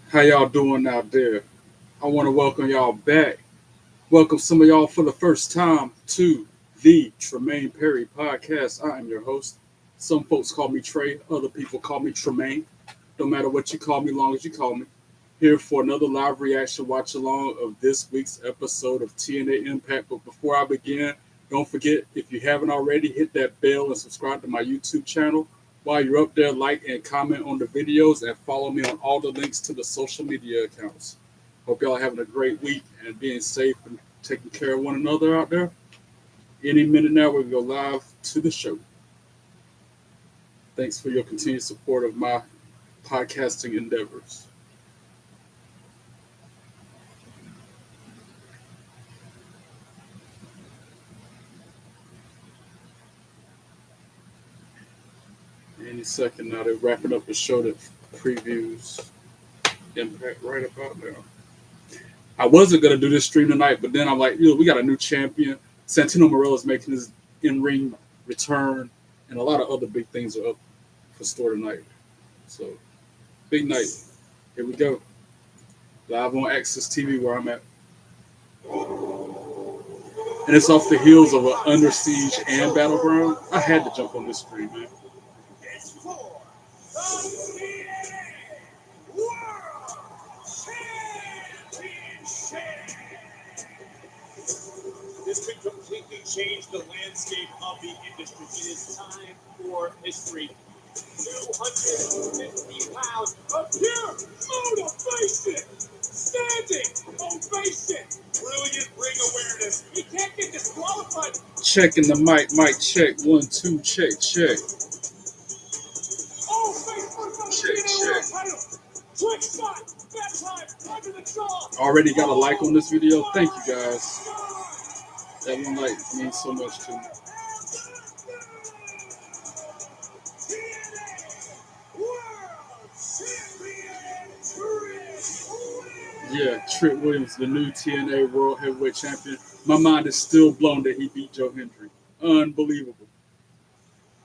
How y'all doing out there? I want to welcome y'all back. Welcome some of y'all for the first time to the Tremaine Perry podcast. I am your host. Some folks call me Trey, other people call me Tremaine. No matter what you call me, long as you call me. Here for another live reaction watch along of this week's episode of TNA Impact. But before I begin, don't forget, if you haven't already, hit that bell and subscribe to my YouTube channel. While you're up there, like and comment on the videos and follow me on all the links to the social media accounts. Hope y'all are having a great week and being safe and taking care of one another out there. Any minute now, we'll go live to the show. Thanks for your continued support of my podcasting endeavors. Any second now, they're wrapping up the show that previews Impact right about now. I wasn't gonna do this stream tonight, but then I'm like, we got a new champion. Santino Morella's making his in-ring return, and a lot of other big things are up for store tonight. So, big night. Here we go. Live on Access TV where I'm at. And it's off the heels of an Under Siege and Battleground. I had to jump on this stream, man. It's for the TNA World Championship. This could completely change the landscape of the industry. It is time for history. 250 pounds of pure motivation. Standing ovation. Brilliant ring awareness. He can't get disqualified. Checking the mic check. 1, 2, check. Check. Already got a like on this video. Thank you guys. That one like means so much to me. Yeah, Trick Williams, the new TNA World Heavyweight Champion. My mind is still blown that he beat Joe Hendry. Unbelievable.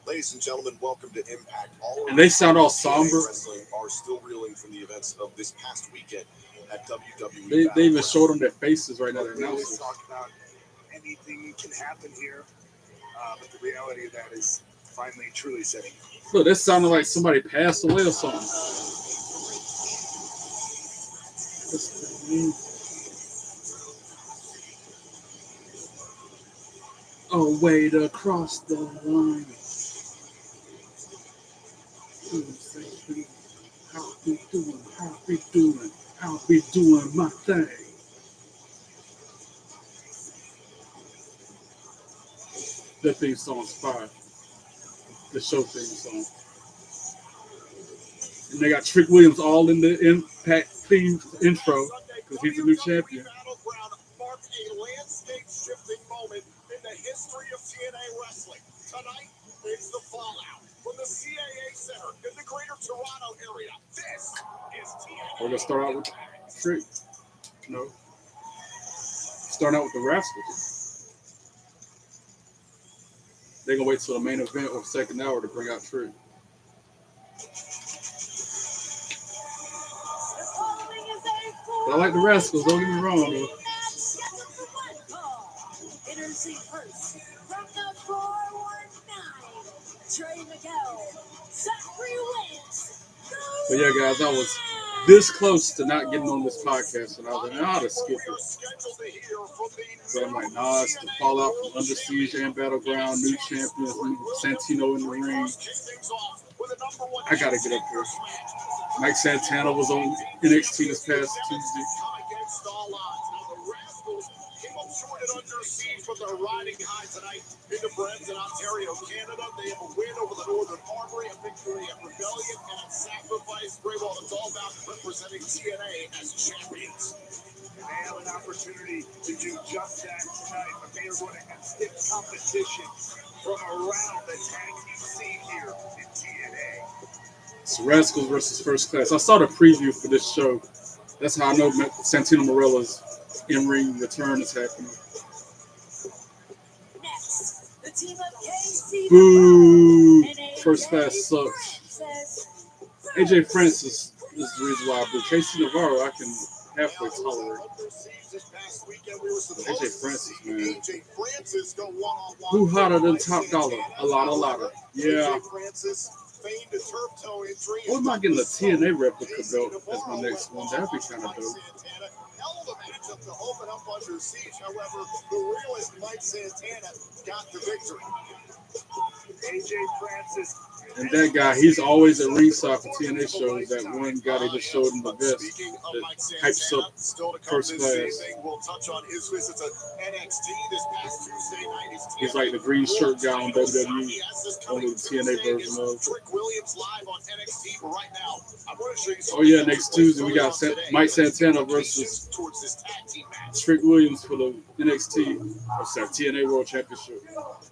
Ladies and gentlemen, welcome to Impact. And they sound all somber. Wrestling are still reeling from the events of this past weekend at WWE. They even showed them their faces right now. They're announcing. Talk about anything can happen here, but the reality of that is finally truly setting. Look, that sounded like somebody passed away or something. Oh, wait, across the line. How be doing my thing. That theme song's fire. The show theme song. And they got Trick Williams all in the Impact theme intro because he's a new champion. Marked a landscape-shifting moment in the history of TNA wrestling. Tonight is the fallout from the CAA Center in the Greater Toronto area. This is TNA. We're gonna start out with Trick. No. Starting out with the Rascals. They're gonna wait till the main event or second hour to bring out Trick. But I like the Rascals, don't get me wrong though. But yeah, guys, I was this close to not getting on this podcast, and I was like, I ought to skip it. But I'm like, nah, it's the fallout from Under Siege and Battleground, new champions, Santino in the ring. I gotta get up here. Mike Santana was on NXT this past Tuesday. Under siege from their riding high tonight into Brampton, Ontario, Canada. They have a win over the Northern Armory, a victory at Rebellion, and at Sacrifice. Great Wall, it's all about representing TNA as champions. And they have an opportunity to do just that tonight, but they are going to have stiff competition from around the tag team scene here in TNA. It's Rascals versus First Class. I saw the preview for this show. That's how I know Santino Morella's in-ring return is happening. Boo! First Class sucks. AJ Francis This is the reason why I boo Casey Navarro. I can halfway tolerate. AJ Francis, man. Who hotter than Top Dollar? A lot. Yeah. What am I getting a TNA replica belt as my next one? That'd be kind of dope. Hell of a matchup to open up under siege. However, the realist Mike Santana got the victory. AJ Francis. And that guy, he's always at ringside for TNA shows. That one guy they just showed in the vest that hypes up first class. We'll touch on his visit to NXT this past Tuesday night. He's like the green shirt guy on WWE, only the TNA version of. Trick Williams live on NXT right now. I want to show you. Oh yeah, next Tuesday we got Mike Santana versus Trick Williams for the NXT, TNA World Championship.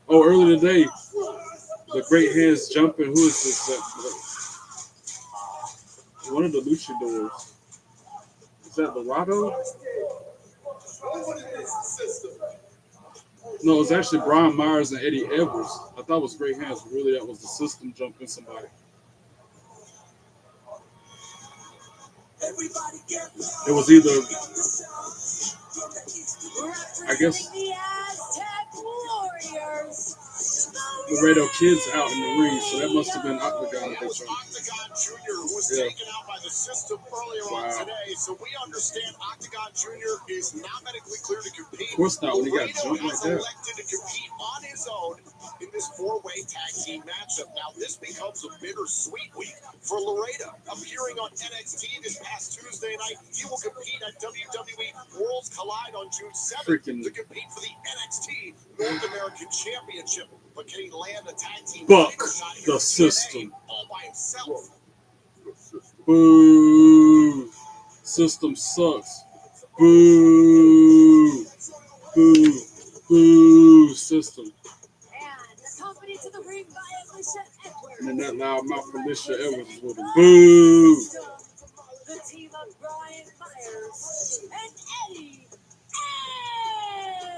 Oh, earlier today, the Great Hands Jumping. Who is this? One of the luchadors. Is that Dorado? No, it's actually Brian Myers and Eddie Edwards. I thought it was Great Hands, but really that was the System jumping somebody. It was either, I guess, Laredo Kids out in the ring, so that must have been Octagon. It was Octagon Jr. who was taken out by the System earlier on today, so we understand Octagon Jr. is not medically clear to compete. Of course not, when he got jumped like that. Elected to compete on his own in this four-way tag team matchup. Now, this becomes a bittersweet week for Laredo. Appearing on NXT this past Tuesday night, he will compete at WWE Worlds Collide on June 7th to compete for the NXT North American Championship. But can he land a tag team? Buck the System. All by himself. Boo. System sucks. Boo. Boo. Boo. System. And then that loud mouth Alicia Edwards is with him. Boo. The team of Brian Myers and Eddie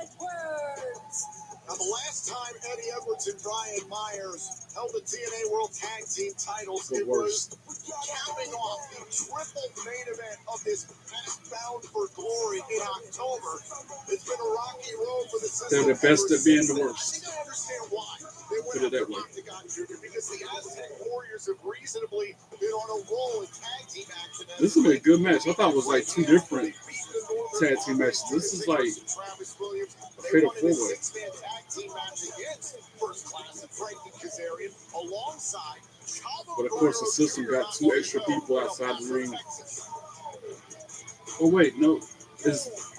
Edwards. Now, the last time Eddie Edwards and Brian Myers held the TNA World Tag Team titles, it was capping off the triple main event of this Path Bound for Glory in October. It's been a rocky road for the System. They're the best at being the worst. I understand why. They went after Octagon Jr. because the Aztec Warriors have reasonably been on a roll in tag team action. This will be a good match. I thought it was like two different tag team matches. This is like a fatal four-way. Team match against First Class and Frankie Kazarian alongside Chavo. But of course, the System got two extra people outside the ring. Oh wait, no, is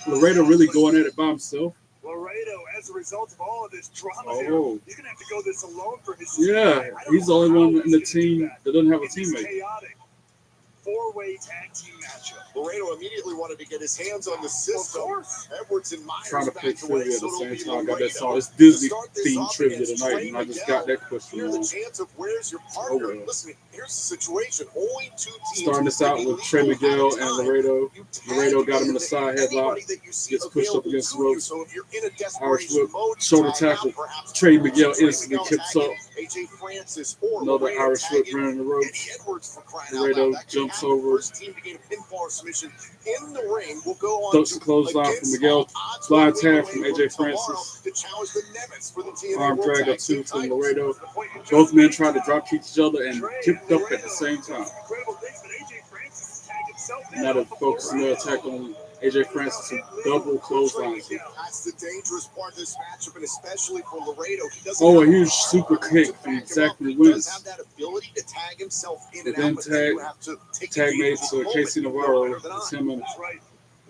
Laredo really going at it by himself? Laredo, as a result of all of this drama here, Oh, he's going to have to go this alone for his yeah, team. he's the only one in the team that doesn't have a teammate. Chaotic four-way tag team matchup. Laredo immediately wanted to get his hands on the System. Of course. Edwards and Myers Trying to play backed away, trivia at so the it'll same be time. I got that Laredo song. It's to Disney start this themed off trivia against tonight, Trey and I just got that question Here's wrong. the chance of where's your partner. Oh, well. Listen, here's the situation. Only two teams. Starting this out with Trey Miguel and Laredo. Laredo got him in a side headlock. Gets pushed up against the ropes. So if you're in a Irish desperation whip, mode, shoulder try out tackle. perhaps Trey Miguel instantly kips up. AJ Francis or Another Laredo Irish whip tagging running the Eddie ropes. Edwards for crying out Laredo loud. That could jumps happen. over. First team to get a pinfall submission in the ring will go on Ducks to the clothesline from against Miguel. odds Flying will tag win from away AJ tomorrow Francis. to challenge the Nemesis for the TNA Arm World drag Tag or two Team from titles. Laredo. Both men tried to drop kick each other and kicked up at the same time. Incredible things, but AJ Francis tagged himself in Now they're off of focusing their Laredo. attack on AJ Francis and double clotheslines. That's the dangerous part of this matchup, and especially for Laredo. He doesn't Oh, a have huge a super partner kick to from back him up. Zachary He does Wentz. have that ability to tag himself in And and then out, but then you tag- have to take Tag made advantage of to the Casey moment. Navarro. Better than I. It's him and That's right.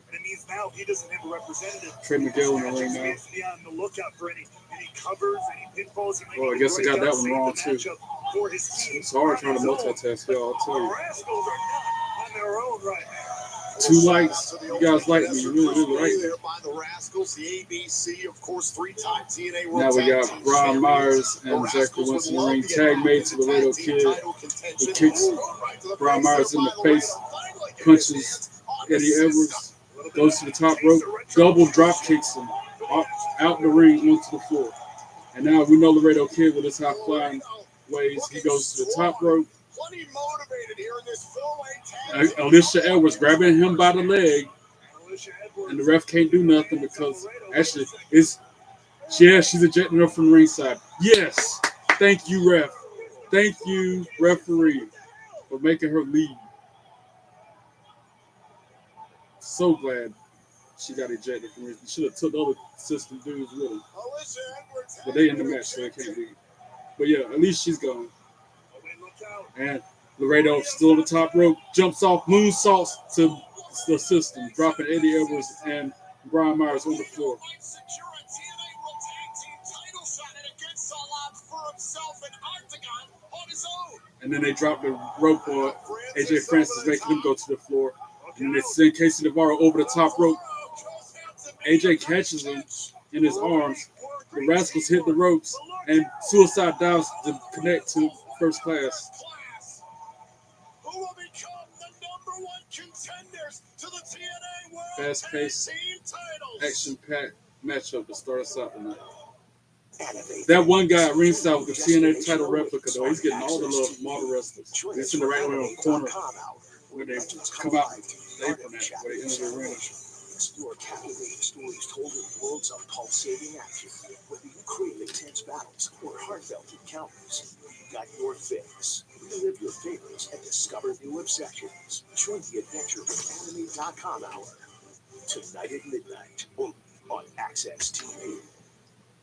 And it means now he doesn't have a representative. Trey Miguel in the This ring matchup now. needs to be on the lookout for any covers, any pinfalls. He might Oh, I need guess to I got break that out, one save wrong, the too. matchup for his team. It's hard trying to On his own. multitask, y'all. I'll tell The you. Rascals are not on their own right now. 2 likes. You guys like me. You really like me. There by the Rascals, the ABC, of course, three-time TNA World Now we Tag got Team Brian champions. Myers The and Zachary Rascals Wentz in would the ring. love to Tag get made back to into the Laredo tag team Kid. title contention. He kicks Right to the Brian face Myers there in the by Laredo. face. Finally getting his Punches hands on the Eddie system. Edwards. Goes to the top rope. Double drop kicks him out the ring onto the floor. And now we know Laredo Kid with his high flying ways. He goes to the top rope. plenty motivated here in this four-way tag. Alicia Edwards grabbing him by the leg, Alicia Edwards. and the ref can't do nothing because actually she's ejecting her from ringside. Yes, thank you, ref. Thank you, referee, for making her leave. So glad she got ejected from ringside. Should have took the other system dudes with her, Alicia Edwards but they in the match, so they can't leave. But yeah, at least she's gone. Oh, wait, look out. And Laredo still on the top rope, jumps off, moonsaults to the system, dropping Eddie Edwards and Brian Myers on the floor. might secure a TNA World Tag Team title shot and against all odds for himself and Octagon on his own. And then they drop the rope on AJ Francis, making him go to the floor. And then they send Casey Navarro over the top rope. AJ catches him in his arms. The Rascals hit the ropes, and Suicide dives to connect to first class. Who will become the #1 contenders to the TNA World Fast-paced, Tag Team titles? Action-packed matchup to start us out tonight. That one guy at ringside with the TNA title replica, though, he's getting all the love from all the wrestlers. He's in the right little corner where they come out the apron at, where they enter the arena. Explore captivating stories told in worlds of pulsating action. Whether you crave intense battles or heartfelt encounters, you got your fix. Relive your favorites and discover new obsessions. Join the adventure with anime.com hour. Tonight at midnight on Access TV.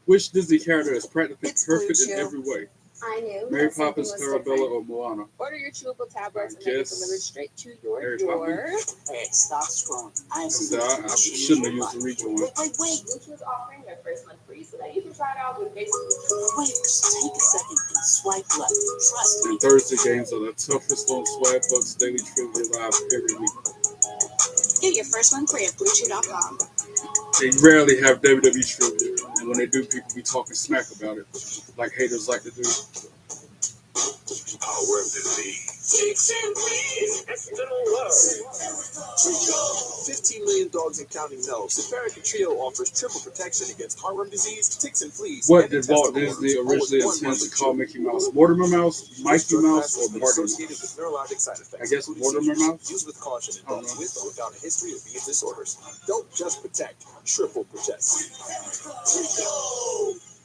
Which Disney character is practically It's perfect Blue in Chew. every way? I knew. Mary that something Poppins, was Clarabella, different. or Moana? Order your chewable tablets and I they get guess delivered straight to your Mary door. Hey, stop strong. I have some I shouldn't have used the rejoin. Wait. Blue Chew is offering their first month free so that you can try it out with basically. Wait, take a second and swipe left. Trust me. And Thursday games are the toughest on Swag Bucks Daily Trivia Live every week. Get your first month free at BlueChew.com. They rarely have WWE trivia, and when they do, people be talking smack about it, like haters like to do. Power of the league. 15 million dogs and counting know. Simparica Trio offers triple protection against heartworm disease, ticks and fleas. What and did Walt Disney originally intend to call Mickey Mouse? Mortimer Mouse, Mikey Mouse, or Marty associated Mouse? with neurologic side effects. I guess including Mortimer seizures. Mouse? Used with caution in I don't dogs know. with or without a history of these disorders. Don't just protect, triple protect.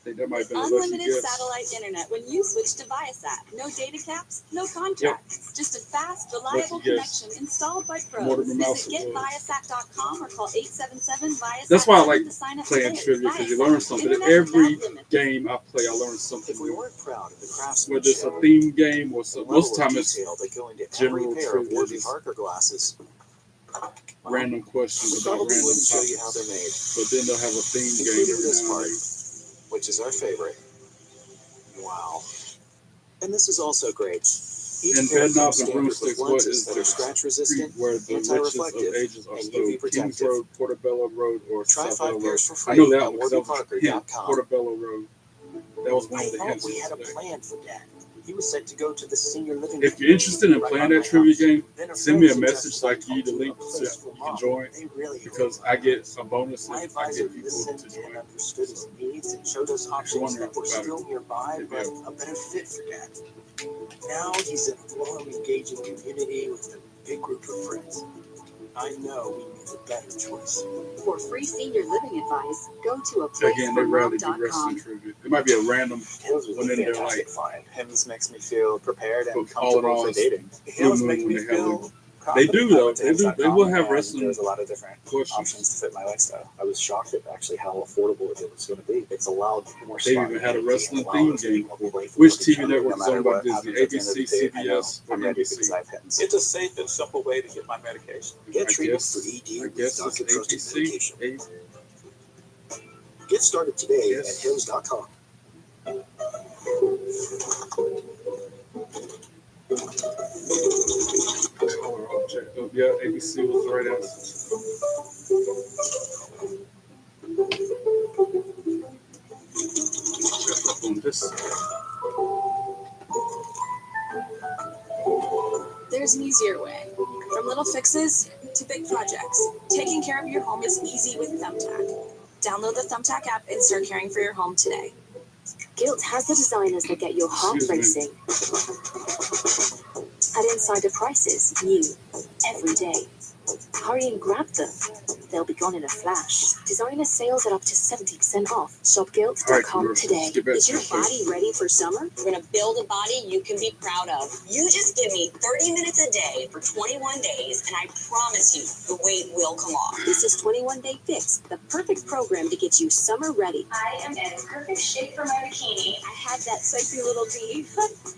I think that might have been a lucky Unlimited guess. satellite internet when you switch to Viasat. No data caps, no contracts. Just a fast, reliable Lucky guess. connection installed by pros. Mortimer Mouse Visit it was. getviasat.com or call 877-VIASAT. That's why I like to sign up playing today. trivia, because you Viasat, learn something. internet Every without limits. game I play, I learn something If we new. weren't proud of the Whether it's craftsmanship, a theme game or the so. level Most of of the time it's detail that go into general every pair of trivia, Warby just Parker glasses. random questions about Probably random wouldn't show you how topics. they're made, But then they'll have a theme game including every this now part, and then. which is our favorite. Wow. And this is also great. Each And pair bed knobs comes and standard broomsticks, with what lenses is that the are scratch street resistant, where the riches of anti-reflective, ages are and stored? UV Kings protective. Road, Portobello Road, or Try Savile 5 Road? pairs for I free know that at one because that was warbyparker.com. Portobello Road. That was one I of the thought hints we had a today. plan for Dad. He was set to go to the senior living. If you're interested in playing that trivia game, send me a message so I can give you the link so you can join, They really because I get a bonus My if I advisor get people listened to and join. understood his needs and showed us options wondering that were about it. still nearby, Maybe but a better fit for Dad. Now he's in a warm, engaging community with a big group of friends. I know we made a better choice. For free senior living advice, go to Again, they rarely do aplaceformom.com. wrestling trivia. It might be a random Hims was one a in there, fantastic find. Hims makes me feel prepared and but all in comfortable all, for it's dating. Blue Hims Moon make when me they have feel They do, though. confident. I went to They do. They will have Hims.com, wrestling and there's a lot of different questions. options to fit my lifestyle. I was shocked at actually how affordable it was going to be. It's allowed more They've fun even had a and wrestling allowed theme us to be game more before. playful Which with each TV other. network No is matter owned by what Disney? happens at the end of the ABC, day, I know CBS, or I'm ready because NBC? I have Hims. It's a safe and simple way to get my medication. Get I treatment guess, for ED I with guess it's doctor-trusted ABC. medication. Get started today Yes. at Hims.com. Oh, I'll check up. Yeah, ABC was the right answer. Check up on this. There's an easier way. From little fixes to big projects, taking care of your home is easy with Thumbtack. Download the Thumbtack app and start caring for your home today. Guilt has the designers that get your heart Excuse me. racing. at insider prices new every day. Hurry and grab them. They'll be gone in a flash. Designer sales at up to 70% off. Shopguild.com today. Is your body ready for summer? We're going to build a body you can be proud of. You just give me 30 minutes a day for 21 days, and I promise you the weight will come off. This is 21 Day Fix, the perfect program to get you summer ready. I am in perfect shape for my bikini. I have that sexy little V.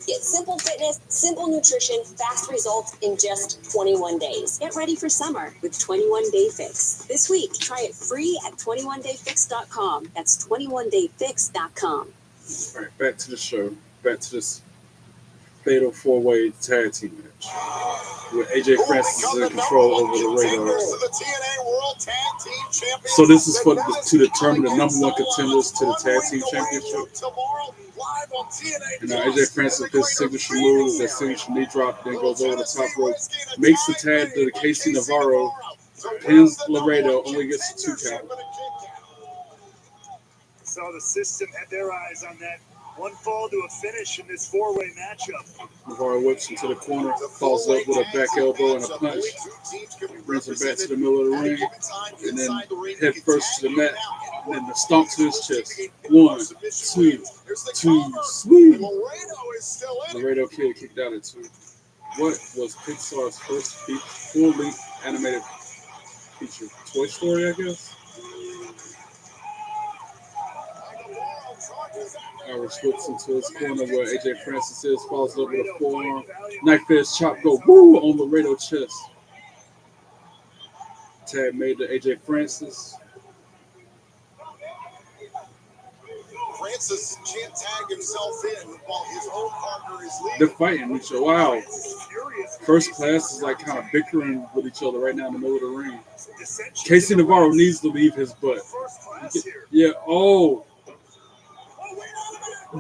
Get simple fitness, simple nutrition, fast results in just 21 days. Get ready for summer with 21 Day Fix. This week, try it free at 21dayfix.com. That's 21dayfix.com. All right, back to the show. Back to this fatal four-way tag team match with AJ Francis in control over the radar. So this is to determine the number one contenders to the tag team championship. And now AJ Francis, his signature move, that signature knee drop, then goes over the top rope, makes the tag to the Casey Navarro, pins Laredo, only gets a 2 count. So the system had their eyes on that one fall to a finish in this four-way matchup. Navarro whips into the corner, falls up with a back elbow and a punch, brings him back to the middle of the ring, and then head first to the mat, and then the stomp to his chest. 1, 2, 2, sweet. Laredo Kid kicked out at 2. What was Pixar's first full-length animated feature? Toy Story, I guess? Irish whips into his corner where AJ Francis is, falls over the forearm. Knife edge chop go woo on Laredo chest. Tag made to AJ Francis. Francis can't tag himself in while his own partner is leaving. They're fighting each other. Wow. First class is like kind of bickering with each other right now in the middle of the ring. Casey Navarro needs to leave his butt. Yeah, oh.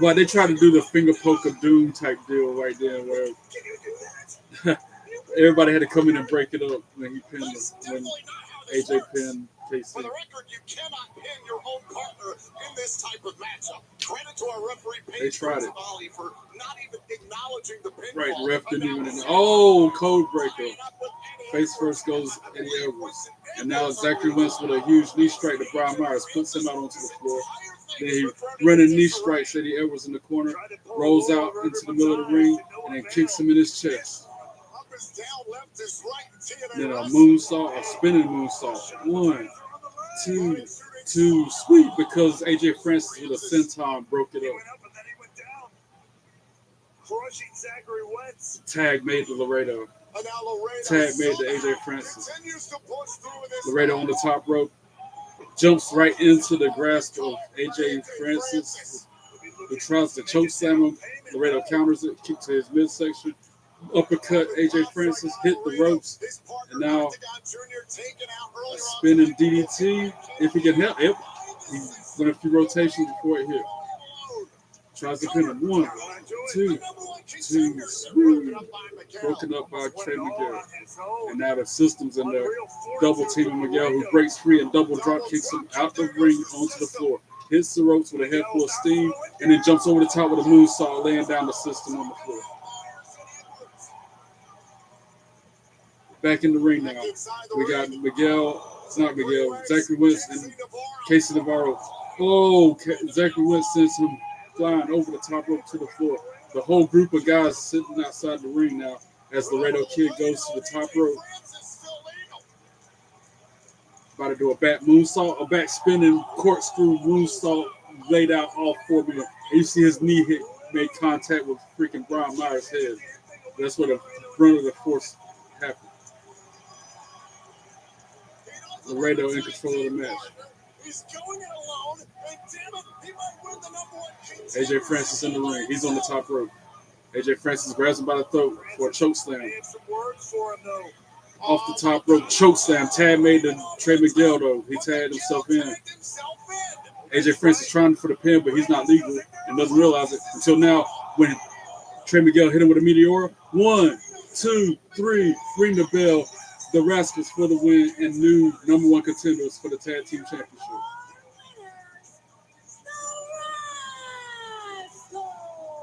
But they try to do the finger poke of doom type deal right there where everybody had to come in and break it up when he pinned when AJ pinned Casey. For the record, you cannot pin your own partner in this type of matchup. Credit to our referee, They tried it. for not even acknowledging the pinfall. Right, the ref didn't even. Oh, code breaker. Face first goes Eddie Edwards. And now Zachary Wentz with a huge knee strike to Brian Myers, puts him out onto the floor. Then he running knee strikes Eddie Edwards in the corner, rolls out into the middle of the ring, and then kicks him in his chest. Then a moonsault, a spinning moonsault. 1, 2, 2, sweet, because AJ Francis with a senton broke it up. Tag made to Laredo. Tag made to AJ Francis. Laredo on the top rope. Jumps right into the grasp of AJ Francis, who tries to choke slam him. Laredo counters it, kick to his midsection. Uppercut, AJ Francis hit the ropes. And now a spinning DDT. If he can help it, he went a few rotations before it hit. Tries to pin him. 1, 2, 2, 3. Broken up by Trey Miguel. And now the system's in there. Double teaming Miguel, who breaks free and double drop kicks him out the ring onto the floor. Hits the ropes with a head full of steam, and then jumps over the top with a moonsault, laying down the system on the floor. Back in the ring now. We got Miguel, it's not Miguel, Zachary Wentz and Casey Navarro. Oh, Zachary Wentz sends him flying over the top rope to the floor. The whole group of guys sitting outside the ring now as Laredo Kid goes to the top rope. About to do a back moonsault, a back spinning corkscrew moonsault laid out all 4 men. And you see his knee hit, made contact with freaking Brian Myers' head. That's where the brunt of the force happened. Laredo in control of the match. AJ Francis in the ring. He's on the top rope. AJ Francis grabs him by the throat for a choke slam. Off the top rope, choke slam. Tag made to Trey Miguel, though. He tagged himself in. AJ Francis trying for the pin, but he's not legal and doesn't realize it until now when Trey Miguel hit him with a Meteora. 1, 2, 3. Ring the bell. The Rascals for the win and new number 1 contenders for the tag team championship.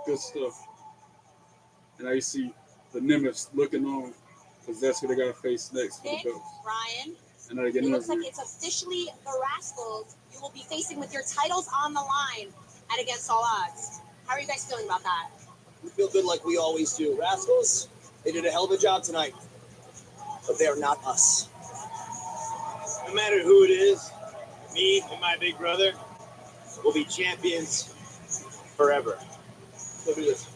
Good stuff. And now you see the Nimitz looking on, because that's who they got to face next for the Nick, belts. Ryan, And then they get it looks like interviewed. it's officially the Rascals you will be facing with your titles on the line at Against All Odds. How are you guys feeling about that? We feel good like we always do. Rascals, they did a hell of a job tonight. But they are not us. No matter who it is, me and my big brother will be champions forever. Look at this.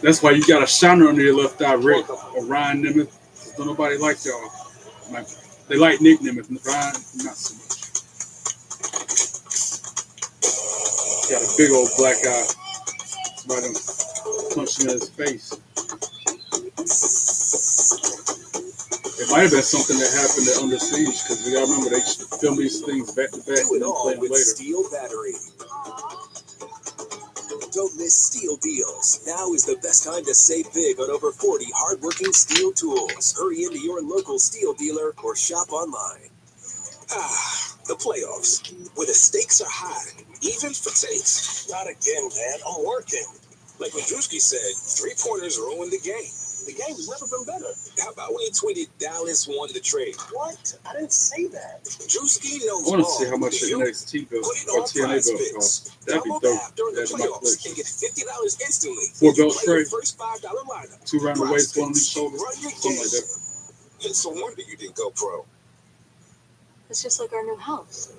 That's why you got a shiner under your left eye, Rick, or Ryan Nimitz. Don't nobody like y'all. Like, they like Nick Nimitz, Ryan, not so much. Got a big old black eye. Somebody punched him in his face. It might have been something that happened at Under Siege, because we gotta remember they film these things back to back Do and it then play all them with later. Steel Battery. Don't miss Steel Deals. Now is the best time to save big on over 40 hardworking steel tools. Hurry into your local steel dealer or shop online. The playoffs, where the stakes are high, even for takes. Not again, man. I'm working. Like when Drewski said, 3-pointers ruined the game. The game has never been better. How about when he tweeted Dallas wanted to trade? What? I didn't say that. Drewski knows I want to see ball. how much If the you NXT belt put it or on TNA Prize belt Picks, cost. That'd be download dope. the app during the Add to my playoffs collection. and get $50 instantly. 4 when you belts play your straight, first $5 lineup. 2 round the Prize waist, 1 on each Picks. shoulder, Run your something like game. that. It's no wonder you didn't go pro. It's just like our new house.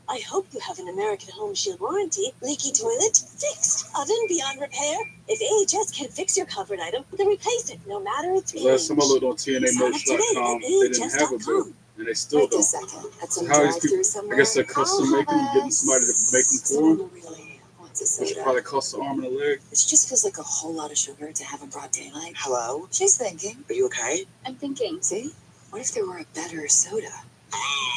I hope you have an American Home Shield warranty. Leaky toilet? Fixed. Oven beyond repair? If AHS can fix your covered item, then replace it, no matter its age. Last time I looked on TNAmerch.com, they didn't have a belt, and they still Wait a don't. second. At So some how these drive-through people, I somewhere. guess they're custom making them, getting somebody to make them for them, Really wants a which soda. probably costs an arm and a leg. It just feels like a whole lot of sugar to have in broad daylight. Hello? She's thinking. Are you okay? I'm thinking. See? What if there were a better soda?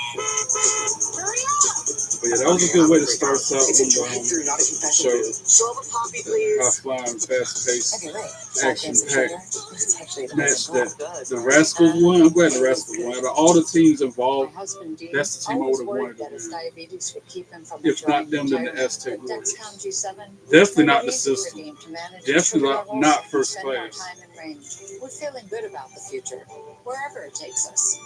Hurry up! But yeah, that was a good way to start out It's a on the drive-through, not a confession show. booth. Silver poppy, High please. flying, fast paced Okay, wait. action Grams of packed sugar. This is actually the match best that the Rascals won. I'm glad the Rascals won. Out of all the teams involved, husband Dean that's the team I always would have worried wanted that to his win. diabetes would keep him from If not enjoying them, then the retirement. Aztec But Warriors. Dexcom G7 Definitely made not it the easy for system. Dean to manage Definitely sugar not levels and first spend more class. time in range. We're feeling good about the future, wherever it takes us.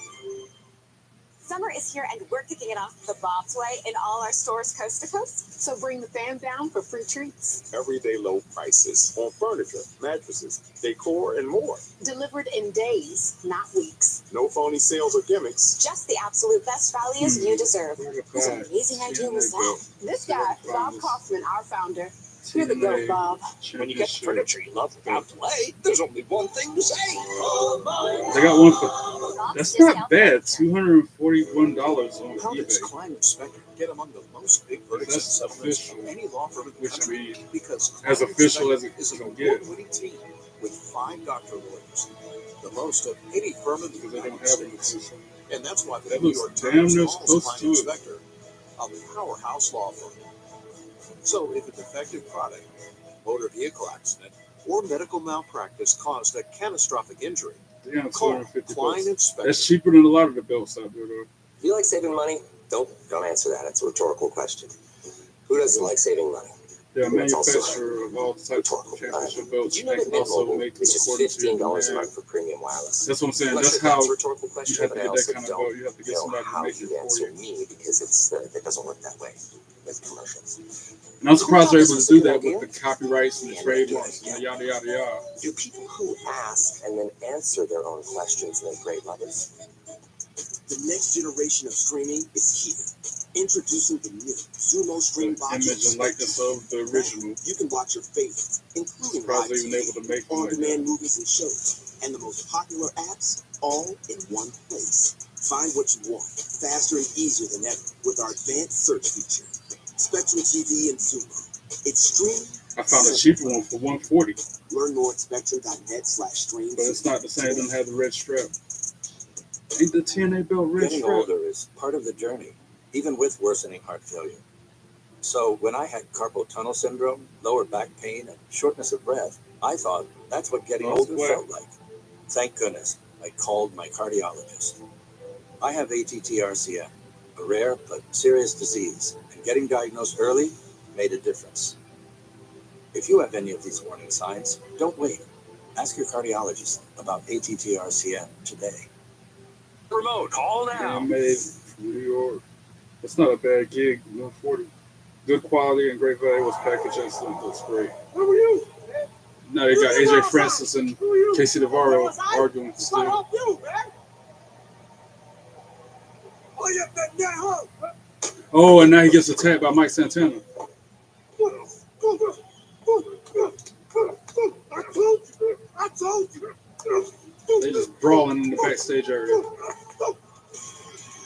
Summer is here and we're kicking it off the Bob's way in all our stores coast to coast. So bring the fam down for free treats. Everyday low prices on furniture, mattresses, decor, and more. Delivered in days, not weeks. No phony sales or gimmicks. Just the absolute best values you deserve. Who's What an amazing idea was that? This guy, Bob Kaufman, our founder. Here the go, Bob. When you get the furniture you love without delay, there's only one thing to say. They got one for, that's not bad, $241 on Providence eBay. Crime Inspector get among the most big verdicts and That's settlements official. from any law firm in the Which I country. mean, Because as Crime official as Inspector it is an can get. award-winning team with 5 doctor lawyers, the most of any firm in the Because they don't United have an States. official. And that's why the That New looks York damn Times near calls close Crime to it. Inspector a powerhouse law firm. So if a defective product, motor vehicle accident, or medical malpractice caused a catastrophic injury, Damn, call 250 Klein bucks. Inspector. That's cheaper than a lot of the belts out there, though. Do you like saving money? Don't answer that. It's a rhetorical question. Who doesn't like saving money? They're a That's also manufacturer of all types of rhetorical. championship Did belts. you know They that can also Mint make Mobile is just according to your $15 a demand. month for premium wireless? That's what I'm saying. I'm not That's sure how that's a rhetorical you question, have but to I get also that kind of don't belt. You have to get know somebody to how make it you for answer you. me because it doesn't work that way with commercials. And I'm surprised they're able to do that with the copyrights and the trademarks and the yada yada yada. Do people who ask and then answer their own questions make great lovers? The next generation of streaming is here. Introducing the new Zumo Stream The image and likeness of the original. You can watch your favorites, including Surprised live they're even TV, able to make them like on-demand that. movies and shows, and the most popular apps, all in one place. Find what you want, faster and easier than ever, with our advanced search feature. Spectrum TV and Zumo. It's streaming. I found a cheaper one for $140, Learn more at spectrum.net/stream. but it's not the same. It doesn't have the red strap. Ain't the TNA belt red Getting strap? older is part of the journey, even with worsening heart failure. So when I had carpal tunnel syndrome, lower back pain, and shortness of breath, I thought that's what getting older felt like. Thank goodness I called my cardiologist. I have ATTR-CM, a rare but serious disease, and getting diagnosed early made a difference. If you have any of these warning signs, don't wait. Ask your cardiologist about ATTR-CM today. Remote, call now. Handmade from New York. It's not a bad gig. 140. Good quality and great value was packaged excellent. That's great. Who are you? Now they got AJ Francis and Casey Navarro arguing It's not still. help you, man. Oh, you bet that home. Oh, and now he gets attacked by Mike Santana. I told you. They just brawling in the backstage area.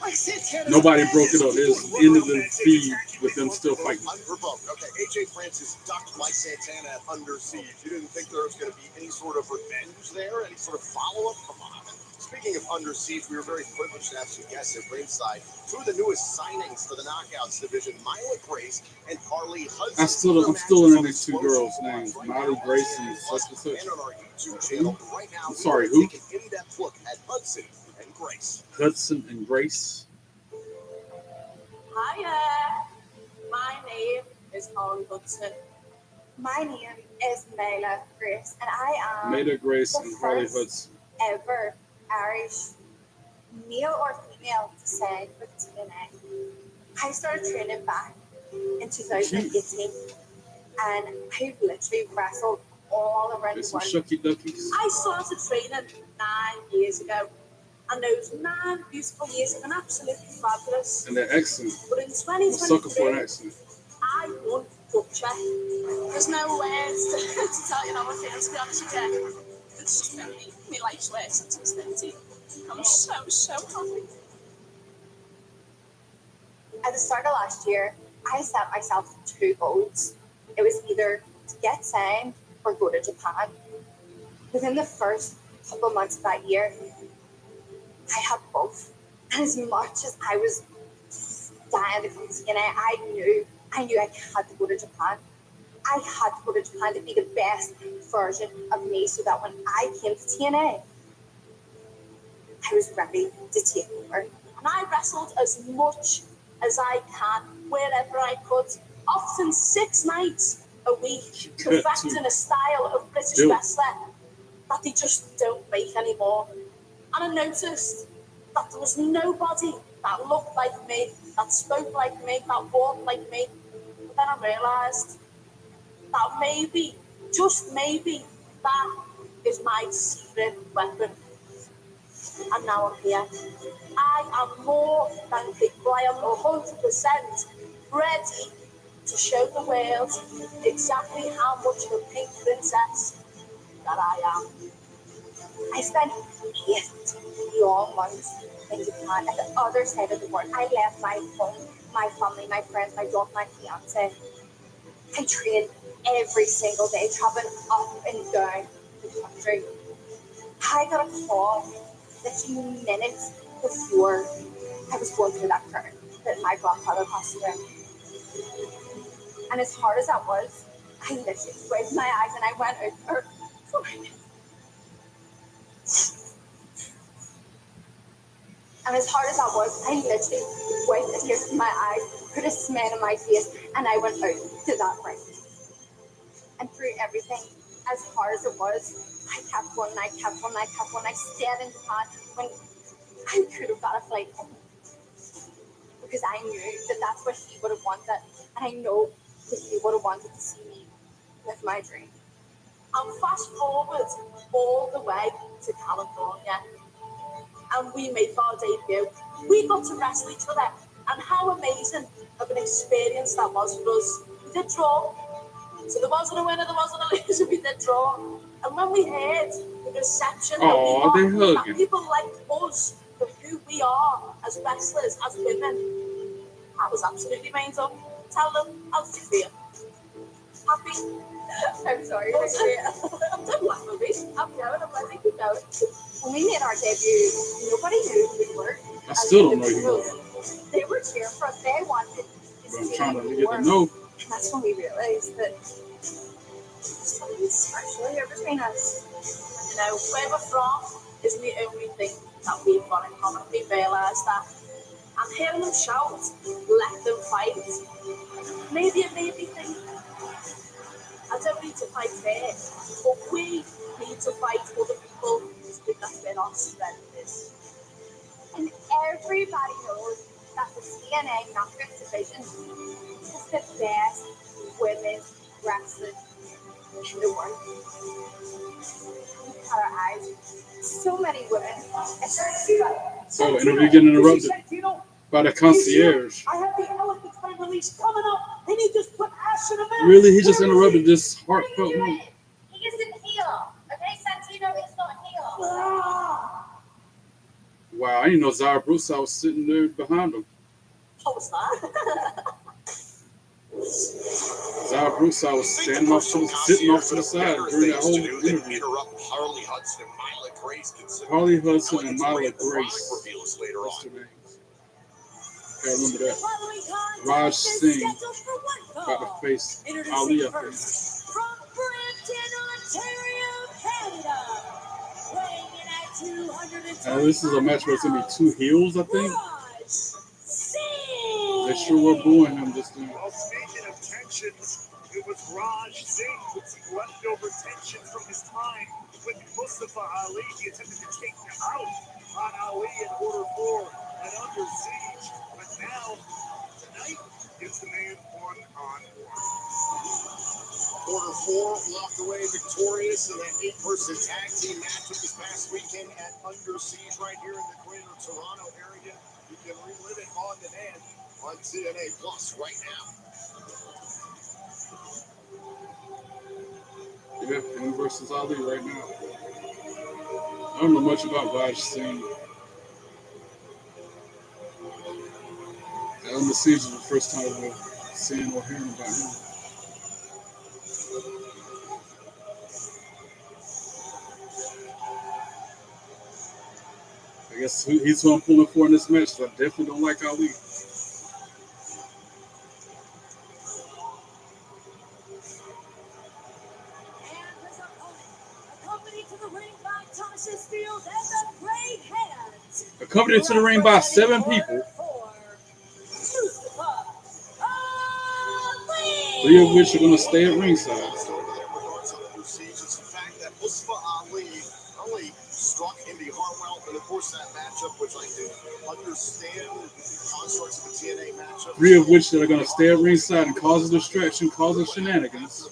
Like Santana. Nobody broke it up. There's end of the feed with them still fighting. Unprovoked. Okay, AJ Francis ducked Mike Santana under siege. You didn't think there was going to be any sort of revenge there? Any sort of follow-up? Come on. Speaking of under siege, we were very privileged to have some guests at ringside. Two of the newest signings for the Knockouts division, Myla Grace and Carly Hudson. I'm still learning these two girls' names. Molly Grace and such and such. And on our YouTube channel right now, I'm sorry, we who? take an in-depth look at Hudson and Grace. Hudson and Grace. Hiya. My name is Holly Hudson. My name is Myla Grace, and I am Maida Grace the and Harley first Hudson. ever Irish male or female to sign with TNA. I started training back in 2018, and I literally wrestled all around There's the some world. shucky duckies. I started training 9 years ago, and those 9 beautiful years have been absolutely fabulous. And their accent. But in I'm a sucker for an 2023, accent. I won Butcher. There's no words to tell you how I feel, to be honest with you. It's just been me life's work since I was 13. I'm so happy. At the start of last year, I set myself 2 goals. It was either to get signed or go to Japan. Within the first couple of months of that year, I had both. And as much as I was dying to come to TNA, I knew I had to go to Japan. I had to go to Japan to be the best version of me so that when I came to TNA, I was ready to take over. And I wrestled as much as I can, wherever I could, often 6 nights a week, perfecting a style of British wrestler that they just don't make anymore. And I noticed that there was nobody that looked like me, that spoke like me, that walked like me. But then I realised that maybe, just maybe, that is my secret weapon. And now I'm here. I am more than capable. I am 100% ready to show the world exactly how much of a pink princess that I am. I spent 8 long months in Japan at the other side of the world. I left my home, my family, my friends, my dog, my fiance. I trained every single day, traveling up and down the country. I got a call a few minutes before I was going through that curtain that my grandfather passed away. And as hard as that was, I literally wiped my eyes and I went out. And as hard as that was, I literally wiped the tears from my eyes, put a smile on my face, and I went out to that ring. And through everything, as hard as it was, I kept going, I kept going, I kept going. I stayed in Japan when I could have got a flight home. Because I knew that that's what he would have wanted. And I know that he would have wanted to see me live my dream. And fast forward all the way to California, and we made our debut. We got to wrestle each other, and how amazing of an experience that was for us. We did draw, so there wasn't a winner, there wasn't a loser, we did draw. And when we heard the reception that people liked us for who we are as wrestlers, as women, I was absolutely made up. Tell them, how do you feel? Happy? I'm sorry. Don't laugh at me. I'm going, I'm letting you know. When we made our debut, nobody knew who we were. I still don't know who you are. They were cheering for us. They wanted But I'm trying to get to know. And that's when we realized that something special here between us. You know, where we're from isn't the only thing that we've got in common. We realised that. And hearing them shout, let them fight, maybe it made me think, I don't need to fight fair, but we need to fight other people because that's where our strength is. And everybody knows that the TNA Knockouts division is the best women's wrestling in the world. Look at our eyes. So many women. So, interview getting interrupted by the concierge. I have the elephant time release coming up, and he just put ass in a mouth. Really, he just interrupted this heartfelt moment. He isn't here. Okay, Santino is not here. Wow, I didn't know Zara Bruce was sitting there behind him. Oh, it's not. Zara Bruce was sitting off to the side during that whole interview. Harley Hudson and Myla Grace. Harley Hudson and Myla Grace. What's their names? Gotta remember that. Raj Singh about to face Ali, I think. From Brampton, Ontario, Canada. Weighing in at 220 Now, this is a match where it's going to be two heels, I think. Raj Singh. They sure were booing him this time. Well, speaking of tensions, it was Raj Singh with some leftover tension from his time with Mustafa Ali. He attempted to take him out on Ali in order 4 and under siege. But now, tonight, it's the man one-on-one. Order 4 walked away victorious in that 8-person tag team matchup this past weekend at Under Siege right here in the greater Toronto area. You can relive it on demand on TNA Plus right now. Yeah, him versus Ali right now. I don't know much about Raj Singh. Under Siege is the first time we're seeing or hearing about him. I guess he's who I'm pulling for in this match. So I definitely don't like Ali. Accompanied to the ring by 7 people, 3 of which are going to stay at ringside. It's the fact that Mustafa Ali only struck Indy Hartwell, and of course that matchup, which I can understand constructs of a TNA matchup. 3 of which that are going to stay at ringside and cause a distraction, causing shenanigans.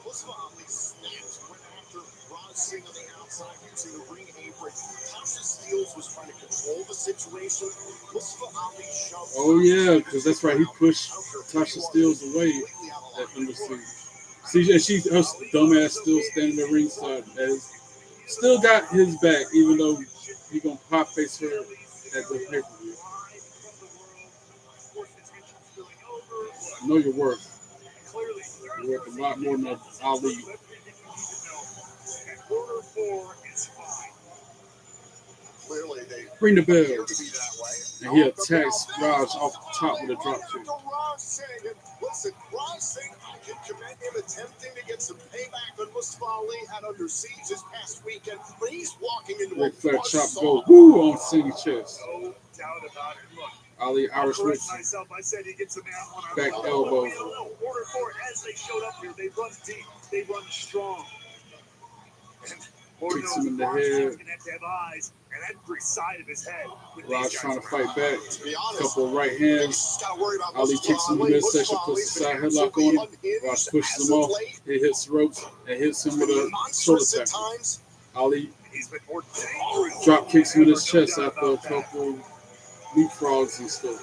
Mustafa Ali snapped, went after Raj Singh on the outside using the ring apron. Tasha Steelz was trying to control the situation. Mustafa Ali shoved. Oh yeah, because that's right. He pushed Tasha Steelz away at Under Siege. See, her dumbass still standing at ringside. Still got his back, even though he gonna pop face her at the pay-per-view. Know your worth. You're worth a lot more than Ali. Order 4 is fine. Clearly, they Ring the bell. appear to be that way. And he attacks Raj off the top with a drop kick. Raj Singh. Listen, Raj Singh, I can commend him attempting to get some payback on Mustafa Ali at Under Siege this past weekend, but he's walking into Ric a Flair chop buzzsaw. goes woo on Singh's chest. No doubt about it. Look, Ali Irish whip, myself, I said he gets a man one-on-one. back elbow. Order 4, as they showed up here, they run deep, they run strong. And Lord Kicks knows him in the Raj head. Singh's gonna have to have eyes and every side of his head. Raj trying to fight back. To be honest, Couple of right you hands. just gotta worry about Ali Mustafa kicks him in the Ali. midsection, Mustafa puts a Ali's side been headlock on him. absolutely Raj unhinged pushes as him of off. late. He hits the ropes and hits him with a shoulder Monstrous at tackle. times. Ali He's been more dangerous. drop kicks him in his No chest doubt after a about that. couple leapfrogs and stuff.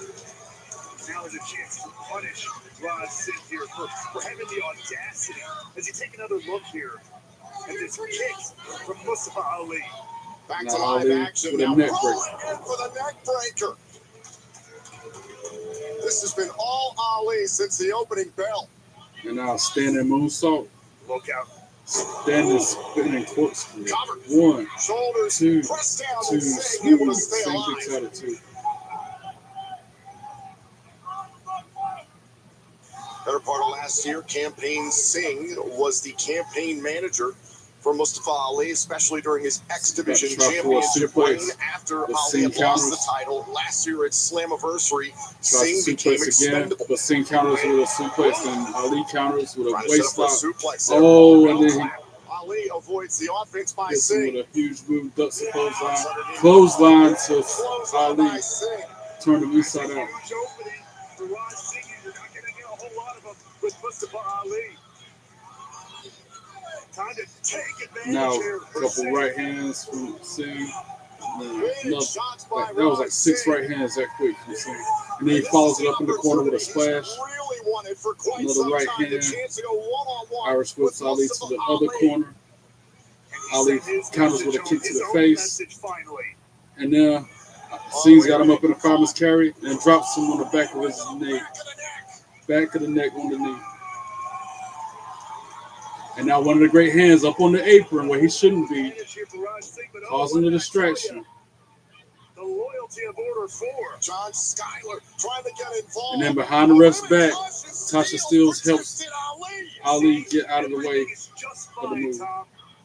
Now there's a chance to punish Raj Singh here for having the audacity. As you take another look here at this kick from Mustafa Ali. Back Now to live Ali action. with a Now neck rolling in for the neck breaker. This has been all Ali since the opening bell. And now standing moonsault, Look out. standing spinning corkscrew. Covered. 1, Shoulders 2, pressed down 2, and staying able to smooth. stay Same alive. kicks out of 2. Better part of last year, Campaign Singh was the campaign manager for Mustafa Ali, especially during his X Division Try for a championship suplex. reign after But Ali Singh had lost the counters. title last year at Slammiversary. Tries Singh to became suplex again, expendable. but Singh counters with a suplex, and Ali counters with a Trying to waist set up lock. a suplex there. Oh, and then Ali avoids the offense by he hits him Singh. with a huge move, ducks the clothesline to Ali, By Singh. turn him inside out. Huge opening for Raj Singh. You're not going to get a whole lot of them with Mustafa Ali. Time to take advantage Now, here a for couple Singh. right hands from Singh. Shots by That was like 6 Singh. right hands that quick from Singh. And then he follows it up in the corner with a splash. Really wanted for quite Another some right time, hand. the chance to go one-on-one Irish whips with Ali to Mustafa the other Ali. corner. And he Ali sent his counters with a message kick home, to his the own face. message finally. And now Singh's got him up in a farmer's carry and drops him on the back of his neck. Back of the neck on the knee. And now one of the great hands up on the apron where he shouldn't be, causing a distraction. The loyalty of Order 4. John Skyler trying to get involved. And then behind the ref's back, Tasha Steelz helps Ali get out of the way of the move.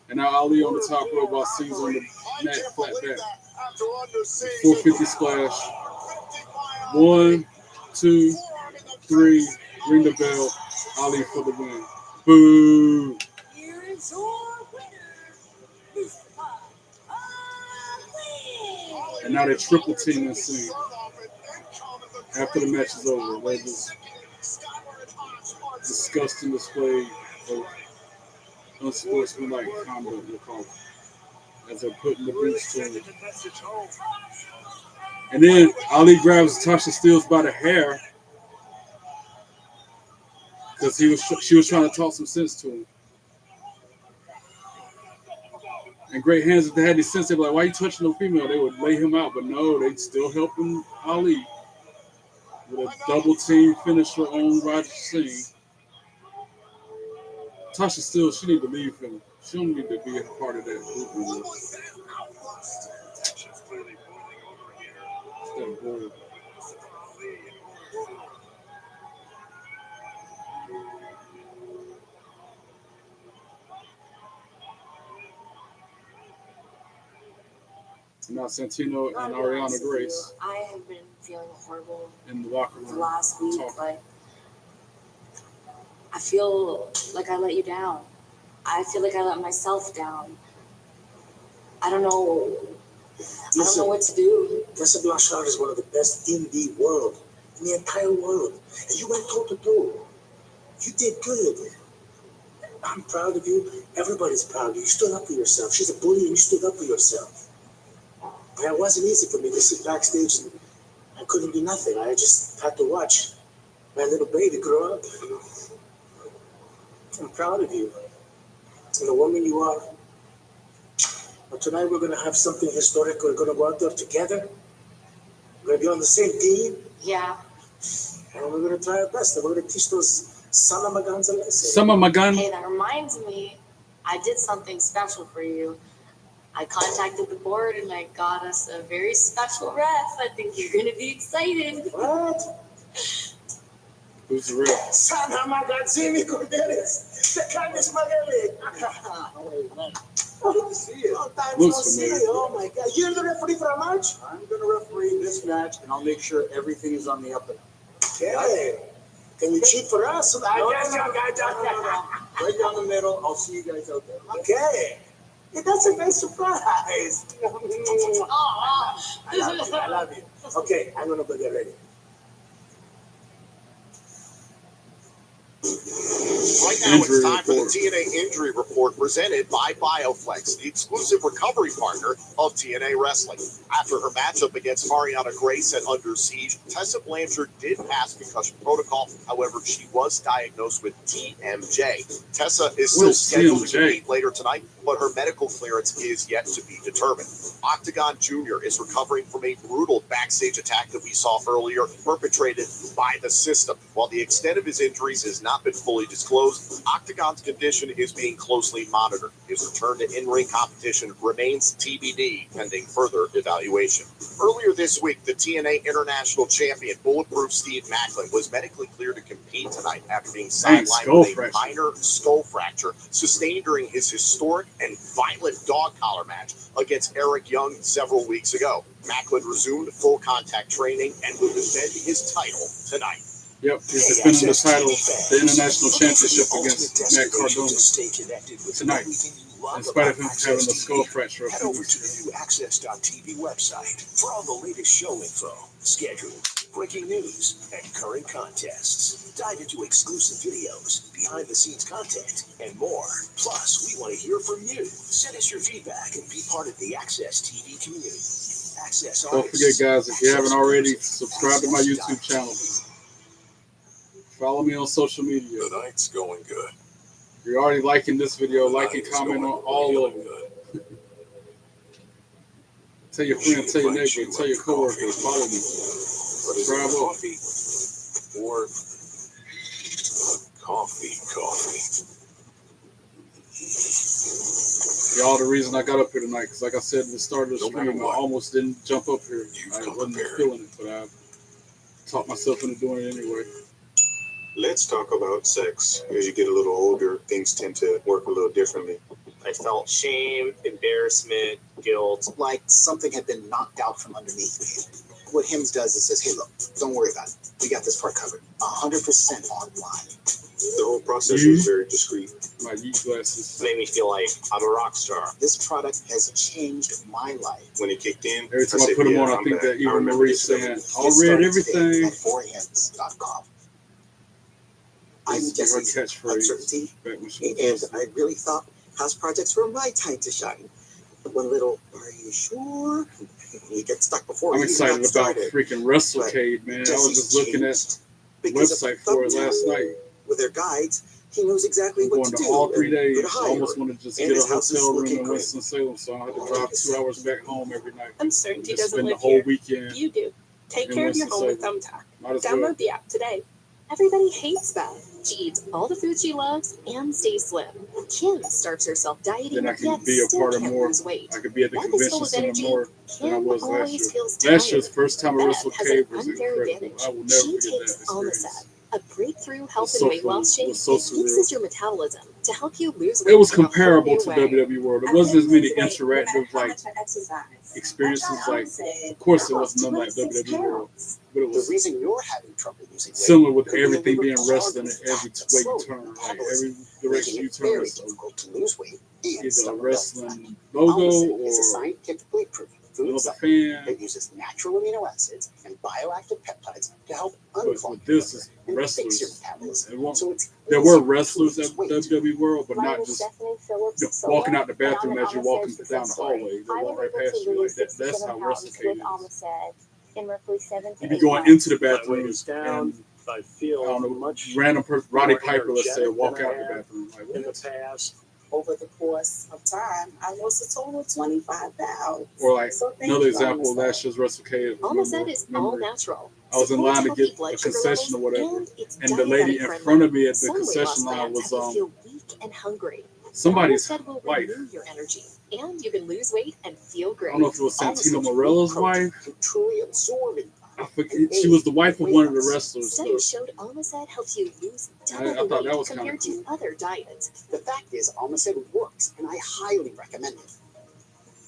And now Ali on the top rope while Singh's on the mat flat back. 450 splash. 1, 2, 3. Ring the bell. Ali for the win. Boo! Here is your winner, Mustafa Ali. And now they're triple teaming Singh. After the match is over, they just disgusting display of unsportsmanlike conduct, we'll call it, as they're putting the boots to him. And then Ali grabs Tasha Steelz by the hair because she was trying to talk some sense to him. And great hands, if they had any sense, they'd be like, why are you touching no female? They would lay him out, but no, they'd still helping Ali with a double team finisher on Roger Singh. Tasha Steelz, she need to leave him. She don't need to be a part of that group anymore. It's that bull. Now Santino and Ariana Grace I have been feeling horrible in the locker the room. last week. talking. Like, I feel like I let you down. I feel like I let myself down. I don't know. I don't know what to do. Tessa Blanchard is one of the best in the world, in the entire world. And you went toe-to-toe. You did good. I'm proud of you. Everybody's proud of you. You stood up for yourself. She's a bully and you stood up for yourself. And it wasn't easy for me to sit backstage and I couldn't do nothing. I just had to watch my little baby grow up. I'm proud of you. And the woman you are. But tonight we're going to have something historic. We're going to go out there together. We're going to be on the same team. Yeah. And we're going to try our best. And we're going to teach those Sana Magans a lesson. Some of my gun. Hey, that reminds me, I did something special for you. I contacted the board and I got us a very special ref. I think you're going to be excited. What? Who's the real? Sana Magazini Cordelis. The kindness Magali. Oh, good to see you. Long time no Looks see. familiar. Oh my God. You're the referee for a match? I'm going to referee this match, and I'll make sure everything is on the up and up. Okay. Can you cheat for us? No. Right down the middle. I'll see you guys out there. Okay. Yeah, that's a nice surprise. I love you. I love you. Okay, I'm going to go get ready. Right now, Injury it's time for the report. TNA injury report presented by BioFlex, the exclusive recovery partner of TNA Wrestling. After her matchup against Ariana Grace at Under Siege, Tessa Blanchard did pass concussion protocol. However, she was diagnosed with TMJ. Tessa is still What is scheduled to TMJ? compete later tonight, but her medical clearance is yet to be determined. Octagon Jr. is recovering from a brutal backstage attack that we saw earlier, perpetrated by the system. While the extent of his injuries has not been fully disclosed, Octagon's condition is being closely monitored. His return to in-ring competition remains TBD, pending further evaluation. Earlier this week, the TNA International Champion, Bulletproof Steve Macklin, was medically cleared to compete tonight after being sidelined with a minor skull fracture sustained during his historic and violent dog collar match against Eric Young several weeks ago. Macklin resumed full contact training and will defend his title tonight. Yep, he's defending the title, the International Championship against Matt Cardona tonight, in spite of him having a skull fracture. Head over to the new Access.tv website for all the latest show info, schedules, breaking news, and current contests. Dive into exclusive videos, behind-the-scenes content, and more. Plus, we want to hear from you. Send us your feedback and be part of the Access TV community. Access Don't forget, guys, if you haven't already, subscribe to my YouTube channel. Follow me on social media. The night's going good. If you're already liking this video, like and comment on all of them. Tell your friend, tell your neighbor, tell your coworkers, follow me. Subscribe up. Coffee or coffee. Y'all, the reason I got up here tonight, because like I said at the start of the stream, I almost didn't jump up here. I wasn't feeling it, but I talked myself into doing it anyway. Let's talk about sex. As you get a little older, things tend to work a little differently. I felt shame, embarrassment, guilt. Like something had been knocked out from underneath me. What HIMS does is says, hey, look, don't worry about it. We got this part covered. 100% online. The whole process was very discreet. My yeet glasses Made me feel like I'm a rock star. This product has changed my life. When it kicked in, every time I said, put them yeah, on, I I'm think back. that even remember Marie's this saying, episode. I read everything. At 4hims.com. I'm This is her Jesse's catchphrase. Uncertainty, Back when she and was I really thought house projects were my time to shine. One little, are you sure? You get stuck before I'm you excited even got about started. freaking WrestleCade, man. I was just looking at the Because website of for it Thumbtack, last night. With their guides, he knows exactly I'm what going to to do. all 3 and days. who to I hire. almost want to just And get a his house is hotel room looking in great. Winston-Salem, so I don't have to drive 2 hours back home every night. Uncertainty Just doesn't spend the live whole here. weekend. You do. Take in care of your home with Winston-Salem. Thumbtack. Might as well. Download the app today. Everybody hates Beth. She eats all the food she loves and stays slim. Kim starts herself dieting, Then I can yet be a still part of can't more. lose weight. I could be at the Beth is full convention of center energy. more than I Kim was last always year. feels Last year's tired. first time at Beth has an WrestleCade was unfair incredible. advantage. I will never She forget that takes experience. Almacet, a breakthrough health so and weight fun. loss It shake was so that surreal. fixes your metabolism to help you lose weight. It was in a whole comparable new to way. WWE World. It wasn't as many interactive like experiences. Like, of course, it was none like WWE World, but it The was reason you're having trouble losing weight similar with could be a everything liver being clogged wrestling with in every fat way you slowing turn. your Like metabolism, every direction making you it turn, very it's difficult to lose weight and either a stomach wrestling logo Almacet is a or scientifically proven food another supplement fan. that uses natural amino acids and bioactive peptides to help But unclog with your this liver is and fix your wrestlers. metabolism. It won't- So it's There easier were to wrestlers lose at weight. WWE World, but My not name is just Stephanie Phillips walking out the Silva, and bathroom I'm as you're an walking Almacet down the success hallway. story. They I walk was right able past to you like lose that. That's 67 how pounds WrestleCade with is. Almacet in roughly 7 to You be 8 going months. into the My weight bathroom is down. and I feel I don't know, much random person, Roddy more Piper, let's say, energetic walk than I out the have bathroom. Like, in the what? past. Over the course of time, I lost a total of 25 pounds. Or like So thank another you, example, Almacet. last year's WrestleCade. Almacet is all Remember, natural. I was in supports line to healthy get blood a sugar concession or levels, whatever, and it's and the lady in diabetic front of me at the Some weight concession loss line plans was have you feel weak and hungry. somebody's Almacet will wife. renew your energy, and you can lose weight and feel I great. don't know if it was Santino Morella's wife. Truly absorbing. I forget. She was the wife of one of the wrestlers. So Studies showed Almacet helps you lose double I the thought that weight was kinda compared cool. to other diets. The fact is, Almacet works, and I highly recommend it.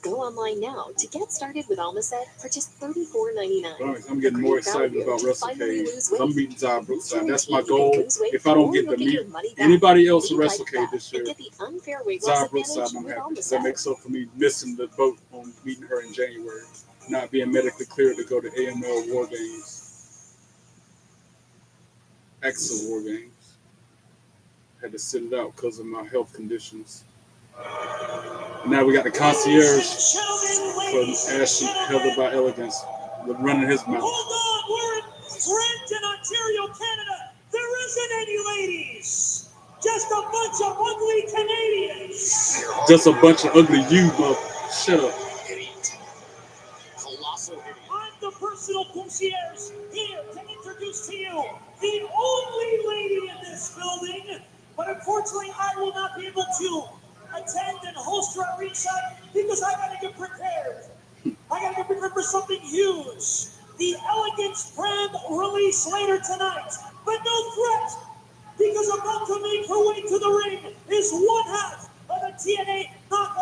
Go online now to get started with Almacet for just $34.99. I'm getting more excited about WrestleCade because I'm meeting Zara Brookside. That's my goal. If I don't get to meet anybody else at WrestleCade this year, Get the unfair weight Zara loss Brookside, advantage I'm with happy because that Almacet. makes up for me missing the boat on meeting her in January, not being medically cleared to go to AML War Games, Axel War Games. Had to sit it out because of my health conditions. Now we got the concierge from Ashton Heather by Elegance running his mouth. Hold on, we're in Brampton, Ontario, Canada. There isn't any ladies. Just a bunch of ugly Canadians. Just a bunch of ugly you, mother. Shut up. Colossal idiot. I'm the personal concierge here to introduce to you the only lady in this building. But unfortunately, I will not be able to attend and host her ringside because I gotta get prepared. I gotta get prepared for something huge. The Elegance brand release later tonight. But no threat, because about to make her way to the ring is one half of the TNA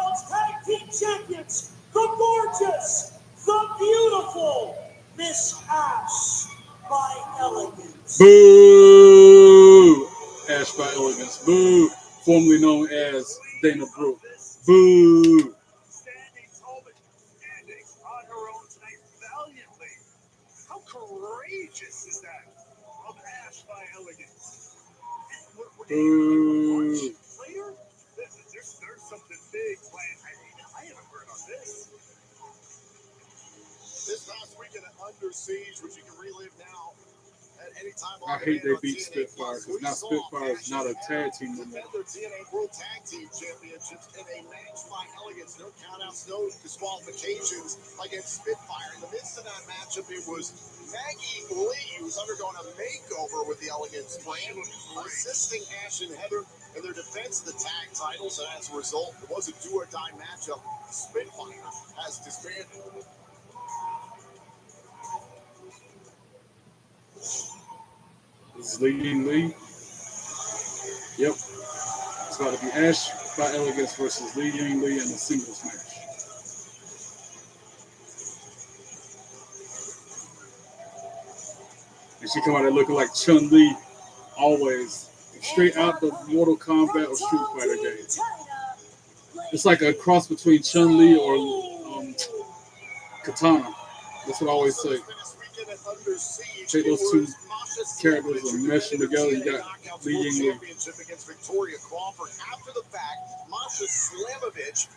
Knockouts Tag Team Champions, the gorgeous, the beautiful Miss Ash by Elegance. Boo! Ash by Elegance. Boo! Formerly known as Dana Brooke. Boo! Standing tall but standing on her own tonight valiantly. How courageous is that of Ash by Elegance? Boo! Later, there's something big planned. I haven't heard on this. This past weekend at Under Siege, which you can relive now at any time. I hate they beat Spitfire because now Spitfire is not a tag team no more. Defend their TNA World Tag Team Championships in a match by Elegance. No countouts, no disqualifications against Spitfire. In the midst of that matchup, it was Maggie Lee, who was undergoing a makeover with the Elegance brand, assisting Ash and Heather in their defense of the tag titles. And as a result, it was a do-or-die matchup. Spitfire has disbanded. This is Lee Ying Lee. Yep. It's about to be Ash by Elegance versus Lee Ying Lee in a singles match. And she come out there looking like Chun-Li always. Straight out the Mortal Kombat or Street Fighter game. It's like a cross between Chun-Li or Katana. That's what I always say. Take those two characters and mesh them together. You got Lee Ying Lee. Against Victoria Crawford. After the fact, Masha Slamovich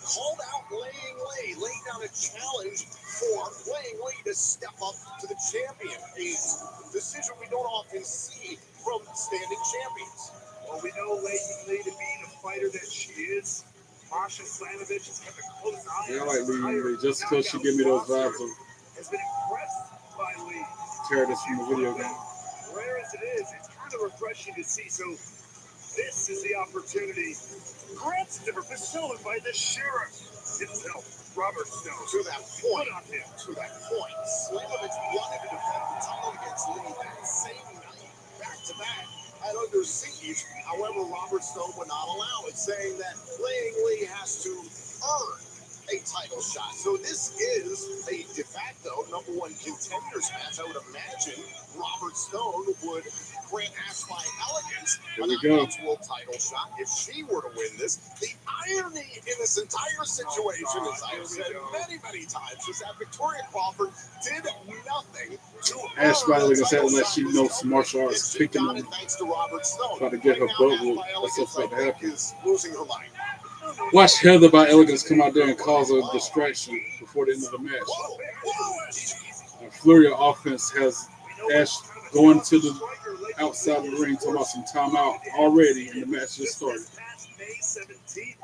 called out Laying Lee, laying down a challenge for Laying Lee to step up to the champion. A decision we don't often see from standing champions. Well, we know Laying Lee to be the fighter that she is. Masha Slamovich has kept a close eye Yeah, I on like Lee Ying Lee just because she give me those vibes of has been impressed by Lee. Terrorists from the video game. Rare as it is, it's kind of refreshing to see. So this is the opportunity granted to her, bestowed by the sheriff himself, Robert Snow. To that point, Good on him. to that point, Slamovich wanted to defend the title against Lee that same night, back to back, at Under Siege. However, Robert Stone would not allow it, saying that Laying Lee has to earn a title shot. So this is a de facto #1 contenders match. I would imagine Robert Stone would grant Ash by Elegance a Knockouts World title shot if she were to win this. The irony in this entire situation, as I have said many times, is that Victoria Crawford did nothing to Ash by Elegance earn unless she knows some martial arts kicking got on. it thanks to Robert Stone. Try to get her Right butt now, Ash whooped. by That's Elegance, what's about to I think, happen. is losing her mind. Watch Heather by Elegance come out there and cause a distraction before the end of the match. A flurry of offense has Ash going to the outside of the ring, talking about some timeout already, and the match just started. May 17th,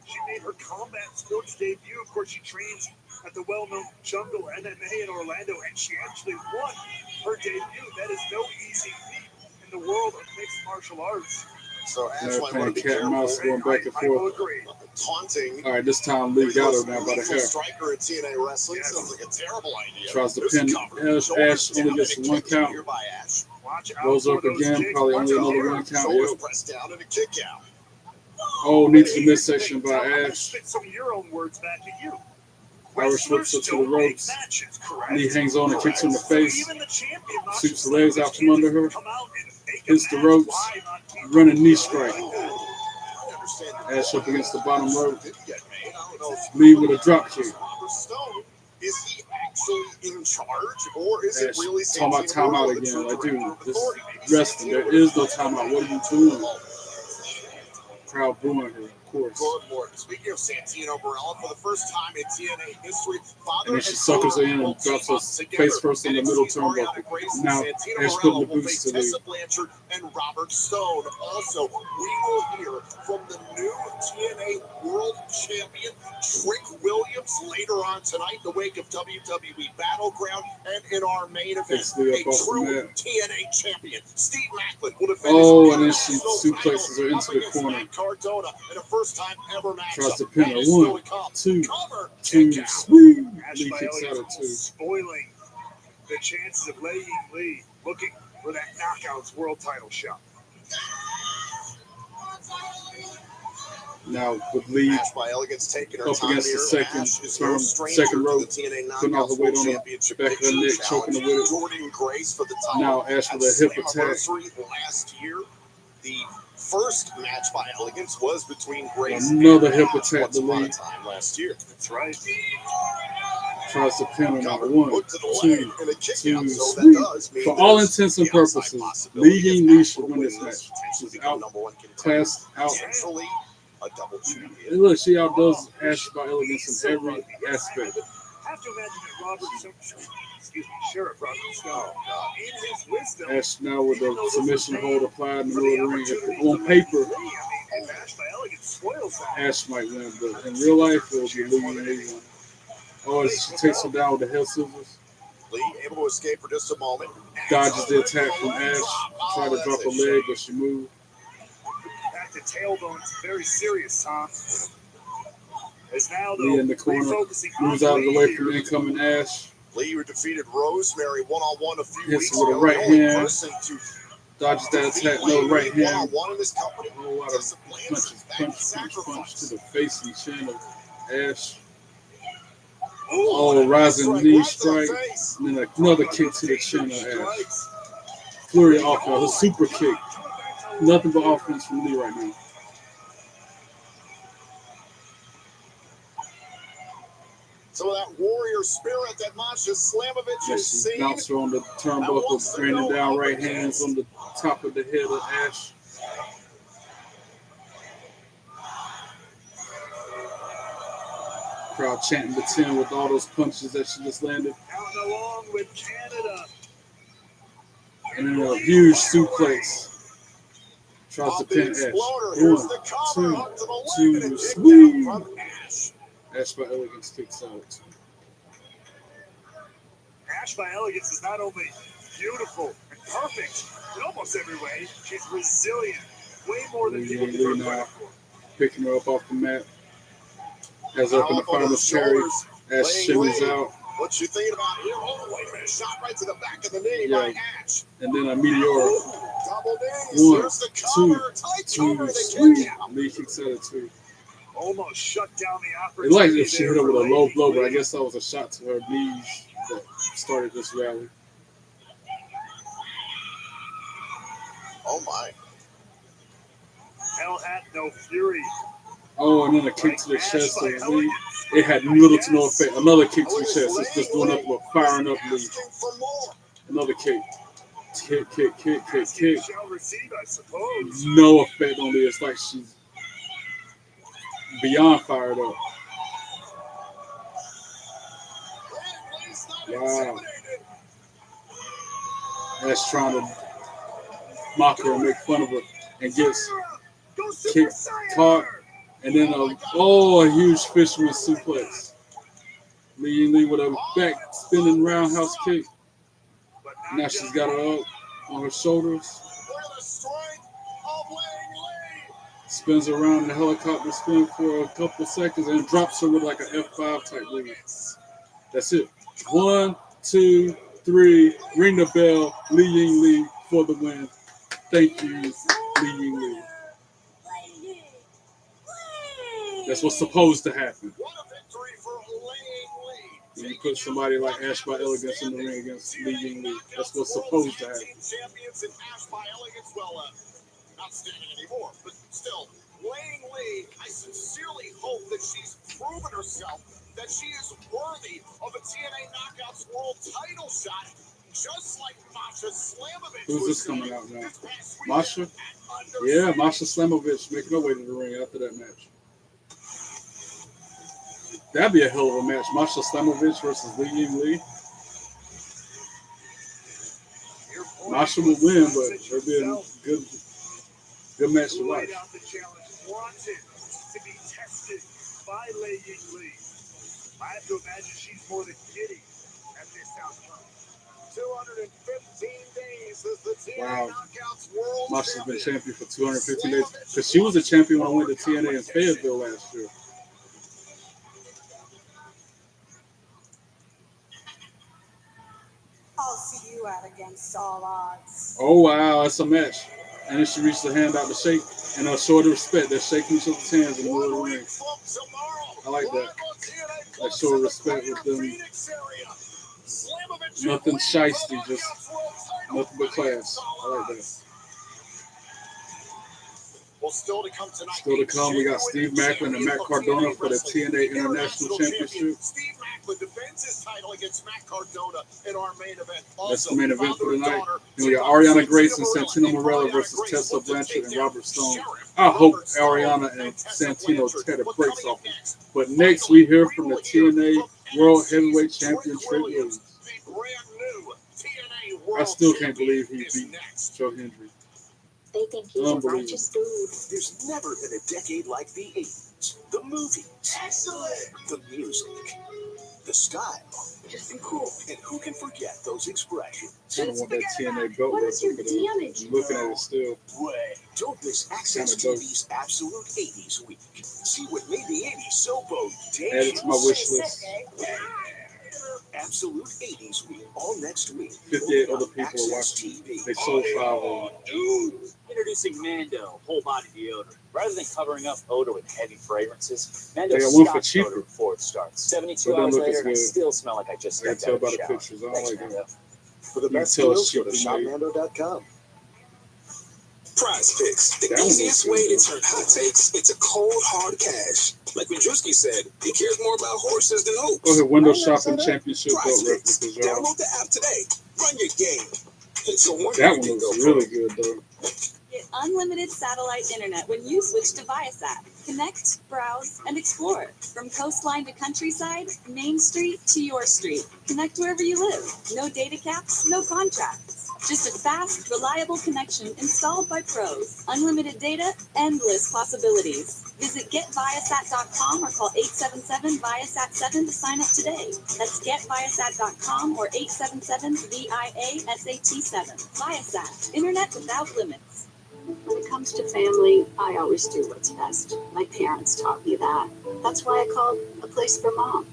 she made her combat sports debut. Of course, she trains at the well-known Jungle MMA in Orlando, and she actually won her debut. That is no easy feat in the world of mixed martial arts. So Ash They're might want playing to be cat and careful. mouse going back and I will forth. agree. Taunting. All right, this time Lee got her now by the hair. Striker at TNA Wrestling sounds like a terrible idea. Tries to There's pin cover. Ash, Shoulders only down gets and a one kick out count. here by Ash. Watch out Goes for up those again, kicks. probably Watch only out another here. one count. Shoulders Yep. pressed down and a kick out. Oh, needs the midsection by I'm gonna Ash. spit some of your own words back at you. Irish whips her to the Wrestlers don't make ropes. matches, correct? Lee hangs on and kicks her in the So face. even the champion, Masha Sweeps the legs out from Slamovich, under her. come out and make a Hits the match ropes. live on TV. Running knee strike. I understand that. Ash up against the bottom rope. Didn't get made. I don't know if Lee with a drop kick. Robert Stone, is he actually in charge, or is it Ash really talking about Santino timeout Marella, again. the Like, true dude, director of this authority? is wrestling. There is no timeout. What are you doing? Crowd booing her, of course. Good Lord. Speaking of Santino Marella, for the first time in TNA history, father And then she suckers her in and drops her face first in the middle turnbuckle. Now Ash putting the boots to Tessa Lee. Blanchard and Robert Stone. Also, we will hear from the new TNA World Champion Trick Williams later on tonight in the wake of WWE Battleground, and in our main event, Takes Lee a up off the true mat. TNA champion, Steve Macklin, will defend Oh, his and then she personal suplexes her title into the up against corner. Matt Cardona in a first-time ever matchup. Tries to pin her. That is still 1, to come. 2, Cover, 2, kick out. sweet. Ash Lee by kicks out Elegance at 2. spoiling the chances of Laying Lee looking for that Knockouts World title shot. Now with Lee Ash by Elegance taking her up time against here. the second Ash is term, no stranger second to rope, the TNA putting all the Knockouts weight World on the Championship back of her Mixing neck, choking her with it. Jordan Grace for the title. Now Ash with at a hip attack. Slammiversary last year. The first match by Elegance was between Grace Another and hip Ash attack once to upon a Lee. time last year. That's right. Tries to pin her now. Cover, 1, hook to the 2, leg, and a kick 2, out. So that sweep. does mean For all there's intents and the outside purposes, possibility Lee Ying if Lee Ash should were to win this win match. potentially She's become out, #1 contender. passed out. Potentially a double champion. And look, she outdoes Ash by Elegance in every aspect. I have to imagine that Sheriff Robert Stone, in his wisdom, Ash now with the submission hold applied in the for middle the of the ring. opportunity If on to paper, Lee, I mean, if Ash by Elegance spoils that, Ash might win, but in real life, it will be Lee Ying Lee winning. Oh, and she takes him down with the head scissors. Lee able to escape for just a moment. Dodges the attack from Ash. Tried to drop a leg, but she moved. back to tailbone, it's very serious, Tom. As now, though, Lee in the corner refocusing moves on out of the Lee way from here. the incoming Ash. Lee, who defeated Rosemary one-on-one a few Hits weeks with a ago. right The only hand. person to Dodges that defeat attack, Lee no right hand. one-on-one in this company. A whole lot of punches, punch to the face and chin of Ash. Oh, rising knee strike, and then another kick to the chin of Ash. Flurry off her super kick. Nothing but offense from Lee right now. Some of that warrior spirit that Masha Slamovich has She seen. bounced her on the turnbuckle, raining down right hands on the top of the head of Ash. Crowd chanting the 10 with all those punches that she just landed. Out along with Canada. And then a huge suplex. Tries to pin Ash. 1, 2, sweep. Ash by Elegance kicks out. Ash by Elegance is not only beautiful and perfect in almost every way, she's resilient. Way more than people give her credit for. Picking her up off the mat. Has her up in the farmer's carry. Ash shimmies out. What you thinking about here? Oh, wait a minute. Shot right to the back of the knee by Ash. And then a meteor. Double knees. 1, Here's the cover. 2, sweep. Lee kicks out at 2. Almost shut down the It opportunity. like if she hit her with a low Lee. blow, but I guess that was a shot to her knees that started this rally. Oh, my. Hell had no fury. Oh, and then a kick to the chest of Lee. It had little to no effect. Another kick to the chest. It's just doing up with firing up Lee. Another kick. Kick. Shall receive, I suppose. No effect on Lee. It's like she's beyond fired up. Wow. That's trying to mock her and make fun of her and gets kicked, caught, and then a huge fisherman suplex. Lee with a back spinning roundhouse kick. Now she's got her up on her shoulders. Spins around in the helicopter spin for a couple seconds and drops her with like an F5 type move. That's it. 1, 2, 3. Ring the bell. Lee Ying Lee for the win. Thank you, Lee Ying Lee. That's what's supposed to happen. When you put somebody like Ash by Elegance in the ring against Lee Ying Lee, that's what's supposed to happen. Not standing anymore, but still, Laying Lee, I sincerely hope that she's proven herself that she is worthy of a TNA Knockouts World title shot, just like Masha Slamovich. Who's this coming out now? Masha? Yeah, Masha Slamovich making her way to the ring after that match. That'd be a hell of a match. Masha Slamovich versus Lee Ying Lee. Masha will win, but it'll be a good match to watch. Wanted to be tested by Lee Ying Lee. I have to imagine she's more than giddy at this outcome. 215 days as the TNA Wow. Knockouts World Masha's been champion for 215 days. Because she was a champion when I went to TNA in Fayetteville last year. I'll see you out against all odds. Oh, wow. That's a match. And then she reached her hand out to shake, and show the respect. They're shaking each other's hands in the middle of the ring. I like that. That show of respect with them. Nothing shiesty, just nothing but class. I like that. Well, still to come tonight. Still to come, we got Steve Macklin and Matt Cardona for the TNA International Championship. Steve Macklin defends his title against Matt Cardona in our main event. That's the main event for tonight. And we got Ariana Grace and Santino Morella versus Tessa Blanchard and Robert Stone. I hope Ariana and Santino tear the brakes off them. But next, we hear from the TNA World Heavyweight Champion Trick Williams. I still can't believe he beat Joe Hendry. They think he's a righteous dude. There's never been a decade like the 80s. The movies. Excellent. The music. The style. Just be cool. And who can forget those expressions? I don't want that TNA belt wrestling, but I'm looking at it still. Don't miss Access TV's Absolute 80s Week. See what made the 80s so bodacious. Add it to my wish list. Absolute 80s Week, all next week. 58 other people are watching. They sold 5 of them. Dude, introducing Mando whole body deodorant. Rather than covering up odor with heavy fragrances, Mando stops odor before it starts. 72 hours later, and I still smell like I just stepped out of the shower. Pictures. I don't like that. For the best deals, go to shopmando.com. Prize Picks, the easiest way to turn hot takes into cold, hard cash. Like when Drewski said, he cares more about horses than hoops. Go ahead, window shopping championship belt replicas, y'all. Download the app today. Run your game. It's a wonder that one looks really good, though. Get unlimited satellite internet when you switch to Viasat. Connect, browse, and explore. From coastline to countryside, Main Street to your street. Connect wherever you live. No data caps, no contracts. Just a fast, reliable connection installed by pros. Unlimited data, endless possibilities. Visit getviasat.com or call 877-VIASAT-7 to sign up today. That's getviasat.com or 877-VIASAT-7. Viasat, internet without limits. When it comes to family, I always do what's best. My parents taught me that. That's why I called A Place for Mom.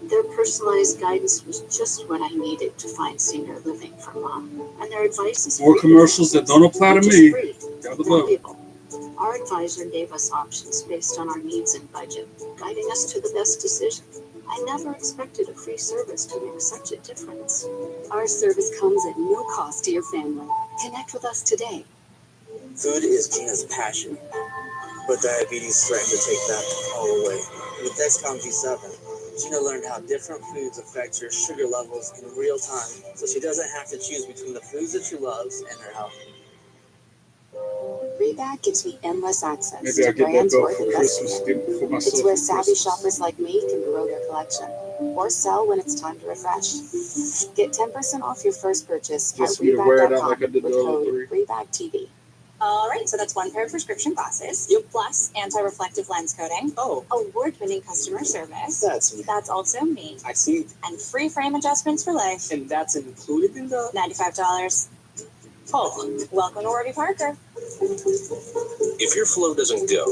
Their personalized guidance was just what I needed to find senior living for Mom. And their advice is more commercials that don't apply to me. Got the vote. Our advisor gave us options based on our needs and budget, guiding us to the best decision. I never expected a free service to make such a difference. Our service comes at no cost to your family. Connect with us today. Food is Gina's passion, but diabetes threatened to take that all away. With Dexcom G7, Gina learned how different foods affect your sugar levels in real time, so she doesn't have to choose between the foods that she loves and her health. Rebag gives me endless access Maybe I'll to get brands that worth belt for investing in. for myself. It's where savvy shoppers like me can grow their collection or sell when it's time to refresh. Get 10% off your first purchase Just at for me to wear it out Rebag.com like I did with the other code 3. REBAGTV. All right, so that's 1 pair of prescription glasses, plus anti-reflective lens coating, award-winning customer service. That's me. That's also me. I see. And free frame adjustments for life. And that's included in the $95. Oh, welcome to Warby Parker. If your flow doesn't go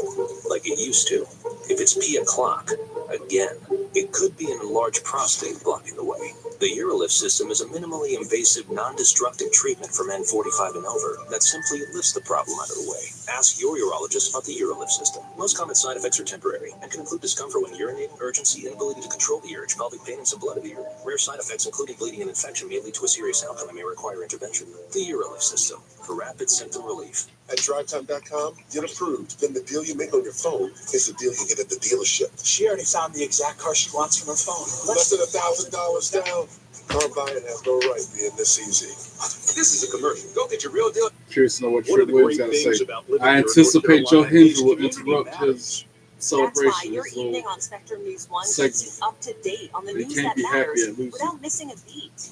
like it used to, if it's pee o'clock again, it could be an enlarged prostate blocking the way. The Urolift system is a minimally invasive, non-destructive treatment for men 45 and over that simply lifts the problem out of the way. Ask your urologist about the Urolift system. Most common side effects are temporary and can include discomfort when urinating, urgency, inability to control the urge, pelvic pain, and some blood in the urine. Rare side effects, including bleeding and infection, may lead to a serious outcome and may require intervention. The Urolift system for rapid symptom relief. At DriveTime.com, get approved. Then the deal you make on your phone is the deal you get at the dealership. She already found the exact car she wants from her phone. Less than $1,000 down. Car buying has no right being this easy. This is a commercial. Go get your real deal. Curious to know what Trick Williams got to say. I anticipate Joe Hendry will interrupt his celebration. That's why your evening on Spectrum News 1 keeps you up to date on the news that matters without missing a beat.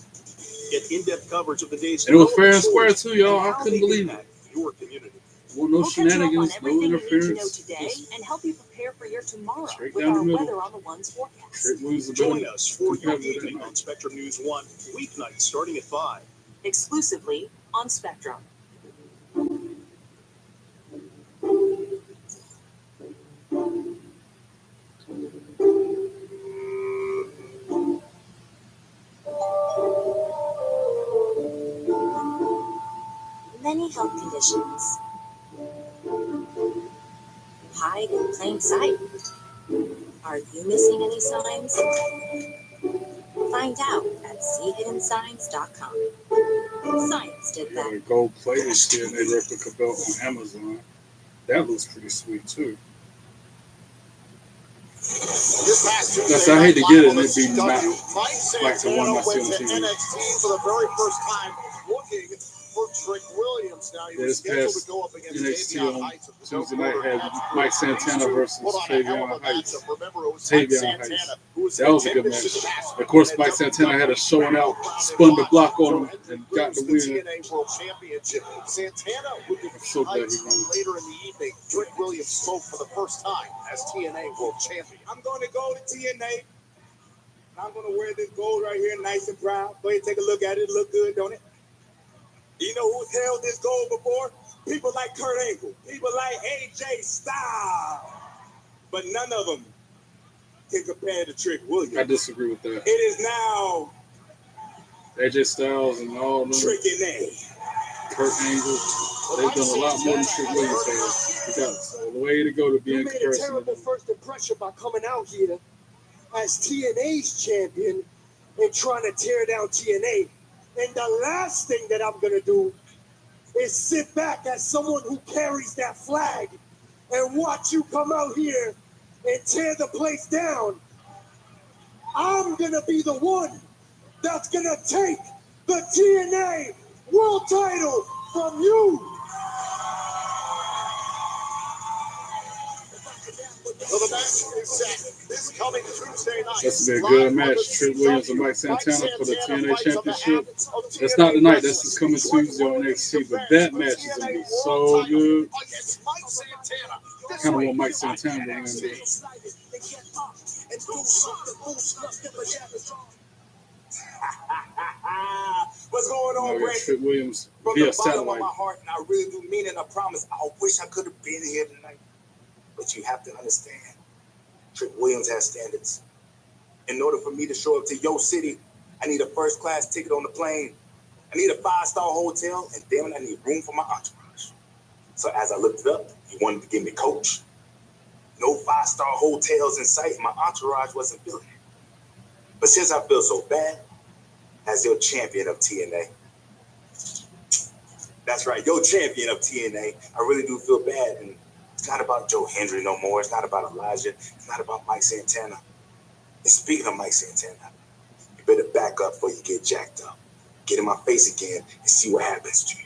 Get in-depth coverage of the day's And it was fair and square too, y'all. I couldn't believe it. Your community. Well, no shenanigans, no interference. You know today and help you prepare for your tomorrow Straight with down our the middle. weather on the one's forecast. Trick Williams Join us for your evening on Spectrum News 1, weeknights starting at 5. Exclusively on Spectrum. any health conditions hide in plain sight? Are you missing any signs? Find out at seehiddensigns.com. Science did Got that. a gold-plated TNA replica belt on Amazon. That looks pretty sweet too. That's, I hate to get it and it be not like the one I see on TV. NXT for the very first time, looking for Trick Williams. Now he was scheduled to go up against NXT Tavion on Heights. Tuesday night had Mike Santana versus Tavion Heights. Tavion Heights. That was a good match. Of course, Mike Santana had a showing out, spun the block on him, and got the win. TNA World Championship. Santana would defeat So glad he Heights won. later in the evening. Trick Williams spoke for the first time as TNA World Champion. I'm going to go to TNA. I'm going to wear this gold right here, nice and proud. Go ahead and take a look at it. It look good, don't it? You know who's held this gold before? People like Kurt Angle. People like AJ Styles. But none of them can compare to Trick Williams. I disagree with that. It is now AJ Styles and all of them. Trick and A. Kurt Angle. They've done a lot more than Trick Williams has. So the way to go to be in You made a comparison. terrible first impression by coming out here as TNA's champion and trying to tear down TNA. And the last thing that I'm going to do is sit back as someone who carries that flag and watch you come out here and tear the place down. I'm going to be the one that's going to take the TNA world title from you. So the match is set this coming Tuesday night. That's going to be a good match. Trick Williams and Mike Santana for the TNA Championship. That's not tonight. That's just coming Tuesday on NXT. But that match is going to be so good. I kind of want Mike Santana to win this. What's going on, Ray? Trick Williams From via the bottom satellite. of my heart, and I really do mean it, I promise, I wish I could have been here tonight. But you have to understand, Trick Williams has standards. In order for me to show up to your city, I need a first-class ticket on the plane. I need a 5-star hotel, and damn it, I need room for my entourage. So as I looked it up, he wanted to give me coach. No 5-star hotels in sight, my entourage wasn't feeling it. But since I feel so bad, as your champion of TNA, that's right, your champion of TNA, I really do feel bad. And it's not about Joe Hendry no more. It's not about Elijah. It's not about Mike Santana. And speaking of Mike Santana, you better back up before you get jacked up. Get in my face again and see what happens to you.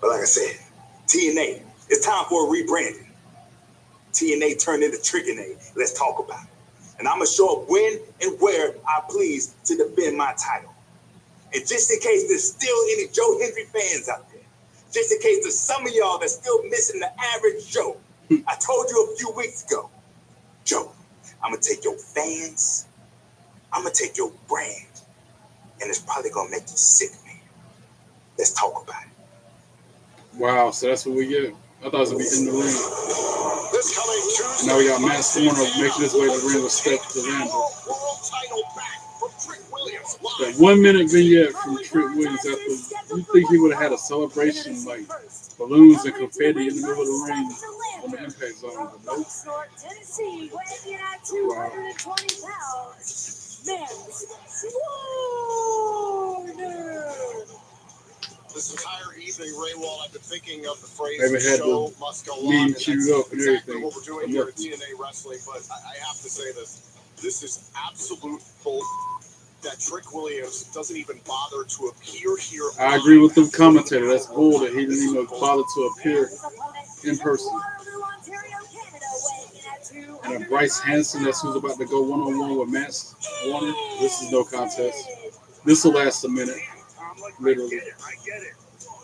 But like I said, TNA, it's time for a rebranding. TNA turned into Trick and A. Let's talk about it. And I'm going to show up when and where I please to defend my title. And just in case there's still any Joe Hendry fans out there, just in case there's some of y'all that's still missing the average Joe, I told you a few weeks ago, Joe, I'm going to take your fans, I'm going to take your brand, and it's probably going to make you sick, man. Let's talk about it. Wow, so that's what we get. I thought it was going to be in the ring. This coming Tuesday, Now we got Matt Warner making his way to the ring with Steph Durandal. That 1 minute vignette from Trick Williams after you think he would have had a celebration like balloons and confetti in the middle of the ring on the impact zone. But nope. Tennessee, weighing in at 220 pounds. Men's Warner. This entire evening, Raywall, I've been thinking of the phrase They had show the must go meme on. queued up and Exactly everything. what we're doing here at TNA Wrestling, but I have to say this. This is absolute bull that Trick Williams doesn't even bother to appear here. I agree with the commentator. That's bull that he didn't even bother to appear in person. And Bryce Hanson, that's who's about to go one-on-one with Matt Warner. This is no contest. This will last a minute. Literally.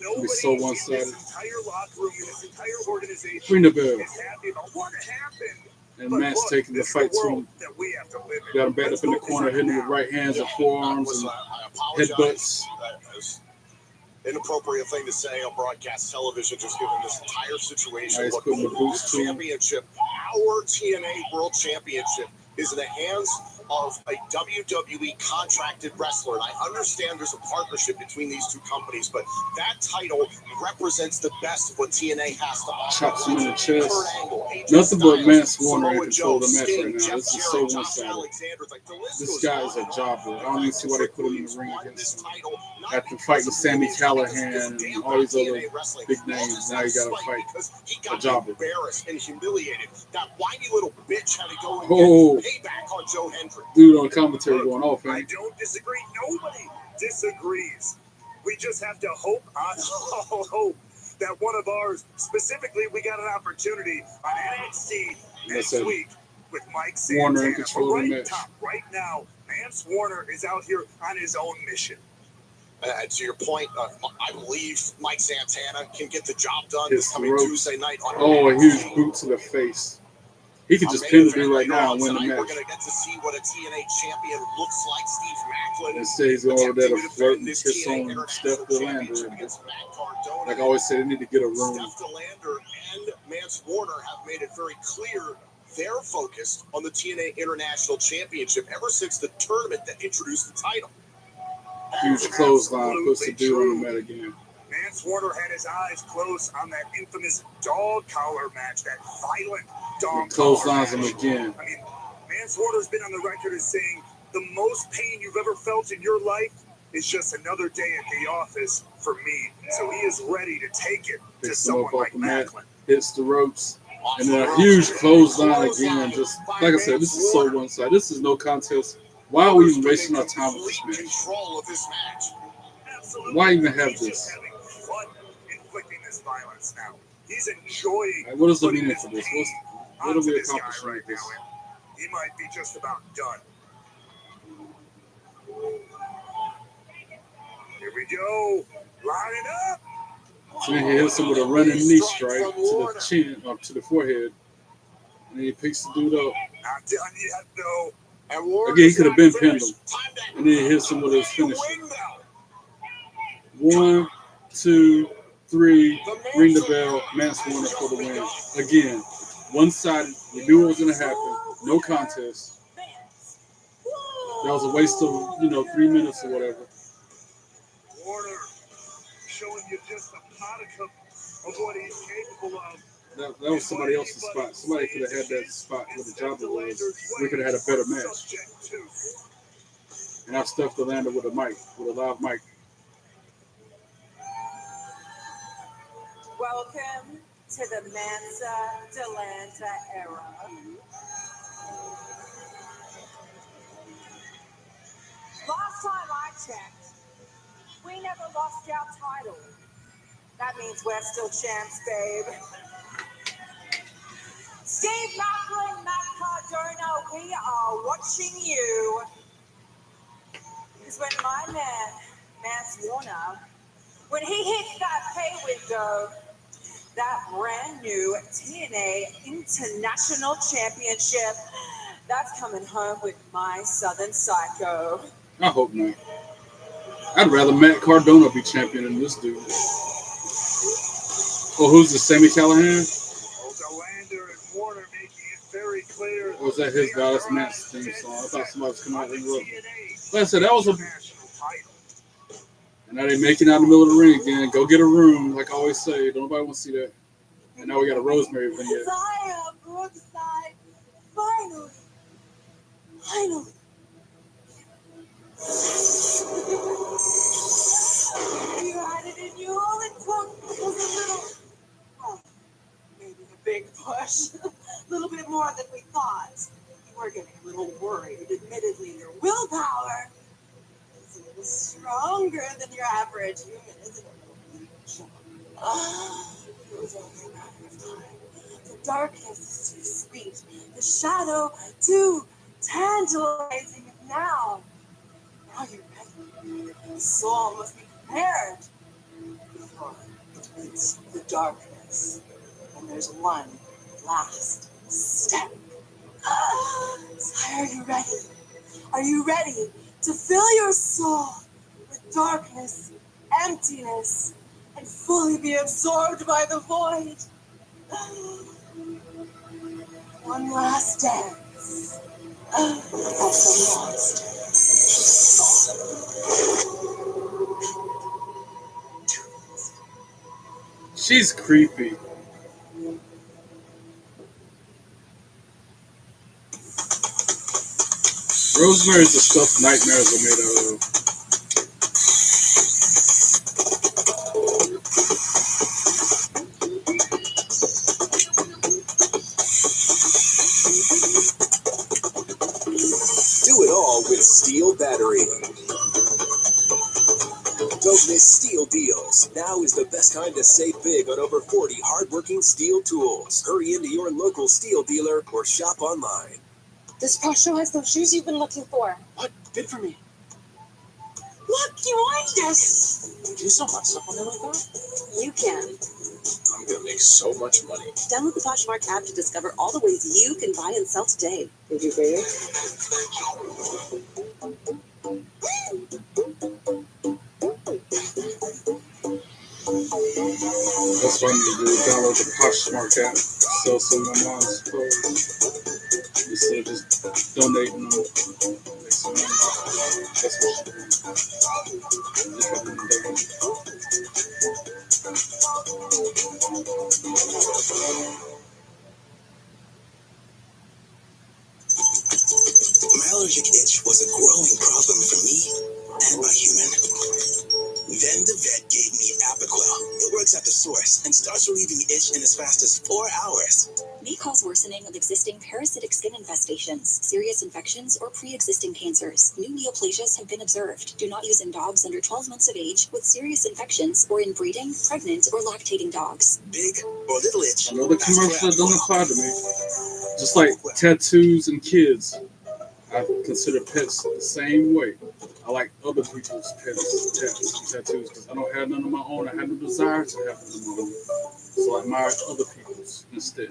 It'll be so one-sided. Ring the bell. And Matt's taking the fight to him. Got him back up in the corner, hitting him with right hands and forearms and headbutts. Inappropriate thing to say on broadcast television, just given this entire situation. Nice, Look, putting the boots to him. championship, our TNA World Championship, is in the hands of a WWE contracted wrestler. And I understand there's a partnership between these two companies, but that title represents the best of what TNA has to offer. Chops him in the chest. Nothing but Mance Warner in control of the match right now. This is so one-sided. This guy is a jobber. I don't even see why they put him in the ring against him. After fighting Sami Callihan and all these other big names, now you got to fight a jobber. Embarrassed and humiliated. That whiny little bitch had to go and get payback on Joe Hendry. Dude on commentary going off, man. I don't disagree. Nobody disagrees. We just have to hope, hope that one of ours, specifically, we got an opportunity on NXT next week with Mike Santana. Warner in control of the match. Right now, Mance Warner is out here on his own mission. To your point, I believe Mike Santana can get the job done this coming Tuesday night. Oh, a huge boot to the face. He could just pin the dude right now and win the match. We're going to get to see what a TNA champion looks like. Steve Macklin. Instead, he's going over there to flirt and kiss on Steph DeLander. Like I always say, they need to get a room. Steph DeLander and Mance Warner have made it very clear they're focused on the TNA International Championship ever since the tournament that introduced the title. Huge clothesline puts the dude on the mat again. Mance Warner had his eyes closed on that infamous dog collar match, that violent dog clotheslines him again. I mean, Mance Warner's been on the record as saying the most pain you've ever felt in your life is just another day at the office for me. So he is ready to take it to someone like Macklin. Hits the ropes. And then a huge clothesline again. Just like I said, this is so one-sided. This is no contest. Why are we even wasting our time with this match? Why even have this? Inflicting this violence now. He's enjoying. Right, what is the meaning for this? What are we accomplishing with this? He might be just about done. Here we go. Line it up. So then he hits him with a running knee strike to the chin, or to the forehead. And then he picks the dude up. Not done yet, though. Again, he could have been pinned him. And then he hits him with his finisher. 1, 2, 3, ring the bell, Mance Warner for the win. Again, one-sided. We knew what was going to happen. No contest. That was a waste of, 3 minutes or whatever. Warner showing you just a modicum of what he's capable of. That was somebody else's spot. Somebody could have had that spot where the jobber was. We could have had a better match. And I stuffed the lander with a mic, with a live mic. Welcome to the Mansa Delanta era. Last time I checked, we never lost our title. That means we're still champs, babe. Steve Macklin, Matt Cardona, we are watching you. Because when my man, Mance Warner, when he hits that pay window, that brand new TNA International Championship, that's coming home with my Southern Psycho. I hope not. I'd rather Matt Cardona be champion than this dude. Oh, who's the Sami Callihan? DeLander and Warner making it very clear. Or was that his guy? That's Matt's theme song. I thought somebody was coming out and interrupt. Like I said, that was a. And now they making out in the middle of the ring again. Go get a room, like I always say. Nobody want to see that. And now we got a Rosemary vignette. Desire, Brookside. Finally. Finally. You had it in you. All it took was a little, well, maybe a big push. A little bit more than we thought. You were getting a little worried. Admittedly, your willpower is a little stronger than your average human, isn't it? It was only a matter of time. The darkness is too sweet. The shadow too tantalizing. Now you're ready. The soul must be prepared for the darkness. And there's one last step. Sire, are you ready? Are you ready to fill your soul with darkness, emptiness, and fully be absorbed by the void? One last dance. Also lost. She's creepy. Rosemary's the stuff nightmares are made out of. Do it all with Steel Battery. Don't miss Steel deals. Now is the best time to save big on over 40 hardworking Steel tools. Hurry into your local Steel dealer or shop online. This paw show has those shoes you've been looking for. What? Good for me. Look, you like this. Can you sell my stuff on there like that? You can. I'm gonna make so much money. Download the Poshmark app to discover all the ways you can buy and sell today. Did you pay it? That's what I need to do. Download the Poshmark app. Sell some of my mom's clothes. Instead of just donating them. Make some money. That's what she did. If I didn't donate. My allergic itch was a growing problem for me and my human. Then the vet gave me Apoquel. It works at the source and starts relieving itch in as fast as 4 hours. May cause worsening of existing parasitic skin infestations, serious infections, or pre-existing cancers. New neoplasias have been observed. Do not use in dogs under 12 months of age with serious infections or in breeding, pregnant, or lactating dogs. Big or little itch. Another commercial that don't apply to me. Just like tattoos and kids. I consider pets the same way. I like other people's pets, tattoos, because I don't have none of my own. I have no desire to have none of my own. So I admire other people's instead.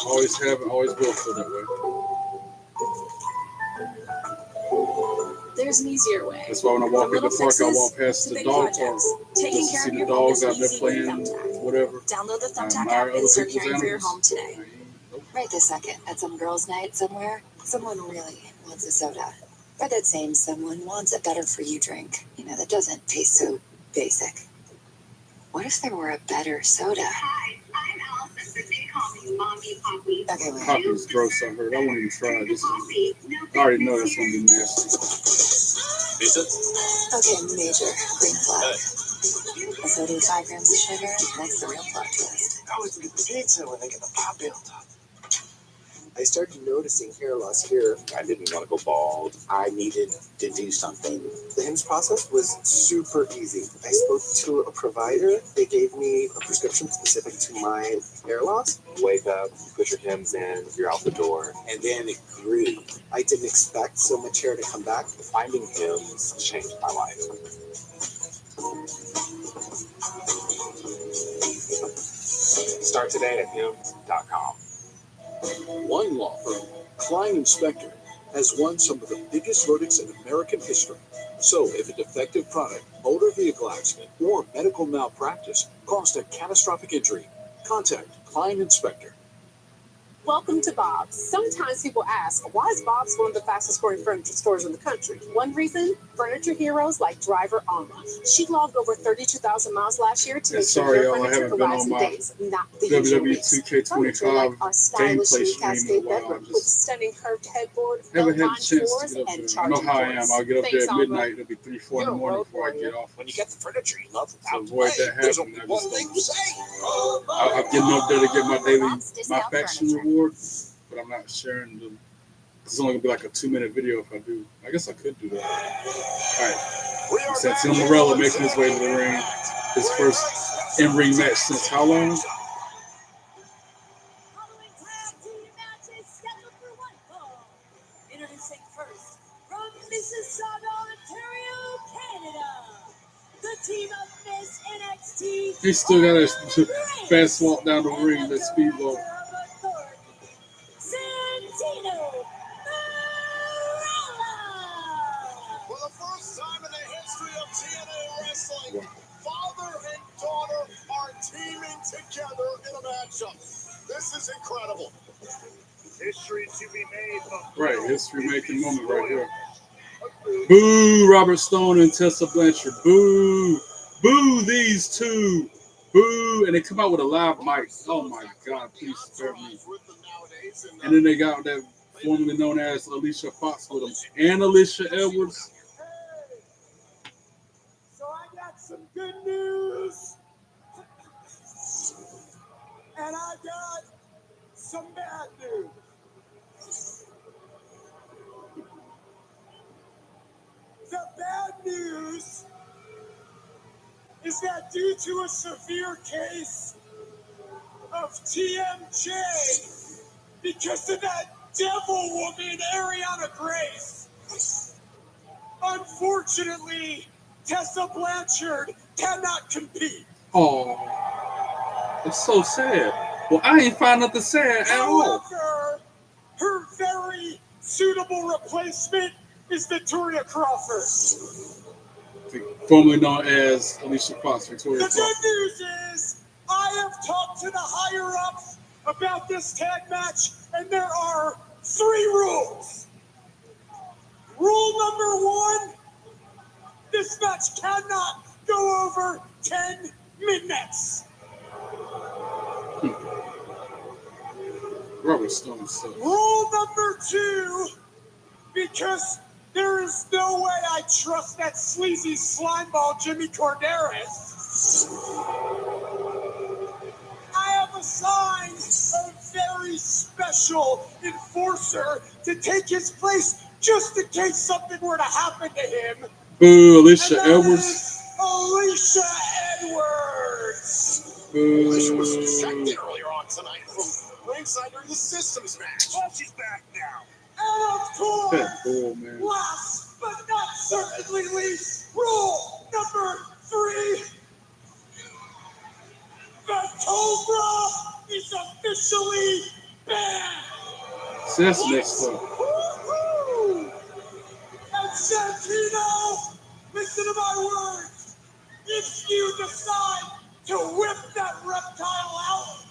Always have and always will feel that way. There's an easier way. That's why when I walk in the park, I walk past the dog park. Taking Just to care see of the your dogs home out there is easy playing, with Thumbtack. whatever. Download the Thumbtack admire app and other start people's caring for your animals. home today. Right this second, at some girls' night somewhere, someone really wants a soda. Or that same someone wants a better for you drink. You know, that doesn't taste so basic. What if there were a better soda? Hi, I'm Allison for Big Coffee's Mommy Poppy. Okay, wait. Coffee's gross, I heard. I won't even try it. I already know that's going to be nasty. Lisa? Okay, major green flag. A soda with 5 grams of sugar, that's the real plot twist. I was the pizza when they get the pop built up. I started noticing hair loss here. I didn't want to go bald. I needed to do something. The HIMS process was super easy. I spoke to a provider. They gave me a prescription specific to my hair loss. You wake up, you put your Hims in, you're out the door. And then it grew. I didn't expect so much hair to come back. Finding Hims changed my life. Start today at hims.com. One law firm, Klein Inspector, has won some of the biggest verdicts in American history. So if a defective product, motor vehicle accident, or medical malpractice caused a catastrophic injury, contact Klein Inspector. Welcome to Bob's. Sometimes people ask, why is Bob's one of the fastest growing furniture stores in the country? One reason, furniture heroes like driver Alma. She logged over 32,000 miles last year to make sure Sorry, your y'all, I furniture haven't been arrives on in my days, not the usual WWE weeks. 2K25 Our stylish gameplay new stream in cascade a while. bedroom with stunning curved headboard, Haven't had Velcron the chance to floors, get up and there. I know charging how I am. ports. I'll get up there Thanks, at Alma. midnight. It'll be 3, 4 in the morning before I get off. When you get the furniture you love So without avoid delay, that there's happening. only one thing to say. I'm getting up there to get my daily, Bob's my discount faction furniture. reward, but I'm not sharing the. It's only gonna be like a 2-minute video if I do. I guess I could do that. All right. Santino Morella making his way to the ring. His first in-ring match since how long? Following tag team matches scheduled for one fall. Introducing first, from Mississauga, Ontario, Canada, the team of Miss NXT. He still got a fast walk down the ring, that speed walk. Santino Marella. For the first time in the history of TNA wrestling, father and daughter are teaming together in a matchup. This is incredible. History to be made. Right, history making moment right here. Boo, Robert Stone and Tessa Blanchard. Boo. Boo these two. Boo. And they come out with a live mic. Oh my God, please spare me. And then they got that formerly known as Alicia Fox with them. And Alicia Edwards. So I got some good news. And I got some bad news. The bad news is that due to a severe case of TMJ, because of that devil woman, Ariana Grace, unfortunately, Tessa Blanchard cannot compete. Oh, it's so sad. Well, I ain't find nothing sad at all. However, her very suitable replacement is Victoria Crawford. Formerly known as Alicia Fox, Victoria The Fox. good news is I have talked to the higher-ups about this tag match, and there are 3 rules. Rule number 1, this match cannot go over 10 minutes. Robert Stone sucks. Rule number 2, because there is no way I trust that sleazy slimeball Jimmy Corderas, I have assigned a very special enforcer to take his place just in case something were to happen to him. Boo, Alicia Edwards. Alicia Edwards. Boo. Alicia was ejected earlier on tonight from ringside during the Systems match. Well, she's back now. And of course, That bull, man. last but not certainly least, rule number 3. The Cobra is officially banned. See, that's messed up. Woo-hoo! And Santino, listen to my words. If you decide to whip that reptile out,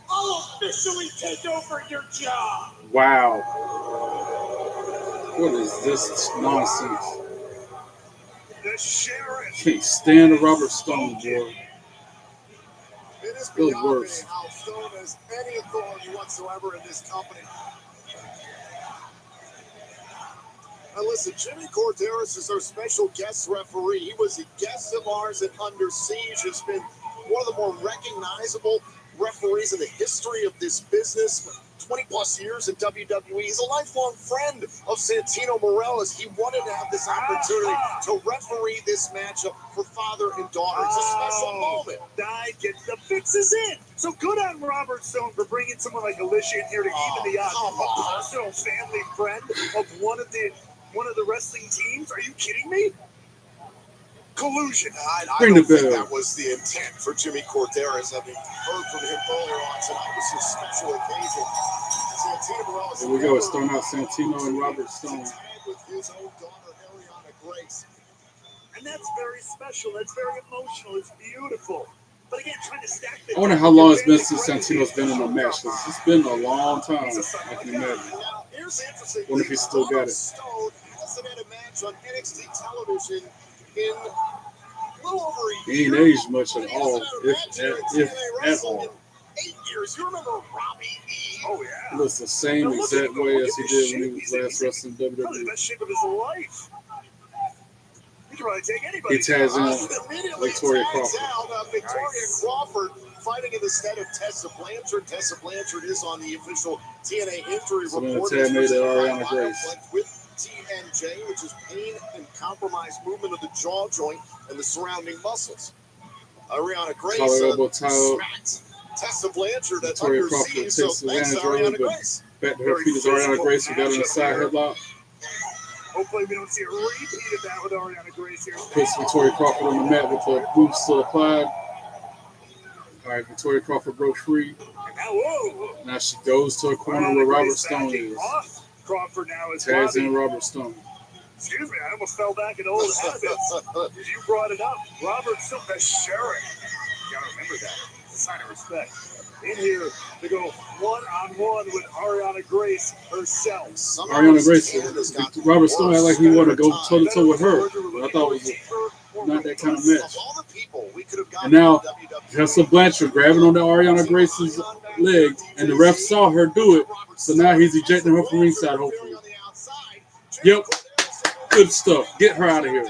I'll officially take over your job. Wow. What is this nonsense? The sheriff. Can't stand the Robert Stone, boy. It is Those beyond words. me how Stone has any authority whatsoever in this company. Now listen, Jimmy Corderas is our special guest referee. He was a guest of ours at Under Siege. Has been one of the more recognizable referees in the history of this business. 20 plus years in WWE. He's a lifelong friend of Santino Marella. He wanted to have this opportunity to referee this matchup for father and daughter. It's a special moment. I get the fixes in. So good on Robert Stone for bringing someone like Alicia in here to even the odds. A personal family friend of one of the wrestling teams. Are you kidding me? Collusion. I don't think that was the intent for Jimmy Corderas. Having heard from him earlier on tonight, this is a special occasion. Santino Marella. Here we go. It's starting out Santino and Robert Stone. With his own daughter, Ariana Grace. And that's very special. That's very emotional. It's beautiful. But again, trying to stack the... I wonder how long it's been since Santino's been in a match. It's been a long time, I can imagine. Now, here's the interesting Wonder if he still got it. Stone hasn't had a match on NXT television in a little over a He year. ain't aged much at all, if at all. 8 years. You remember Robbie E? Oh, yeah. He looks the same exact way as he did when he was last wrestling Probably the WWE. best shape of his life. He can probably take anybody. He tags in Immediately Victoria tags Crawford. out Victoria Crawford fighting in the stead of Tessa Blanchard. Tessa Blanchard is on the official TNA injury So then report. the tag made it Ariana Grace. With TNJ, which is pain and compromised movement of the jaw joint and the surrounding muscles. Ariana Grace Collar elbow tie. smacked Tessa Blanchard at Victoria under Crawford siege. takes So thanks to advantage of it, Ariana but Grace. back to her feet is Ariana Grace, who got on the side headlock. Hopefully we don't see a repeat of that with Ariana Grace here. Puts Victoria Crawford on the mat with the boots still applied. All right, Victoria Crawford broke free. And now, whoa! Now she goes to a corner where Robert Stone is. Crawford now is Tags Bobby. in Robert Stone. Excuse me, I almost fell back in old habits. Because you brought it up. Robert Stone, the sheriff. You gotta remember that. sign of respect. In here to go one-on-one with Ariana Grace herself. Ariana Grace, Robert Stone had like he wanted to go toe-to-toe with her. But I thought it was not that kind of match. And now, Tessa Blanchard grabbing on the Ariana Grace's leg, and the ref saw her do it, so now he's ejecting her from ringside, hopefully. Yep, good stuff. Get her out of here.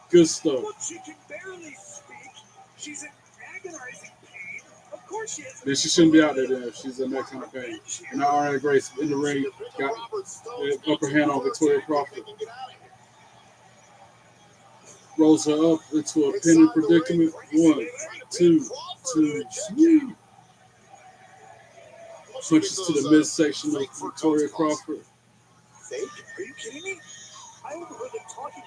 Good stuff. She can barely speak. She's in agonizing pain. Of course she is. Then she shouldn't be out there then if she's in that kind of pain. And now Ariana Grace in the ring got the upper hand on Victoria Crawford. Rolls her up into a pinning predicament. 1, 2, 2, 3. Punches to the midsection of Victoria Crawford. Fake? Are you kidding me? I overheard them talking.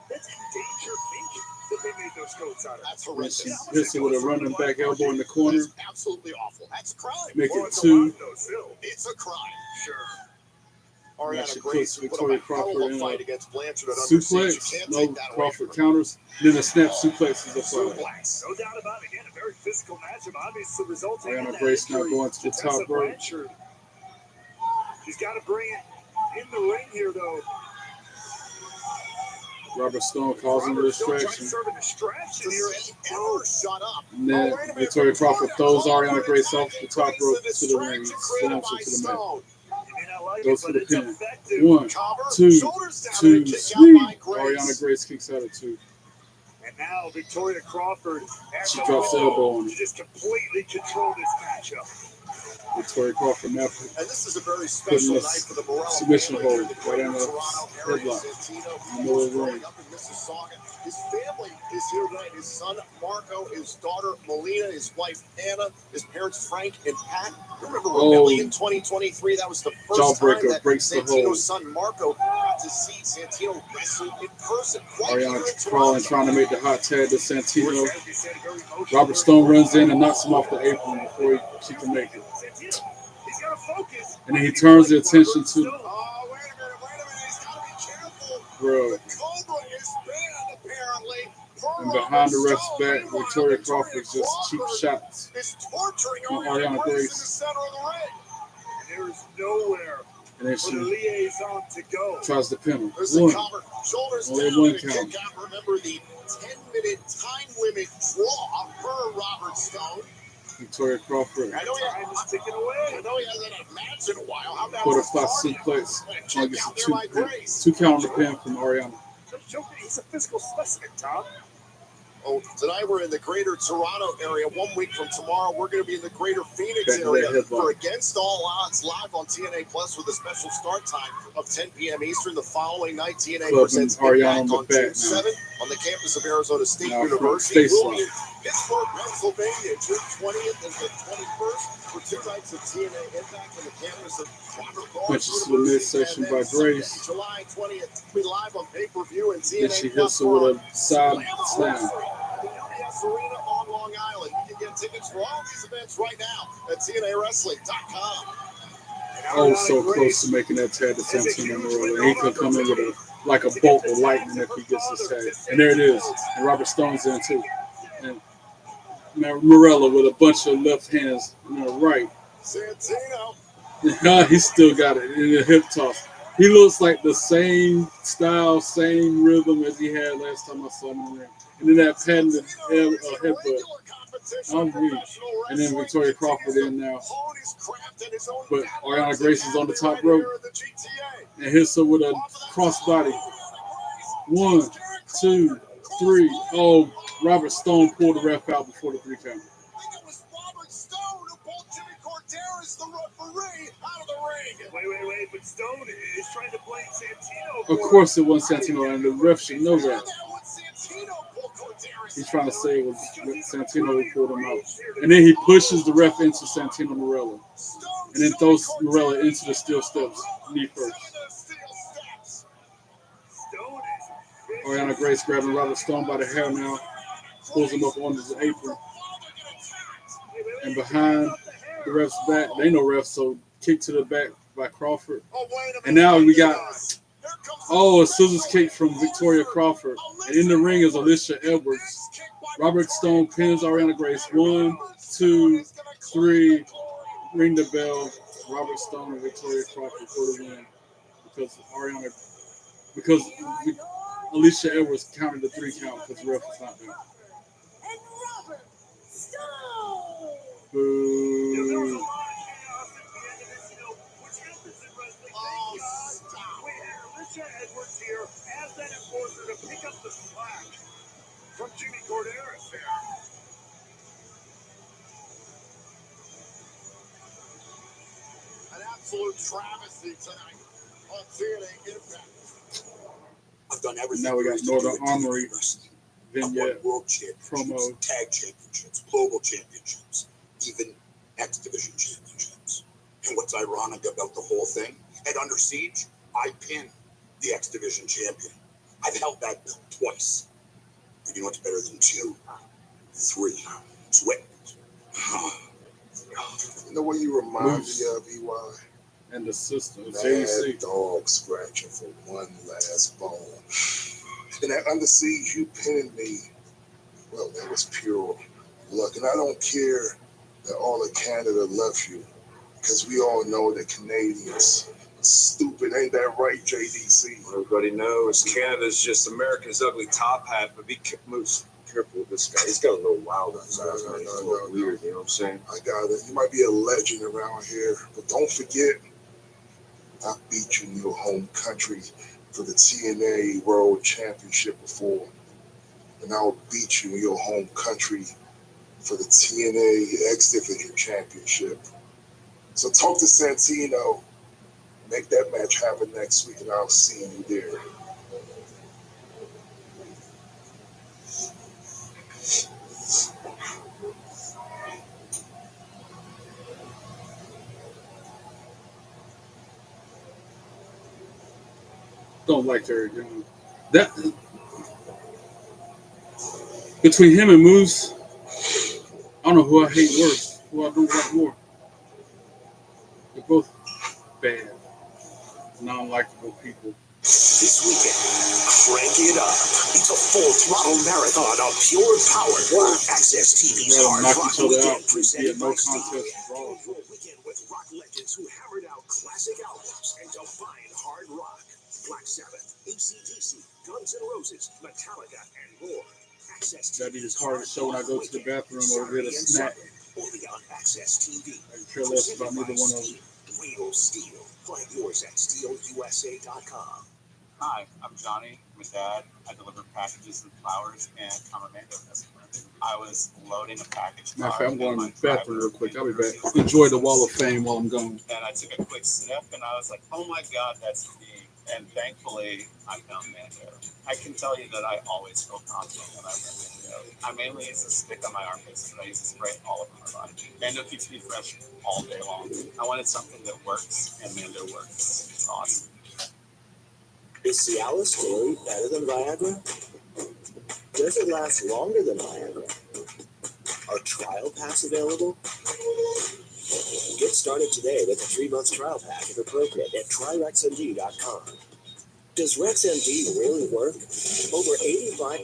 That's endanger Mink that they made those goats out of. That's horrendous. She hits her with a running back elbow in the corner. That's absolutely awful. That's a crime. Make it 2. It's a crime. Sure. Ariana Grace Victoria Crawford in a fight against Blanchard at suplex. No, Crawford counters. Then a snap suplex is applied. No doubt about it. Again, a very physical matchup, obviously resulting in Ariana that Grace now injury going to the to top Tessa rope. Blanchard. She's got to bring it in the ring here, though. Robert Stone causing the distraction. And then Victoria Crawford throws Ariana Grace off the top rope to the ring, slams her to the mat. Goes for the pin. 1, 2, 2, 3. Ariana Grace kicks out at 2. And now Victoria Crawford, She drops the elbow on her. just completely control this matchup. Victoria Crawford now And this is a very putting special this night for the Morel submission family hold here in right the in the Toronto area. headlock. Santino, In he the was middle of the growing ring. up in Mississauga. His family is here tonight. His son Marco, his daughter Melina, his wife Anna, his parents Frank and Pat. Remember Rebellion 2023? That was the first time Jawbreaker that breaks the hold. Santino's son Marco got to see Santino wrestle in person. Right here in Ariana crawling, Toronto. trying to make the hot tag to Santino. Robert Stone runs in and knocks him off the apron before she can make it. And then he turns the attention to bro. And behind the ref's back, Victoria Crawford's just cheap shots on Ariana Grace. There is nowhere And then for the she liaison to go. tries to pin him. There's a 1. cover. Shoulders Only down 1 and a count. kick out. Remember the 10-minute time limit draw for Robert Stone. Victoria Crawford. I know he hasn't had a match in a while. How about Butterfly suplex. Trying to get 2 count on the pin from Ariana. He's a physical specimen, Tom. Oh, tonight we're in the greater Toronto area. 1 week from tomorrow, we're going to be in the greater Phoenix Back to area that headlock. for Against All Odds live on TNA Plus with a special start time of 10 p.m. Eastern. The following night, TNA Clubbing presents Ariana Impact on on the June back now. 7th on the campus of Arizona State Now from University. face We'll be in lock. Pittsburgh, Pennsylvania, June 20th and the 21st for 2 nights of TNA Impact on the campus of Robert Barnes Punches to the midsection University. And by then Sunday, Grace. July 20th, we'll be live on pay-per-view and Then TNA she Plus hits her with on a side slam. the UBS Arena on Long Island. You can get tickets for all these events right now at TNAWrestling.com. Oh, so close to making that tag to Santino Morello. And he could come in with a bolt of lightning if he gets his tag. And there it is. And Robert Stone's in too. And Morello with a bunch of left hands on the right. Santino. He still got it in the hip toss. He looks like the same style, same rhythm as he had last time I saw him in the ring. And then that patented headbutt. I'm weak. And then Victoria Crawford in now. But Ariana Grace is on the top rope and hits her with a crossbody. 1, 2, 3. Oh, Robert Stone pulled the ref out before the 3 count. Wait, but Stone is trying to blame Santino. Of course it wasn't Santino, and the ref should know that. He's trying to say it was Santino who pulled him out. And then he pushes the ref into Santino Morello. And then throws Morello into the steel steps, knee first. Ariana Grace grabbing Robert Stone by the hair now. Pulls him up onto the apron. And behind the ref's back, they know refs, so kick to the back by Crawford. And now we got, a scissors kick from Victoria Crawford. And in the ring is Alicia Edwards. Robert Stone pins Ariana Grace. 1, 2, 3. Ring the bell. Robert Stone and Victoria Crawford for the win because Alicia Edwards counted the 3 count because the ref was not there. And Robert Stone. Boo. Alicia Edwards here as that enforcer to pick up the slack from Jimmy Corderas there. An absolute travesty tonight on TNA Impact. I've done everything. Now we got Northern Armory vignette, world championships, promo, tag championships, global championships, even X Division championships. And what's ironic about the whole thing? At Under Siege, I pinned the X Division champion. I've held that belt twice. And you know what's better than 2? 3. Sweat. You know what you remind me of, EY? And the sister, Mad JC. dog scratching for one last bone. And at Under Siege, you pinned me. Well, that was pure luck. And I don't care that all of Canada left you, because we all know that Canadians are stupid. Ain't that right, JDC? Everybody knows Canada's just America's ugly top hat, but be careful with this guy. He's got a little wild on his eyes. He's a little weird, you know what I'm saying? I got it. You might be a legend around here, but don't forget, I beat you in your home country for the TNA World Championship before. And I'll beat you in your home country for the TNA X Division Championship. So talk to Santino, make that match happen next week, and I'll see you there. Don't like Terry Jones. That between him and Moose, I don't know who I hate worse, who I don't like more. They're both bad, non-likable people. This weekend, crank it up. It's a full throttle marathon of pure power. Access TV's Hard Rock Weekend presented by Steve. Weekend with rock legends who hammered out classic albums and defined hard rock. Black Sabbath, AC/DC, Guns N' Roses, Metallica, and more. Access TV. That is hard to show when I go to the bathroom or get a snack. Only on Access TV. I can care less about neither one of them. Real Steel. Find yours at steelusa.com. Hi, I'm Johnny. I'm a dad. I deliver packages and flowers, and I'm a Mando customer. I was loading a package. Matter of fact, I'm going to the bathroom real quick. I'll be back. Enjoy the Wall of Fame while I'm gone. And I took a quick sniff, and I was like, oh my God, that's me. And thankfully, I found Mando. I can tell you that I always feel confident when I wear Mando. I mainly use a stick on my armpits, but I use a spray all over my body. Mando keeps me fresh all day long. I wanted something that works, and Mando works. It's awesome. Is Cialis really better than Viagra? Does it last longer than Viagra? Are trial packs available? Get started today with a 3-month trial pack if appropriate at tryrexmd.com. Does RexMD really work? Over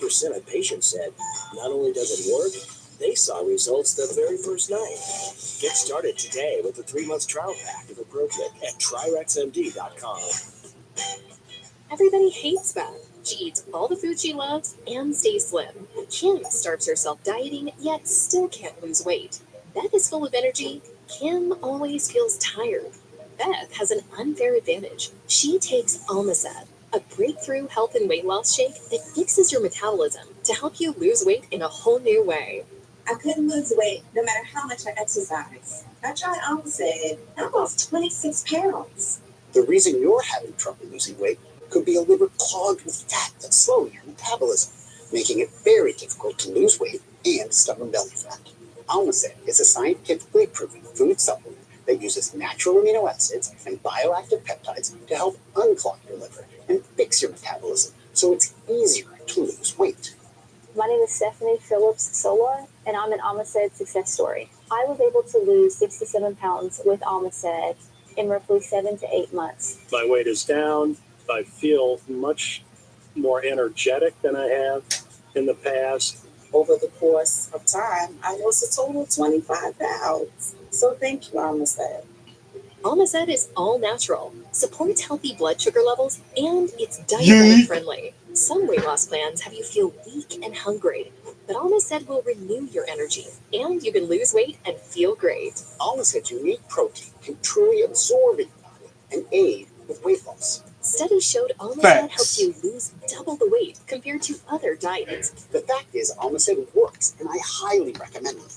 85% of patients said not only does it work, they saw results the very first night. Get started today with a 3-month trial pack if appropriate at tryrexmd.com. Everybody hates Beth. She eats all the food she loves and stays slim. Kim starts herself dieting, yet still can't lose weight. Beth is full of energy. Kim always feels tired. Beth has an unfair advantage. She takes Almacet, a breakthrough health and weight loss shake that fixes your metabolism to help you lose weight in a whole new way. I couldn't lose weight no matter how much I exercise. I tried Almacet and I lost 26 pounds. The reason you're having trouble losing weight could be a liver clogged with fat that's slowing your metabolism, making it very difficult to lose weight and stubborn belly fat. Almacet is a scientifically proven food supplement that uses natural amino acids and bioactive peptides to help unclog your liver and fix your metabolism so it's easier to lose weight. My name is Stephanie Phillips Solar, and I'm an Almacet success story. I was able to lose 6 to 7 pounds with Almacet in roughly 7 to 8 months. My weight is down. I feel much more energetic than I have in the past. Over the course of time, I lost a total of 25 pounds. So thank you, Amistad. Almazet is all natural, supports healthy blood sugar levels, and it's diabetic friendly. Some weight loss plans have you feel weak and hungry, but Almazet will renew your energy, and you can lose weight and feel great. Almazed's unique protein can truly absorb in your body and aid with weight loss. Studies showed Almazet helps you lose double the weight compared to other diets. The fact is, Almazed works, and I highly recommend it.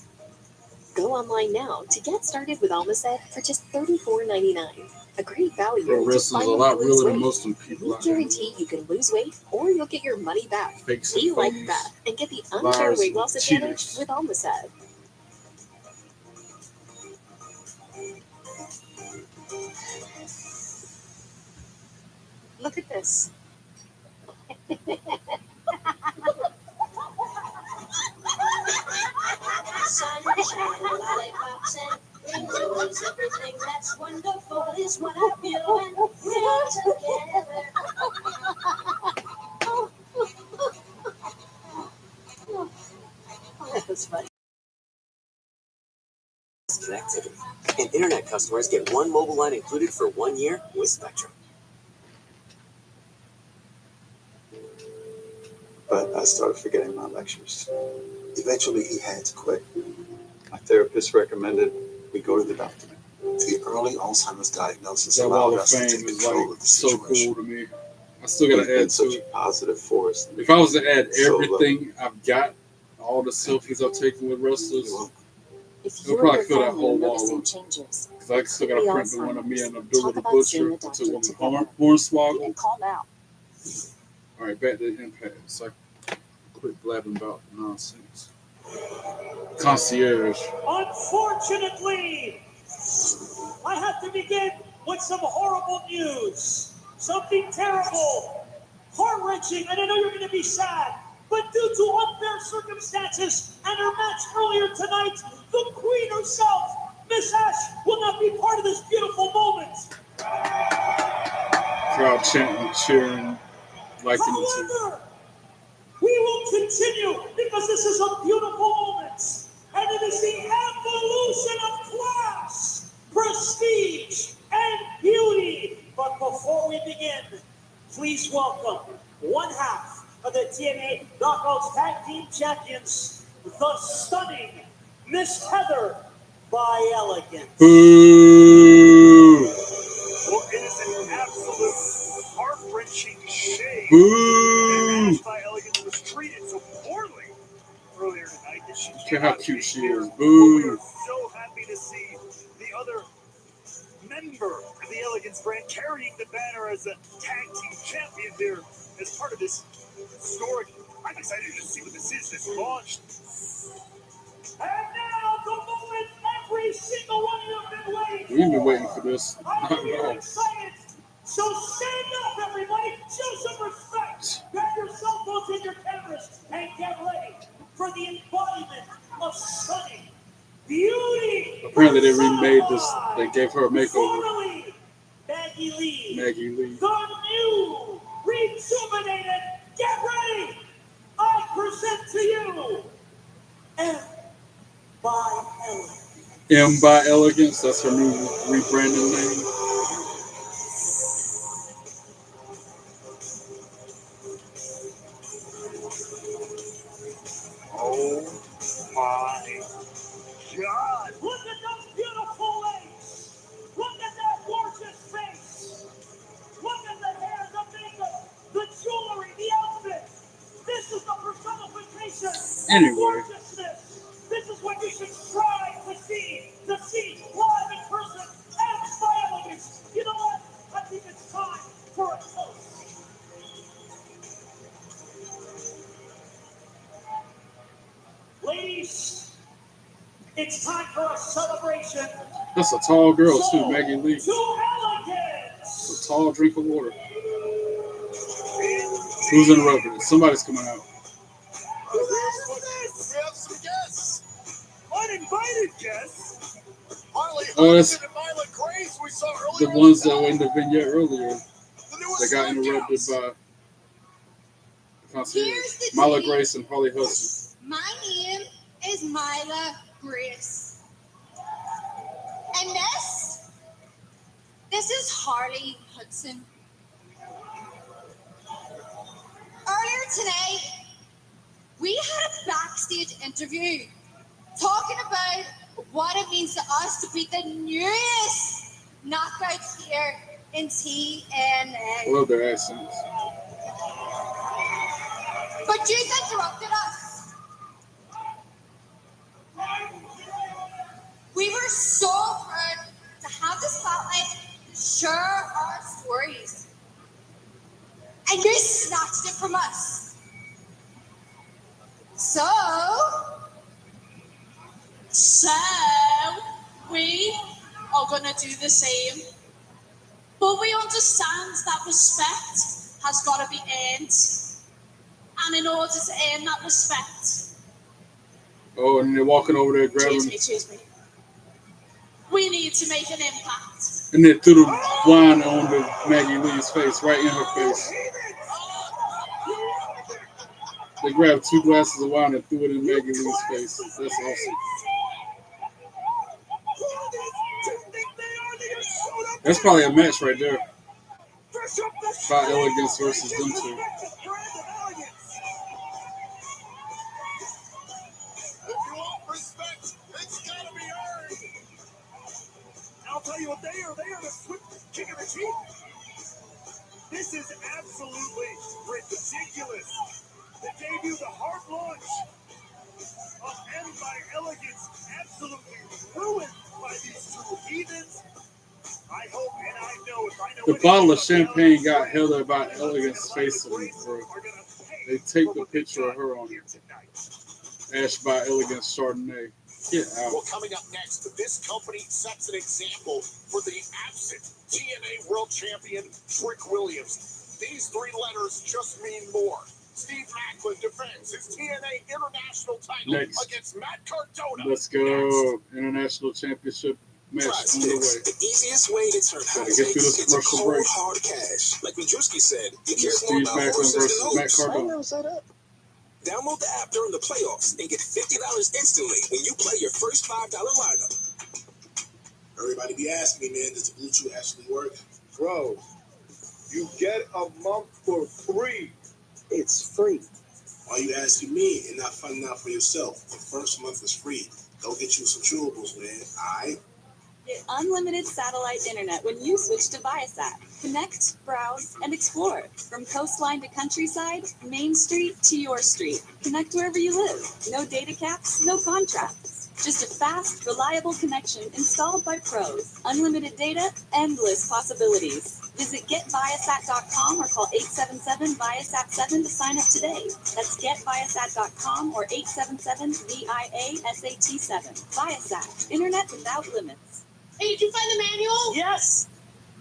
Go online now to get started with Almazet for just $34.99. A great value Pro to wrestling's a finally lot lose realer than weight. most of them people We out here. guarantee you can lose weight or you'll get your money back. Fakes Be and like phonies, Beth and get the unfair liars, weight loss advantage cheaters. with Almazet. Look at this. Sunshine, lollipops, and rainbows, everything that's wonderful is what I feel when we're together. That was fun. Connectivity. And internet customers get one mobile line included for 1 year with Spectrum. But I started forgetting my lectures. Eventually, he had to quit. My therapist recommended we go to the doctor. The early Alzheimer's diagnosis That wall allowed of us to fame take is control like of the so situation. cool to me. I still gotta He's been add such to a it. positive force. If I was to add So everything I've got, all the selfies I've taken with wrestlers, If it'll you probably or fill your that family whole are wall noticing up. changes, Because I still gotta print the one of me and Abdullah talk the about seeing Butcher a until doctor with together. Hornswoggle. And call now. All right, back to Impact. So I quit blabbing about nonsense. Concierge. Unfortunately, I have to begin with some horrible news. Something terrible, heart-wrenching, and I know you're going to be sad. But due to unfair circumstances and her match earlier tonight, the queen herself, Miss Ash, will not be part of this beautiful moment. Crowd chanting, cheering, liking it too. However, we will continue because this is a beautiful moment. And it is the evolution of class, prestige, and beauty. But before we begin, please welcome one half of the TNA Knockouts Tag Team Champions, the stunning Miss Heather by Elegance. Boo! Well, it is an absolute heart-wrenching shame Boo! that Ash by Elegance was treated so poorly earlier tonight that she Look at how cannot cute be she here. is. But we are Boo! so happy to see the other member of the Elegance brand carrying the banner as a tag team champion here as part of this historic. I'm excited to see what this is, this launch. And now the moment every single one of you have been waiting for. We've been waiting for this. I know you're excited. So stand up, everybody. Show some respect. Grab your cell phones and your cameras and get ready for the embodiment of stunning beauty. Apparently they remade this. They gave her a makeover. Formerly, Maggie Lee. Maggie Lee. The new, rejuvenated. Get ready. I present to you M by Elegance. M by Elegance. That's her new rebranding name. Oh my God! Look at those beautiful legs! Look at that gorgeous face! Look at the hair, the makeup, the jewelry, the outfit! This is the personification of gorgeousness! This is what you should strive to see live in person and by Elegance! You know what? I think it's time for a toast. Ladies, it's time for a celebration. That's a tall girl too, Maggie Lee. To Elegance. It's a tall drink of water. Who's interrupting it? Somebody's coming out. We have some guests. Uninvited guests. Harley That's Hudson and Mila Grace we saw earlier. the ones that were in the vignette earlier. They got interrupted by the concierge. Mila Grace and Harley Hudson. My name is Myla Grace. And this is Harley Hudson. Earlier today, we had a backstage interview talking about what it means to us to be the newest knockouts here in TNA. Love their accents. But you interrupted us. We were so proud to have the spotlight to share our stories. And you snatched it from us. So we are going to do the same. But we understand that respect has got to be earned. And in order to earn that respect... Oh, and they're walking over there grabbing... Excuse me. We need to make an impact. And they threw the wine on the Maggie Lee's face, right in her face. They grabbed 2 glasses of wine and threw it in Maggie Lee's face. That's awesome. That's probably a match right there. By Elegance versus them two. I'll tell you what they are the swift kick of the teeth. This is absolutely ridiculous. They gave you the hard launch of M by Elegance, absolutely ruined by these two heathens. I hope and I know if I know the bottle of champagne got held up by Elegance's face on it, bro. They taped a picture of her on it. Ash by Elegance Chardonnay. Get out. Well, coming up next, this company sets an example for the absent TNA World Champion Trick Williams. These 3 letters just mean more. Steve Macklin defends his TNA International title against Matt Cardona. Let's go. International Championship match on the way. The easiest way to turn hot takes into cold hard cash. Like Madruski said, he cares more about horses than Matt Cardona. Download the app during the playoffs and get $50 instantly when you play your first $5 lineup. Everybody be asking me, man, does the Blue Chew actually work? Bro, you get a month for free. It's free. Why you asking me and not finding out for yourself? The first month is free. Go get you some chewables, man. All right? Get unlimited satellite internet when you switch to Viasat. Connect, browse, and explore. From coastline to countryside, Main Street to your street. Connect wherever you live. No data caps, no contracts. Just a fast, reliable connection installed by pros. Unlimited data, endless possibilities. Visit getviasat.com or call 877-VIASAT-7 to sign up today. That's getviasat.com or 877-VIASAT-7. Viasat, internet without limits. Hey, did you find the manual? Yes.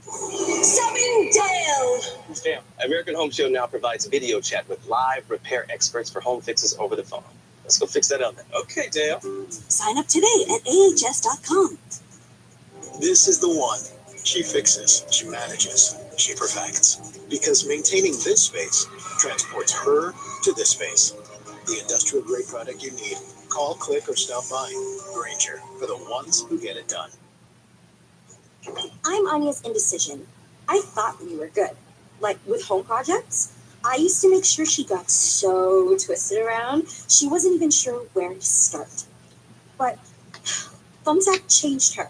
Summon Dale! Damn. American Home Show now provides video chat with live repair experts for home fixes over the phone. Let's go fix that oven. Okay, Dale. Sign up today at ahs.com. This is the one. She fixes, she manages, she perfects. Because maintaining this space transports her to this space. The industrial grade product you need. Call, click, or stop by. Granger, for the ones who get it done. I'm Anya's indecision. I thought we were good. Like with home projects, I used to make sure she got so twisted around, she wasn't even sure where to start. But Thumbtack changed her.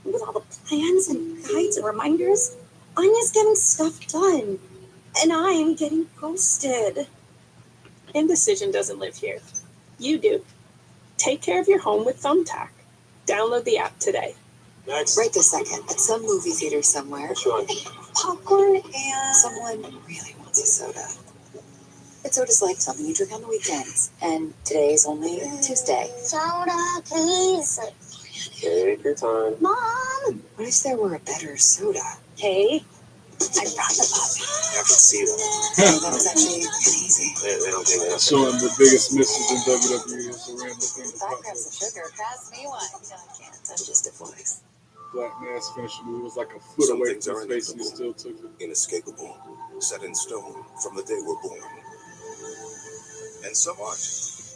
With all the plans and guides and reminders, Anya's getting stuff done. And I'm getting ghosted. Indecision doesn't live here. You do. Take care of your home with Thumbtack. Download the app today. Next. Right this second, at some movie theater somewhere, Popcorn and someone really wants a soda. But soda's like something you drink on the weekends, and today's only Tuesday. soda, please. Take your time. Mom! What if there were a better soda? Hey, I brought the puppy. I can see them. That was actually pretty easy. They don't think that's Showing the biggest misses in WWE is a random thing to If I pop grab up. some sugar, pass me one. No, I can't. I'm just a voice. Black Mass finisher move was like a foot Some away things from are his face and he still took it. Inescapable, set in stone from the day we're born. And some aren't.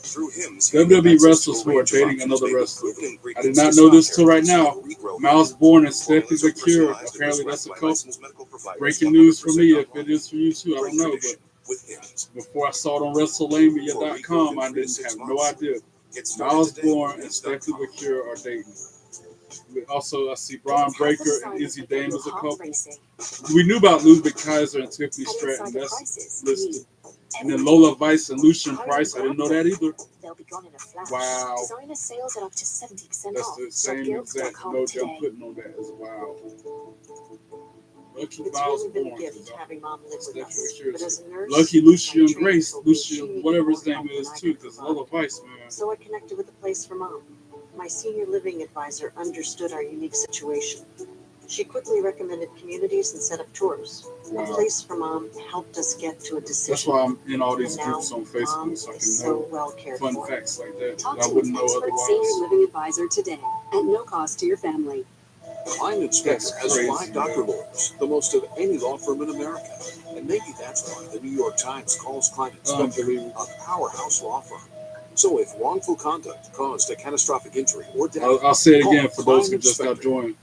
Through Hims, WWE wrestlers who are dating another wrestler. I did not know this till right now. Miles Bourne and Stephanie McCure. Apparently that's a couple. Breaking news for me. If it is for you too, I don't know. But before I saw it on WrestleMania.com, I didn't have no idea. Miles Bourne and Stephanie McCure are dating. Also, I see Braun Breaker and Izzy Dame as a couple. We knew about Ludwig Kaiser and Tiffany Stratton. That's listed. And then Lola Vice and Lucian Price. I didn't know that either. Wow. Designer sales at up to 70% That's off. the same exact emoji I'm putting on that as wow. Lucky It's Miles really been a Bourne. gift having Mom live with us. But as a nurse, Lucky Lucian Grace. Lucian, whatever his name is, too. Because Lola Vice, man. So I connected with the place for Mom. My senior living advisor understood our unique situation. She quickly recommended communities and set up tours. Wow. The place for Mom helped us get to a decision. That's why I'm in all these And now, groups on Facebook, so I can know well cared fun for. facts like that Talk that I to wouldn't an know expert otherwise. senior living advisor today at no cost to your family. I'm Inspector has 5 doctor lawyers, the most of any law firm in America. And maybe that's why the New York Times calls Klein Inspector a powerhouse law firm. So if wrongful conduct caused a catastrophic injury or death, I'll say it again for those who just got joined.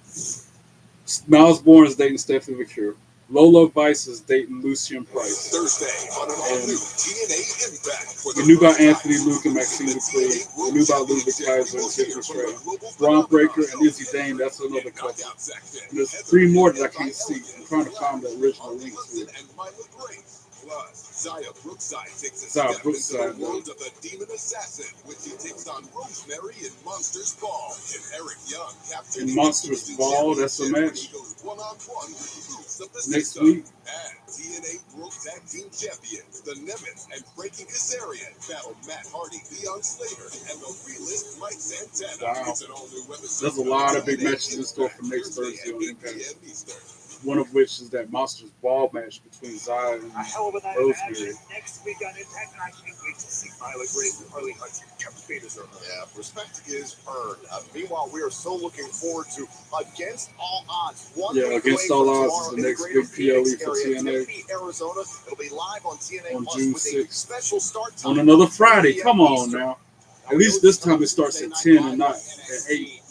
Miles Bourne is dating Stephanie McCure. Lola Vice is dating Lucian Price. Thursday on an all-new TNA Impact. We knew about Anthony Luke and Maxine Dupree. We knew about Ludwig Kaiser and Tiffany Stratton. Braun Breaker and Izzy Dame, that's another couple. And there's 3 more that I can't see. I'm trying to find the original links here. Plus, Zaya Brookside takes a Zaya step Brookside, into the world of the Demon Assassin, which he takes on Rosemary in Monsters Ball. And Eric Young captured In Monsters Ball, that's a match. one-on-one with the Boots of the Next System. week. And TNA World Tag Team Champions, the Nemeth and Frankie Kazarian, battle Matt Hardy, Leon Slater, and the realist Mike Santana. Wow. It's an all-new episode. There's a lot of big matches in store for next Thursday on Impact. One of which is that Monsters Ball match between Zaya and A hell of a night of Rosemary. action next week on Impact, and I can't wait to see Viola Grace and Harley Hudson. Yeah, respect is earned. Meanwhile, we are so looking forward to Against All Odds. Yeah, Against All Odds is the next big PLE for TNA. Tempe, Arizona. It'll be live on TNA On Plus June with a 6th. special start time On another Friday. Come on now. At least this time it starts at 10 and not at 8.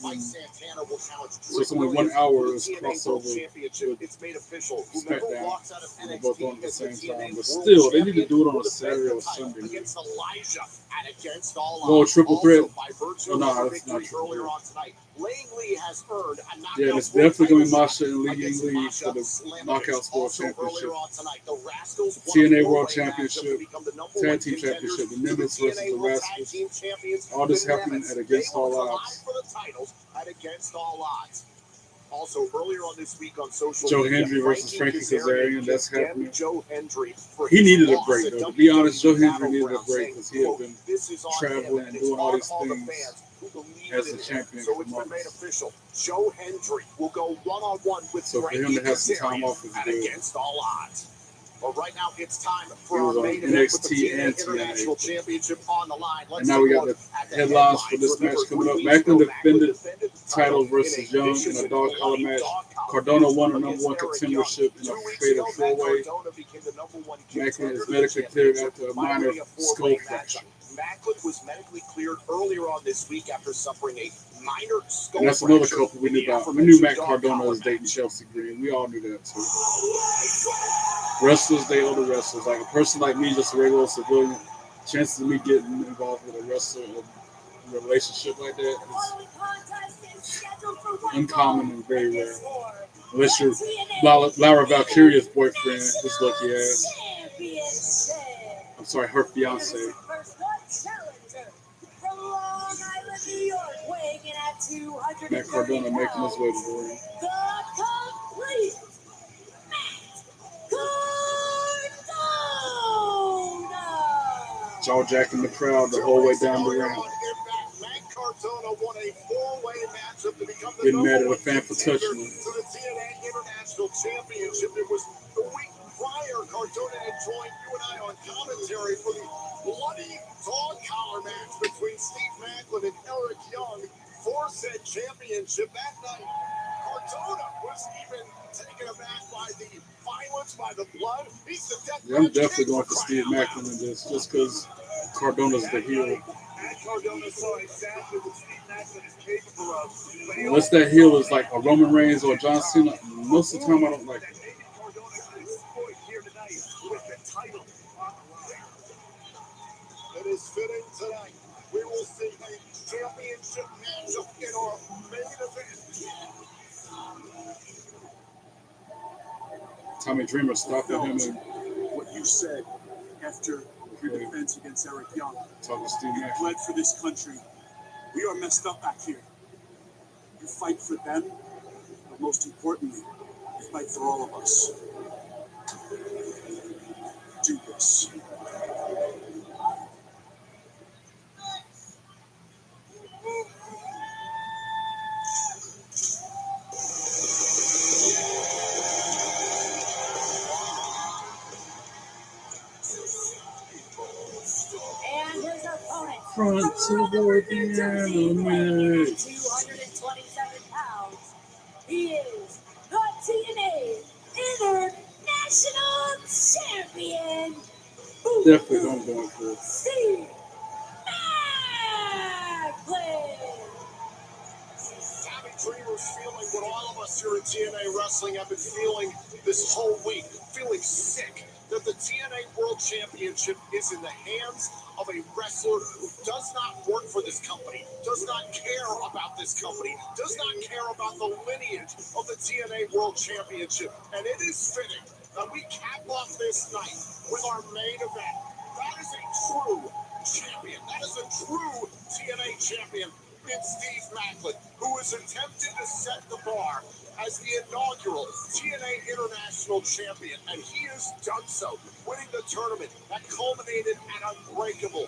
So it's only 1 hour is crossover with It's made official. SmackDown. They're both on at the same time. But still, they need to do it on a Saturday or Sunday. Against Elijah and Against All Well, Odds. triple threat. Also, by virtue Oh, no, of her that's not victory triple earlier threat. on tonight, Langley has earned a knockout. Yeah, it's definitely going to be world Masha and Lee against Lee Masha for the Slamovich. Knockouts World Also Championship. earlier on tonight, the Rascals won a TNA World four-way matchup Championship, to become the number Tag one Team contenders Championship, the to Nimbus versus TNA the World Tag Rascals. Team Champions, All this the happening Nemeth. at Against They will All collide Odds. for the titles at Against All Odds. Also, earlier on this week on social Joe media, Hendry versus Frankie Kazarian, that's condemned happening. Joe Hendry for He his needed a loss break, at though. To be honest, Joe WWE Hendry needed a Battleground, break because he had saying, been "This is on him, traveling and and it's doing all on these all the things fans who believe as in a him." champion So for it's been made months. official. Joe Hendry will go one-on-one with So for Frankie him to have some time Kazarian off is at good. Against All Odds. But right now, it's time He for our was on main event with the NXT TNA and International TNA. Championship on the line. Let's And now we take a got look the at the headlines for headlines. this match Remember, coming up. 3 weeks Macklin ago, Macklin defended defended the title in versus a Young vicious in a and dog collar bloody match. dog collar Cardona match won a number against 1 Eric contendership in 2 a weeks fatal ago, Matt 4-way. Cardona became the number 1 Macklin contender is to the medically cleared championship after a by minor winning a skull four-way fracture. matchup. Macklin was medically cleared earlier on this week after suffering a minor skull And that's another fracture couple we in knew the about. We knew Matt aforementioned dog Cardona collar was dating match. Chelsea Green. We all knew that too. Wrestlers, they other wrestlers. Like a person like me, just a regular civilian, chances of me getting involved with a wrestler in a relationship like that is uncommon and very rare. Unless you're Lara Valkyria's boyfriend, this lucky ass. I'm sorry, her fiance. Matt Cardona making his way to the ring. Jaw jacking the crowd the whole way down the ring. Getting mad at a fan for touching him. To the TNA International Championship. It was the week prior. Cardona had joined you and I on commentary for the bloody dog collar match between Steve Macklin and Eric Young for said championship. That night, Cardona was even taken aback by the violence, by the blood. He's the death Yeah, I'm match definitely king going for Steve Macklin in this, just because Cardona's the heel. Matt Cardona saw exactly what Steve Maclin is capable of. Unless that heel is like a Roman Reigns or John Cena, most of the time I don't like it. It is fitting tonight. We will see a championship matchup in our main event. Tommy Dreamer stopping him and what you said after your defense against Eric Young. talking Steve You Maclin. bled for this country. We are messed up back here. You fight for them, but most importantly, you fight for all of us. Do this. And his opponent, Front toward the enemy. 227 pounds, he is the TNA International Champion, Definitely don't go for it. Steve Maclin. Tommy Dreamer's feeling what all of us here at TNA Wrestling have been feeling this whole week, feeling sick that the TNA World Championship is in the hands of a wrestler who does not work for this company, does not care about this company, does not care about the lineage of the TNA World Championship. And it is fitting that we cap off this night with our main event. That is a true champion. That is a true TNA champion in Steve Maclin, who has attempted to set the bar as the inaugural TNA International Champion, and he has done so, winning the tournament that culminated at Unbreakable,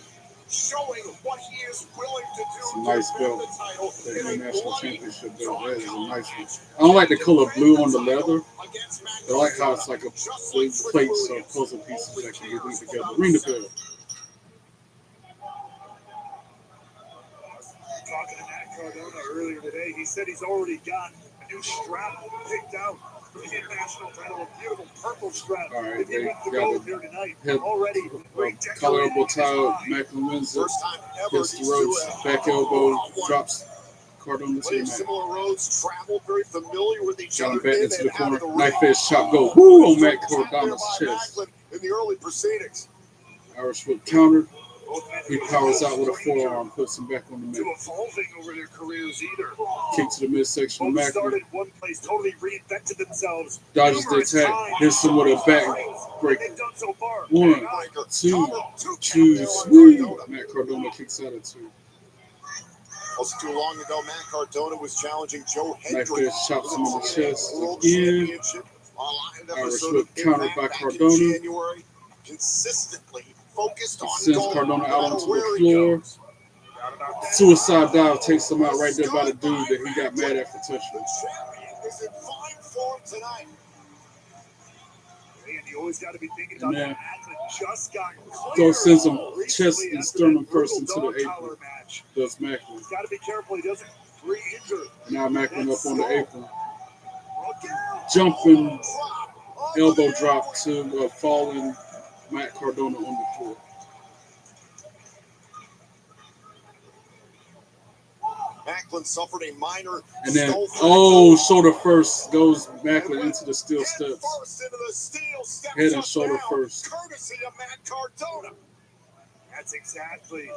showing what he is willing to do It's a to nice defend belt. the title The in a International bloody Championship belt. That is a nice one. I don't like the color blue on the leather. I like how it's like a blue plates or puzzle pieces that can be linked together. Ring the bell. Talking to Matt Cardona earlier today, he said he's already got a new strap picked out for the international title, a beautiful purple strap. All right, If he they went to got go the here tonight, head, already collar elbow tie. Maclin wins it. Hits the ropes. Back elbow. Drops Cardona to the Plenty of mat. similar roads traveled, very familiar with each Got him other. back in into the and out corner. of the Knife ring. edge chop go. Woo on Matt Tapped there Cardona's by chest. Maclin in the early proceedings. Irish whip counter. He powers out with a forearm, puts him back on the to mat. evolving over their careers either. Kick to the midsection of Both Maclin. started one place, totally reinvented themselves. Dodges the numerous attack. times. Hits him with a back break. They've done so far. 1, 2, 2, sweet. Matt Cardona kicks out at 2. Wasn't too long ago, Matt Cardona was challenging Joe Knife Hendry edge chops him in the chest World again. Championship. A live Irish episode whip of countered Impact by back in Cardona. January. Consistently focused He on sends goal, Cardona no out matter onto where the he floor. goes. Suicide dive takes him out right there by the dude that he got mad at for touching. The champion is in fine form tonight. And you always got to be thinking And about then that. Maclin just got Go cleared sends him recently chest and after sternum that first brutal into the dog apron. collar match. Does Maclin. He's got to be careful he doesn't re-injure. Now Maclin up on the apron. Look out. Jumping elbow drop to a falling Matt Cardona on the floor. Maclin suffered a minor And then, skull fracture. shoulder first goes Maclin into the steel steps. First into the steel steps Head and up shoulder now, first. courtesy of Matt Cardona. That's exactly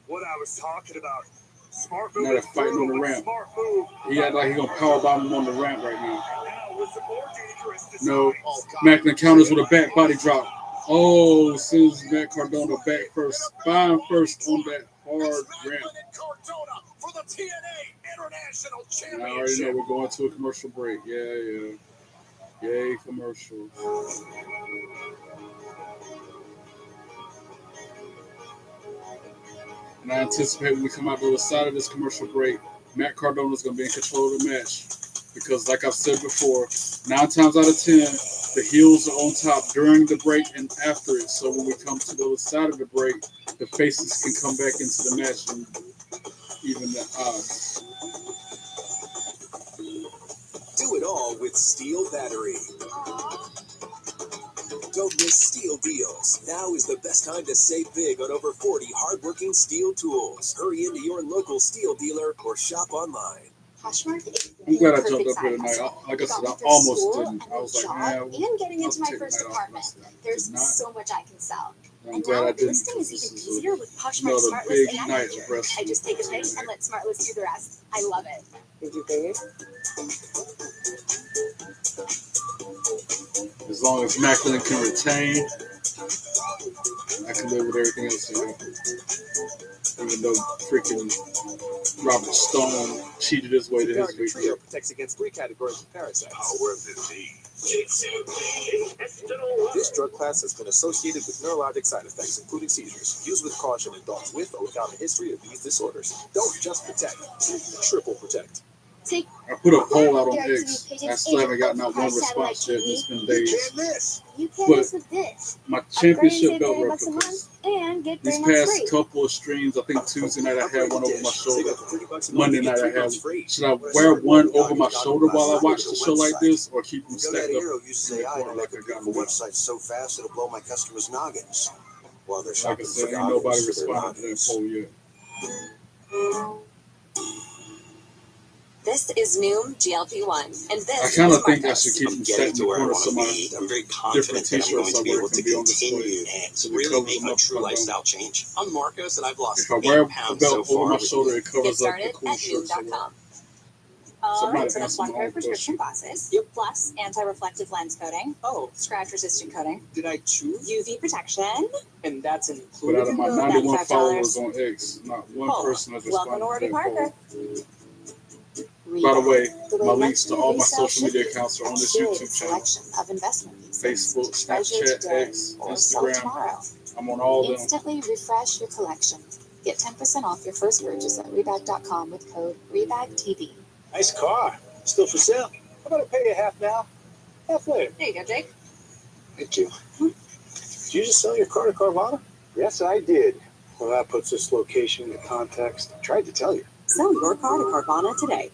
what I was talking about. Smart move. Now they're fighting on the ramp. Smart move. He act like he's gonna power bomb him on the ramp right now. Now with some more dangerous No, designs. Maclin counters with a back body drop. Sends Matt Cardona back first, spine first on that hard ramp. Cardona for the TNA International And I already know Championship. we're going to a commercial break. Yeah. Yay, commercials. And I anticipate when we come out the other side of this commercial break, Matt Cardona is going to be in control of the match. Because like I've said before, 9 times out of 10, the heels are on top during the break and after it. So when we come to the other side of the break, the faces can come back into the match and even the odds. Do it all with Steel Battery. Don't miss Steel Deals. Now is the best time to save big on over 40 hardworking steel tools. Hurry into your local steel dealer or shop online. Poshmark is I'm glad I the jumped perfect up here side tonight. hustle. Like I It got said, me I through almost school, didn't. I was like, job, man, and getting I'll into my take first the night off. apartment. But There's not. so much I can sell. I'm And glad now I didn't. listing is even This easier with Poshmark another Smart big List and night Manager. of wrestling. I just take a pic and let Smart List do the rest. I love it. Did you pay it? As long as Macklin can retain, I can live with everything else. Even though freaking Robert Stone cheated his way to his Dark Trio victory. protects against 3 categories of parasites. Power of disease. This drug class has been associated with neurologic side effects, including seizures. Use with caution in dogs with or without a history of these disorders. Don't just protect, triple protect. Take I put a poll out on X. I still haven't gotten out one response yet. It's been days. You can't But miss with this. my Upgrade and championship save belt $30 a month replicas. and get These 3 months past free. couple of streams, I think Tuesday night I had one over my shoulder. $30 Monday night I had. Should I wear one over my shoulder while I watch the show like this, or keep them stacked up Hero in uses the AI to corner make like I a got beautiful them? website so fast it'll blow my customers' noggins. While they're Like I shopping said, for ain't nobody goggles for their responded to that noggins. poll yet. This is Noom GLP-1, and this I kind is of think I Marcus. should keep I'm them getting stacked in to the where I corner want so to my be. I'm very different confident that I'm t-shirts going to I be wear able can to be on display. continue and So it really covers make them a up if true I don't. lifestyle change. I'm Marcus, and I've lost If I 8 wear a pounds belt so over far. my shoulder, it Get covers up the started cool at shirts I wear. Noom.com. All right, Somebody so that's answer one my pair own of prescription question. glasses, Yep. plus anti-reflective lens coating, scratch-resistant coating, Did I choose? UV protection. And that's But included out of in my the 91 $95. followers on X, not one Poll. person has Welcome responded to to Warby that poll. Parker. By the way, The my way links to all my resale social media should be. accounts are on this Curated YouTube channel. selection of investment pieces. Facebook, Treasure Snapchat, today X, or sell Instagram. tomorrow. I'm on all of them. Instantly refresh your collection. Get 10% off your first purchase at Rebag.com with code REBAGTV. Nice car. Still for sale. How about I pay you half now, half later? There you go, Jake. Thank you. Did you just sell your car to Carvana? Yes, I did. Well, that puts this location into context. I tried to tell you. Sell your car to Carvana today.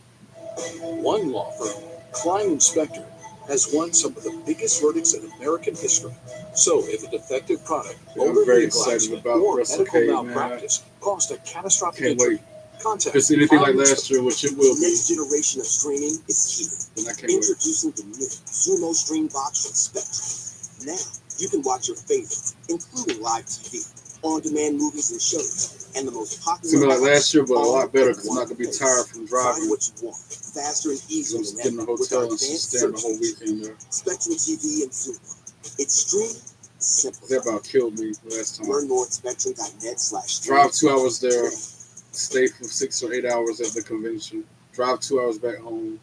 One law firm, Klein Inspector, has won some of the biggest verdicts in American history. So, if a defective product, Yeah, I'm motor very vehicle excited accident, about or WrestleCade, medical man. malpractice caused a catastrophic Can't injury, wait. contact If it's anything like Klein last Inspector. year, which it will The be, next generation of streaming is here. then I can't wait. Introducing the new Sumo Stream Box from Spectrum. Now, you can watch your favorites, including live TV, on-demand movies and shows, and the most popular. Seemed like last year, but a all lot better in because I'm not one going to be place. tired from Find driving. what you want, faster and I easier was than getting a ever with our hotel and advanced staying the search whole engine. weekend there. Spectrum TV and Sumo. It's streaming simple. They about killed me last time. Learn more at spectrum.net/stream. Drive 2 hours there, stay for 6 or 8 hours at the convention, drive 2 hours back home,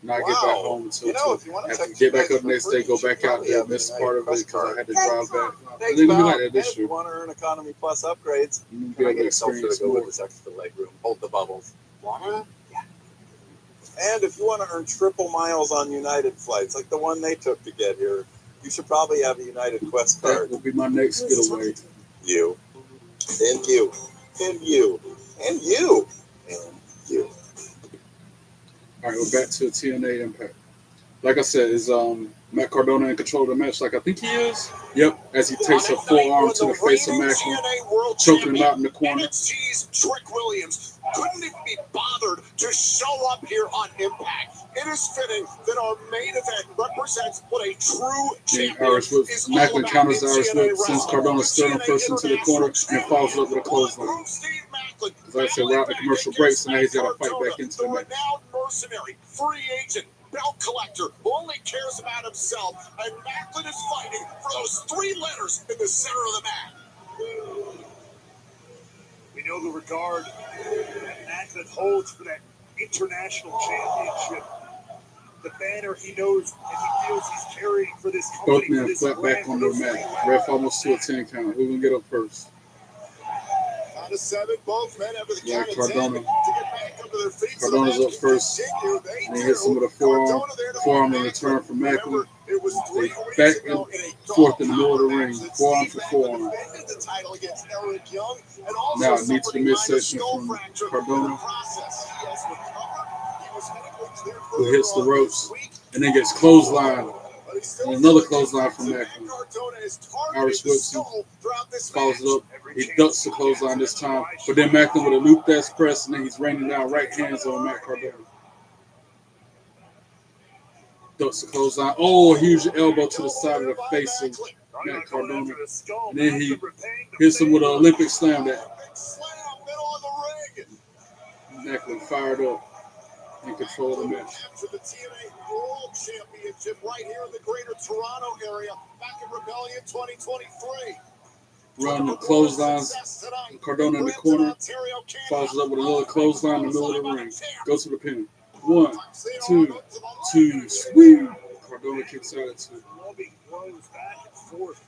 not get back home until if you want to have to text get you back guys up for next free, day, go you should back out probably there, have miss a part of United it because I Quest had to drive back. Thanks, They're going to be pal. like that And this if you year. want to earn Economy Plus upgrades, You need to can be I able to get a seltzer experience to go more. with this extra legroom? Hold the bubbles. Water? Yeah. And if you want to earn triple miles on United flights, like the one they took to get here, you should probably have a United Quest That card. will be my next getaway. You. And you. And you. And you. And you. All right, we're back to TNA Impact. Like I said, is Matt Cardona in control of the match like I think he is? Yep, as he takes a forearm to the face of Macklin, choking him out in the corner. NXT's Trick Williams couldn't even be bothered to show up here on Impact. It is fitting that our main event represents what a true The champion Irish whip. is all Macklin about counters in the Irish TNA whip, sends wrestling. Cardona still in first into the corner, and follows up with a clothesline. As I said, we're out the commercial breaks, and now he's got to fight back into The the match. renowned mercenary, free agent, belt collector, who only cares about himself, and Macklin is fighting for those 3 letters in the center of the mat. We know the regard that Macklin holds for that international championship. The banner he knows and he feels he's carrying for this company. Both men flat back on the mat. Ref almost to a 10 count. Who can get up first? Count of 7, both men have the Yeah, count of 10 Cardona. to get back up to their feet. So the Cardona's match up can first. continue. They And he hits him do. with a forearm. Cardona there to Forearm in beat return from Macklin. Remember, it was 3 They weeks back ago and in a forth in the middle of the dog ring. match that Forearm Steve for Macklin forearm. defended the title against Eric Young and also Now it needs suffered the a minor midsection skull from fracture in Cardona, the process. He has recovered. He was medically cleared who hits the earlier on ropes this week. and then gets clothesline. But And another clothesline from Macklin. Irish whips him, follows it up. He ducks the clothesline this time, but then Macklin with a loop that's press, and then he's raining down right hands on Matt Cardona. Ducks the clothesline. Oh, a huge elbow to the side of the face of Matt Cardona. And then he hits him with an Olympic slam that Macklin fired up in control of the match. To the TNA World Championship right here in the greater Toronto area back in Rebellion 2023. Run the clotheslines. Cardona in the corner. Follows it up with another clothesline in the middle of the ring. Goes to the pin. 1, 2, 2. Sweet. Cardona kicks out at 2. Back and forth.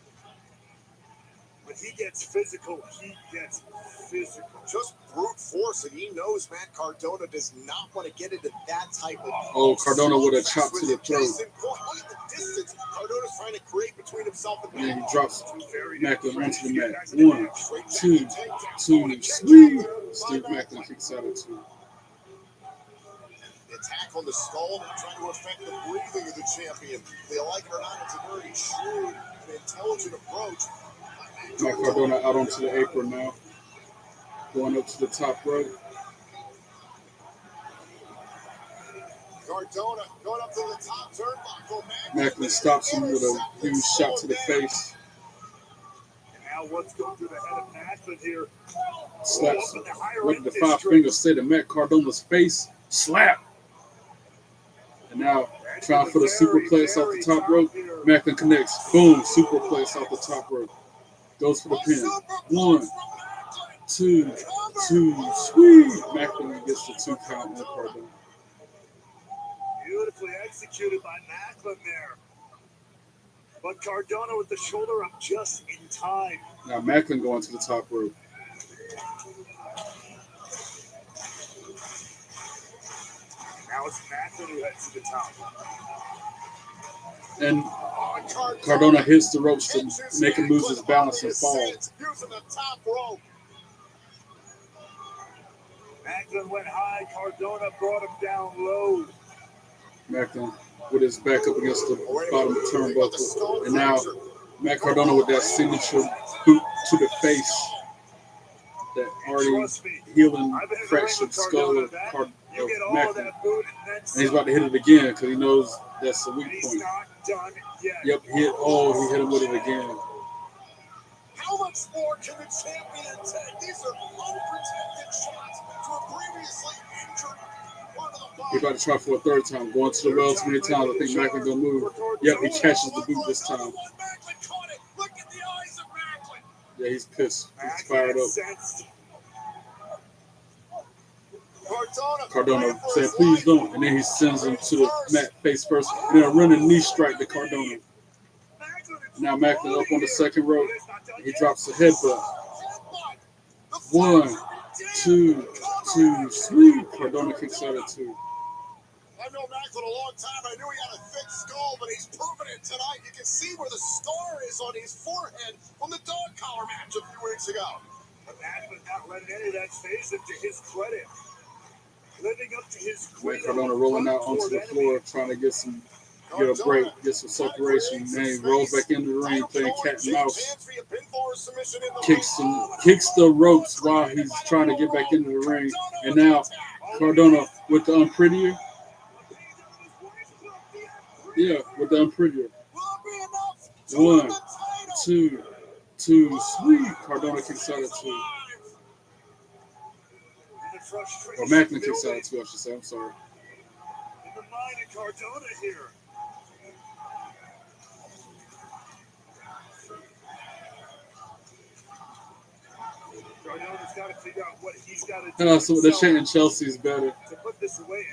When he gets physical, he gets physical. Just brute force, and he knows Matt Cardona does not want to get into that type of. Oh, Cardona with a chop to the throat. Look at the distance Cardona's trying to create between himself and And then he drops Macklin onto the mat. 1, 2, 2. Sweet. Steve Macklin kicks out at 2. The attack on the skull trying to affect the breathing of the champion. They like it or not, it's a very shrewd and intelligent approach. Matt Cardona out onto the apron now. Going up to the top rope. Cardona going up to the top turnbuckle. Macklin stops him with a huge shot to the face. And now what's going through the head of Macklin here? Slaps him. Like the 5 fingers say to Matt Cardona's face. Slap! And now trying for the superplex off the top rope. Macklin connects. Boom! Superplex off the top rope. Goes for the pin. 1, 2, 2. Sweet! Macklin gets the 2 count on Cardona. Beautifully executed by Macklin there. But Cardona with the shoulder up just in time. Now Macklin going to the top rope. Now it's Macklin who heads to the top. And Cardona hits the ropes to make him lose his balance and fall. Using the top rope. Macklin went high. Cardona brought him down low. Macklin with his back up against the bottom turnbuckle. And now Matt Cardona with that signature boot to the face. That already healing fractured skull of Macklin. And he's about to hit it again because he knows that's a weak point. Yep, he hit him with it again. How much more can the champion take? These are unprotected shots to a previously injured part of the body. He's about to try for a 3rd time. Going to the well so many times. I think Macklin gonna move. Yep, he catches the boot this time. Macklin caught it. Look at the eyes of Macklin. Yeah, he's pissed. He's fired up. Cardona said, please don't. And then he sends him to the mat face first. And then a running knee strike to Cardona. Now Macklin up on the 2nd rope. He drops a headbutt. 1, 2, 2. Sweet. Cardona kicks out at 2. I've known Macklin a long time. I knew he had a thick skull, but he's proven it tonight. You can see where the scar is on his forehead from the dog collar match a few weeks ago. But Macklin not letting any of that phase him to his credit. Living up to his Matt Cardona rolling out onto the floor, trying to get a break, get some separation. Then he rolls back into the ring, playing cat and mouse. Kicks the ropes while he's trying to get back into the ring. And now Cardona with the unprettier. Yeah, with the unprettier. 1, 2, 2. Sweet. Cardona kicks out at 2. Or Macklin kicks out at 2, I should say. I'm sorry. In the mind of Cardona here. Cardona's got to figure out what he's got to do. So they're chanting Chelsea's better. To put this away.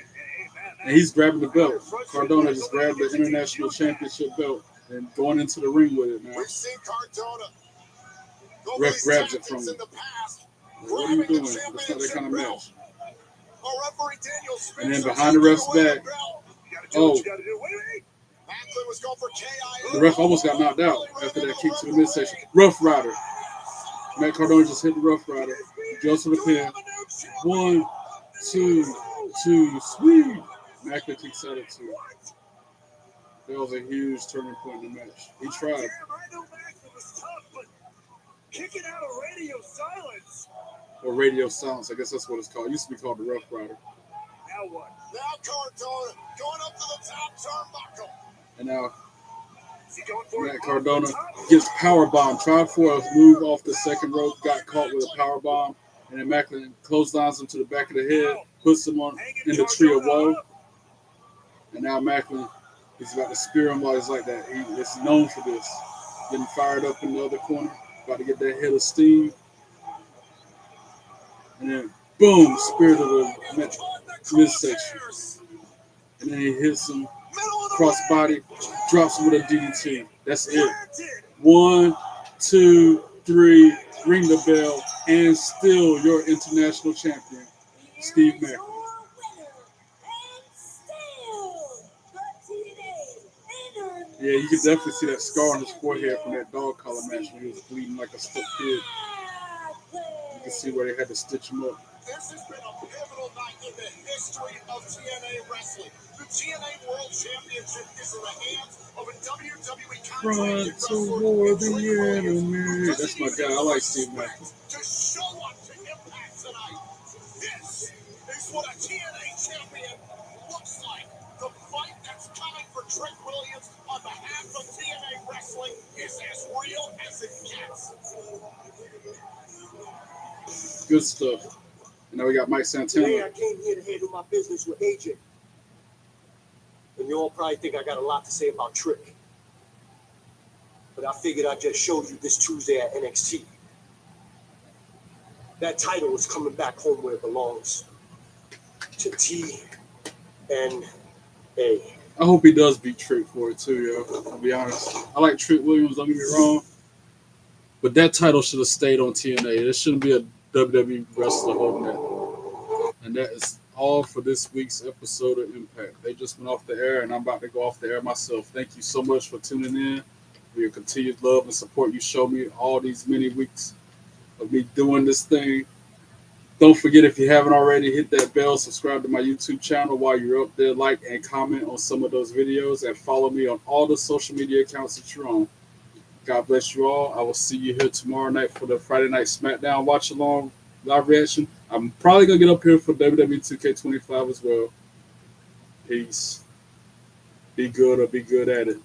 And he's grabbing the belt. Cardona just grabbed the International Championship belt and going into the ring with it now. We've seen Cardona. Ref grabs it from him. What are you doing? That's not that kind of match. And then behind the ref's back, the ref almost got knocked out after that kick to the midsection. Rough Rider. Matt Cardona just hit the Rough Rider. Goes to the pin. 1, 2, 2. Sweet. Macklin kicks out at 2. That was a huge turning point in the match. He tried. Damn, I know Maxwell was tough, but kicking out of radio silence. Or radio silence, I guess that's what it's called. It used to be called the Rough Rider. Now what? Now Cardona going up to the top turnbuckle. And now Is he going for Matt Cardona gets powerbomb. Tried for a move off the second rope, got caught with a powerbomb, and then Macklin clotheslines him to the back of the head, puts him on in the tree of woe. And now Macklin is about to spear him while he's like that. He is known for this. Getting fired up in the other corner, about to get that head of steam. And then, boom, spear to the midsection. And then he hits him crossbody, drops him with a DDT. That's it. 1, 2, 3, ring the bell, and still your international champion, Steve Macklin. Yeah, you can definitely see that scar on his forehead from that dog collar match when he was bleeding like a stuck kid. You can see where they had to stitch him up. This has been a pivotal night in the history of TNA wrestling. The TNA World Championship is in the hands of a WWE Run toward the enemy. That's my guy. I like Steve Macklin. To show up to Impact tonight. This is what a TNA champion looks like. The fight that's coming for Trent Williams on behalf of TNA Wrestling is as real as it gets. Good stuff. And now we got Mike Santana. Today I came here to handle my business with AJ. And you all probably think I got a lot to say about Trick. But I figured I'd just show you this Tuesday at NXT. That title is coming back home where it belongs. To TNA. I hope he does beat Trick for it too, yo. I'll be honest. I like Trick Williams, don't get me wrong. But that title should have stayed on TNA. There shouldn't be a WWE wrestler holding that. And that is all for this week's episode of Impact. They just went off the air, and I'm about to go off the air myself. Thank you so much for tuning in, for your continued love and support you show me all these many weeks of me doing this thing. Don't forget, if you haven't already, hit that bell, subscribe to my YouTube channel while you're up there, like and comment on some of those videos, and follow me on all the social media accounts that you're on. God bless you all. I will see you here tomorrow night for the Friday Night SmackDown watch along live reaction. I'm probably going to get up here for WWE 2K25 as well. Peace. Be good or be good at it.